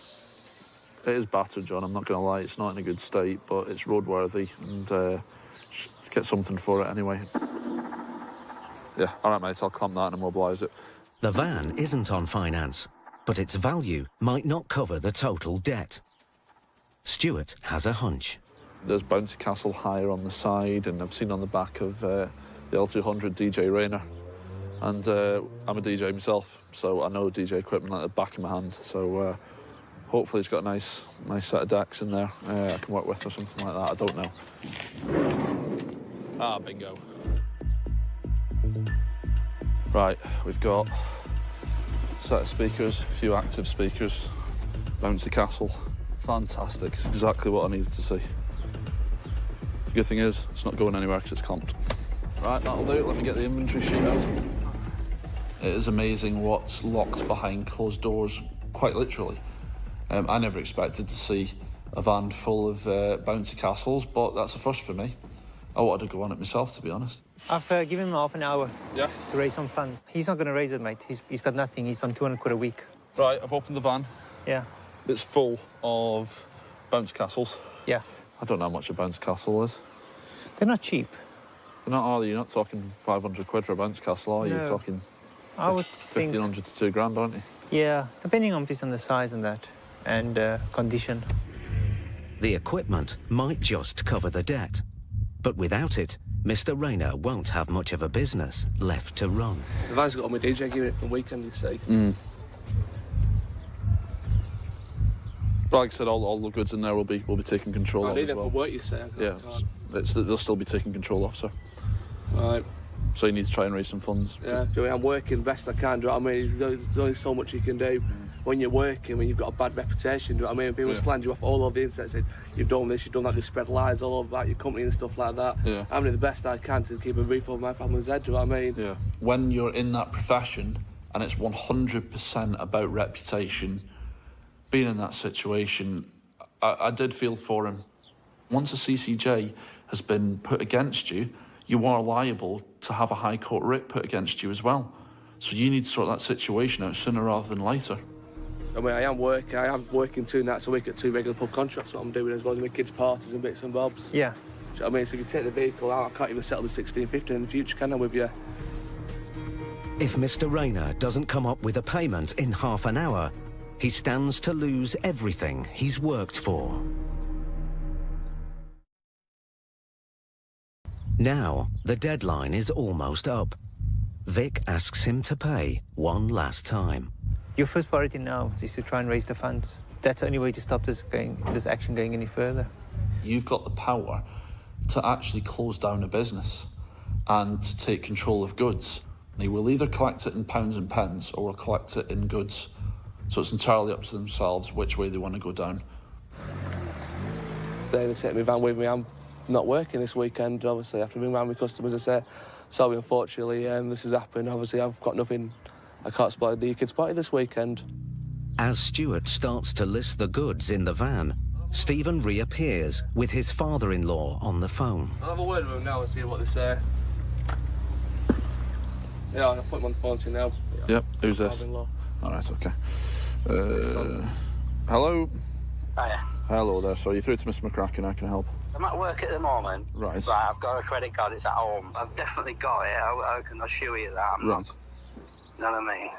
S2: It is battered, John, I'm not going to lie. It's not in a good state, but it's roadworthy, and get something for it anyway. Yeah, all right, mate, I'll clamp that and immobilise it.
S1: The van isn't on finance, but its value might not cover the total debt. Stuart has a hunch.
S2: There's Bouncy Castle hire on the side, and I've seen on the back of the L200 DJ Rayner. And I'm a DJ myself, so I know DJ equipment like the back of my hand. So hopefully it's got a nice set of decks in there I can work with or something like that. I don't know. Ah, bingo. Right, we've got a set of speakers, a few active speakers. Bouncy Castle, fantastic. It's exactly what I needed to see. The good thing is, it's not going anywhere because it's clamped. Right, that'll do. Let me get the inventory sheet out. It is amazing what's locked behind closed doors, quite literally. I never expected to see a van full of Bouncy Castles, but that's a first for me. I wanted to go on it myself, to be honest.
S21: I've given him half an hour
S2: to
S21: raise some funds. He's not going to raise it, mate. He's got nothing. He's on 200 quid a week.
S2: Right, I've opened the van.
S21: Yeah.
S2: It's full of Bouncy Castles.
S21: Yeah.
S2: I don't know how much a Bouncy Castle is.
S21: They're not cheap.
S2: They're not, are they? You're not talking 500 quid for a Bouncy Castle, are you?
S21: No.
S2: You're talking
S21: I would think
S2: 1,500 to 2 grand, aren't you?
S21: Yeah, depending on the size and that.
S18: and condition.
S1: The equipment might just cover the debt, but without it, Mr. Rayner won't have much of a business left to run.
S22: The van's got all my DJ gear in it for the weekend, you see.
S2: But like I said, all the goods in there will be taken control of
S22: I need
S2: as
S22: them
S2: well.
S22: for work, you say.
S2: They'll still be taken control of, sir.
S22: Right.
S2: So you need to try and raise some funds.
S22: Yeah, I'm working best I can, do you know what I mean? There's only so much you can do when you're working, when you've got a bad reputation, do you know what I mean? People slang you off all over the internet, saying, you've done this, you've done that, they spread lies all over about your company and stuff like that.
S2: Yeah.
S22: I'm doing the best I can to keep a roof over my family's head, do you know what I mean?
S2: Yeah. When you're in that profession, and it's 100% about reputation, being in that situation, I did feel for him. Once a CCJ has been put against you, you are liable to have a High Court writ put against you as well. So you need to sort that situation out sooner rather than later.
S22: I mean, I am working 2 nights a week at 2 regular pub contracts, what I'm doing as well as my kids' parties and bits and bobs.
S18: Yeah.
S22: Do you know what I mean? So if you take the vehicle out, I can't even settle the 1650 in the future, can I, with you?
S1: If Mr. Rayner doesn't come up with a payment in half an hour, he stands to lose everything he's worked for. Now, the deadline is almost up. Vic asks him to pay one last time.
S18: Your first priority now is to try and raise the funds. That's the only way to stop this action going any further.
S2: You've got the power to actually close down a business and to take control of goods. They will either collect it in pounds and pence or will collect it in goods. So it's entirely up to themselves which way they want to go down.
S22: They take my van with me. I'm not working this weekend, obviously. I have to ring round my customers and say, sorry, unfortunately, this has happened. Obviously, I've got nothing. I can't supply the kids' party this weekend.
S1: As Stuart starts to list the goods in the van, Stephen reappears with his father-in-law on the phone.
S22: I'll have a word with them now and see what they say. Yeah, I'll put them on the phone to you now.
S2: Yep, who's this? All right, okay. Hello?
S6: Hiya.
S2: Hello there, so you're through to Mr. McCracken, I can help.
S6: I'm at work at the moment.
S2: Right.
S6: I've got a credit card, it's at home. I've definitely got it, I can assure you that. I'm not, you know what I mean?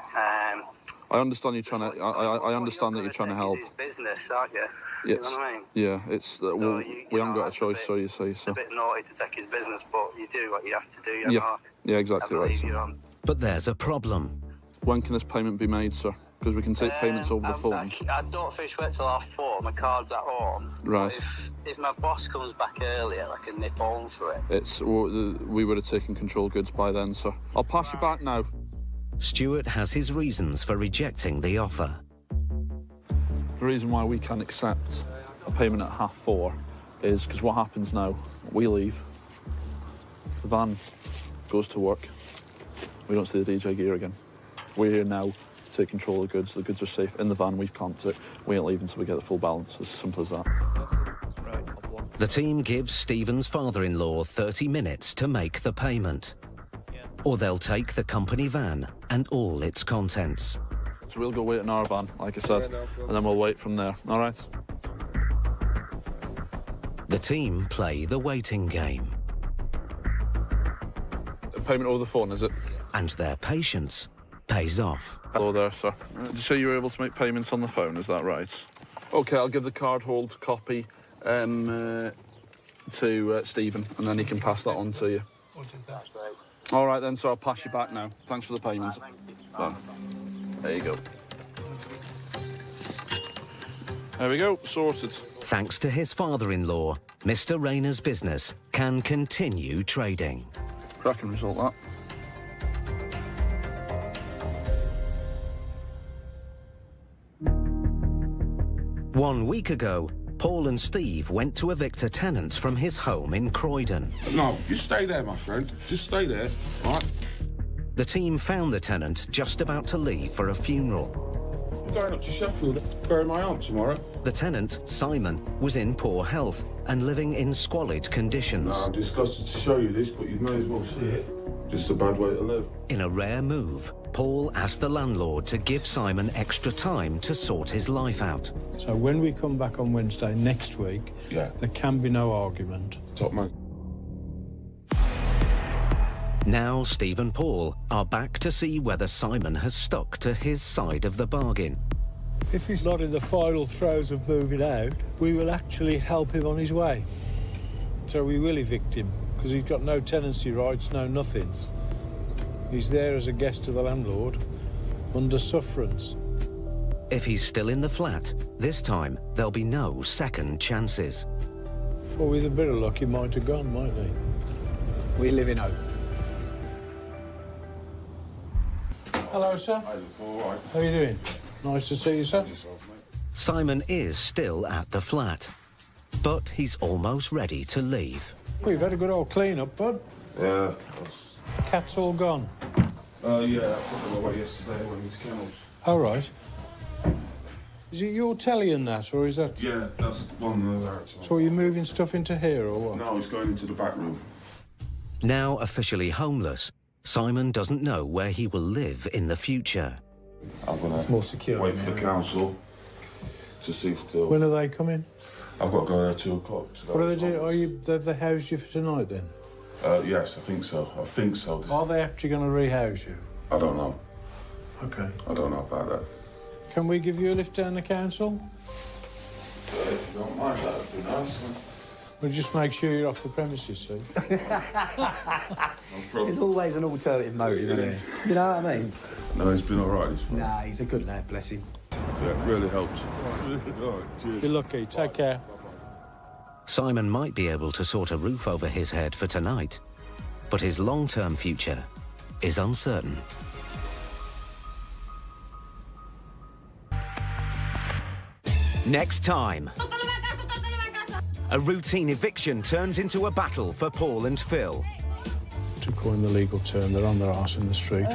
S2: I understand you're trying to, I understand that you're trying to help.
S6: It's business, aren't you?
S2: Yes.
S6: You know what I mean?
S2: Yeah, it's, we haven't got a choice, so you say so.
S6: It's a bit naughty to take his business, but you do what you have to do, you
S2: Yeah,
S6: know?
S2: yeah, exactly right, sir.
S1: But there's a problem.
S2: When can this payment be made, sir? Because we can take payments over the phone.
S6: I don't finish work till 4:30, my card's at home.
S2: Right.
S6: If my boss comes back earlier, I can nip home for it.
S2: We would have taken control goods by then, sir. I'll pass you back now.
S1: Stuart has his reasons for rejecting the offer.
S2: The reason why we can't accept a payment at 4:30 is because what happens now, we leave, the van goes to work, we don't see the DJ gear again. We're here now to take control of goods. The goods are safe in the van, we've clamped it. We ain't leaving until we get the full balance, as simple as that.
S1: The team gives Stephen's father-in-law 30 minutes to make the payment. Or they'll take the company van and all its contents.
S2: So we'll go wait in our van, like I said, and then we'll wait from there, all right?
S1: The team play the waiting game.
S2: A payment over the phone, is it?
S1: And their patience pays off.
S2: Hello there, sir. Did you say you were able to make payments on the phone, is that right? OK, I'll give the card hold copy to Stephen, and then he can pass that on to you. All right then, so I'll pass you back now. Thanks for the payment. There you go. There we go, sorted.
S1: Thanks to his father-in-law, Mr. Rayner's business can continue trading.
S2: Cracking result, that.
S1: One week ago, Paul and Steve went to evict a tenant from his home in Croydon.
S13: No, you stay there, my friend. Just stay there, right?
S1: The team found the tenant just about to leave for a funeral.
S13: I'm going up to Sheffield to bury my aunt tomorrow.
S1: The tenant, Simon, was in poor health and living in squalid conditions.
S13: No, I'm disgusted to show you this, but you may as well see it. Just a bad way to live.
S1: In a rare move, Paul asked the landlord to give Simon extra time to sort his life out.
S8: So when we come back on Wednesday next week, there can be no argument.
S13: Top man.
S1: Now Steve and Paul are back to see whether Simon has stuck to his side of the bargain.
S8: If he's not in the final throes of moving out, we will actually help him on his way. So we will evict him, because he's got no tenancy rights, no nothing. He's there as a guest of the landlord, under sufferance.
S1: If he's still in the flat, this time there'll be no second chances.
S8: Well, with a bit of luck, he might have gone, mightn't he?
S15: We live in hope.
S8: Hello, sir.
S13: All right.
S8: How are you doing? Nice to see you, sir.
S1: Simon is still at the flat, but he's almost ready to leave.
S8: Well, you've had a good old clean-up, bud.
S13: Yeah.
S8: Cat's all gone.
S13: Yeah, I put them away yesterday when he's kennels.
S8: All right. Is it your telly and that, or is that...
S13: Yeah, that's one
S8: So are you moving stuff into here, or what?
S13: No, he's going into the back room.
S1: Now officially homeless, Simon doesn't know where he will live in the future.
S13: I'm going
S15: It's more secure.
S13: wait for the council to see if they'll...
S8: When are they coming?
S13: I've got to go there at 2 o'clock.
S8: What are they doing? Have they housed you for tonight, then?
S13: Yes, I think so. I think so.
S8: Are they actually going to rehouse you?
S13: I don't know.
S8: OK.
S13: I don't know about that.
S8: Can we give you a lift down the council?
S13: If you don't mind, that would be nice.
S8: We'll just make sure you're off the premises, see?
S15: There's always an alternative motive, isn't there? You know what I mean?
S13: No, he's been all right.
S15: Nah, he's a good lad, bless him.
S13: Yeah, it really helps. All right, cheers.
S8: Be lucky. Take care.
S1: Simon might be able to sort a roof over his head for tonight, but his long-term future is uncertain. Next time, a routine eviction turns into a battle for Paul and Phil.
S8: To coin the legal term, they're on their arse in the street.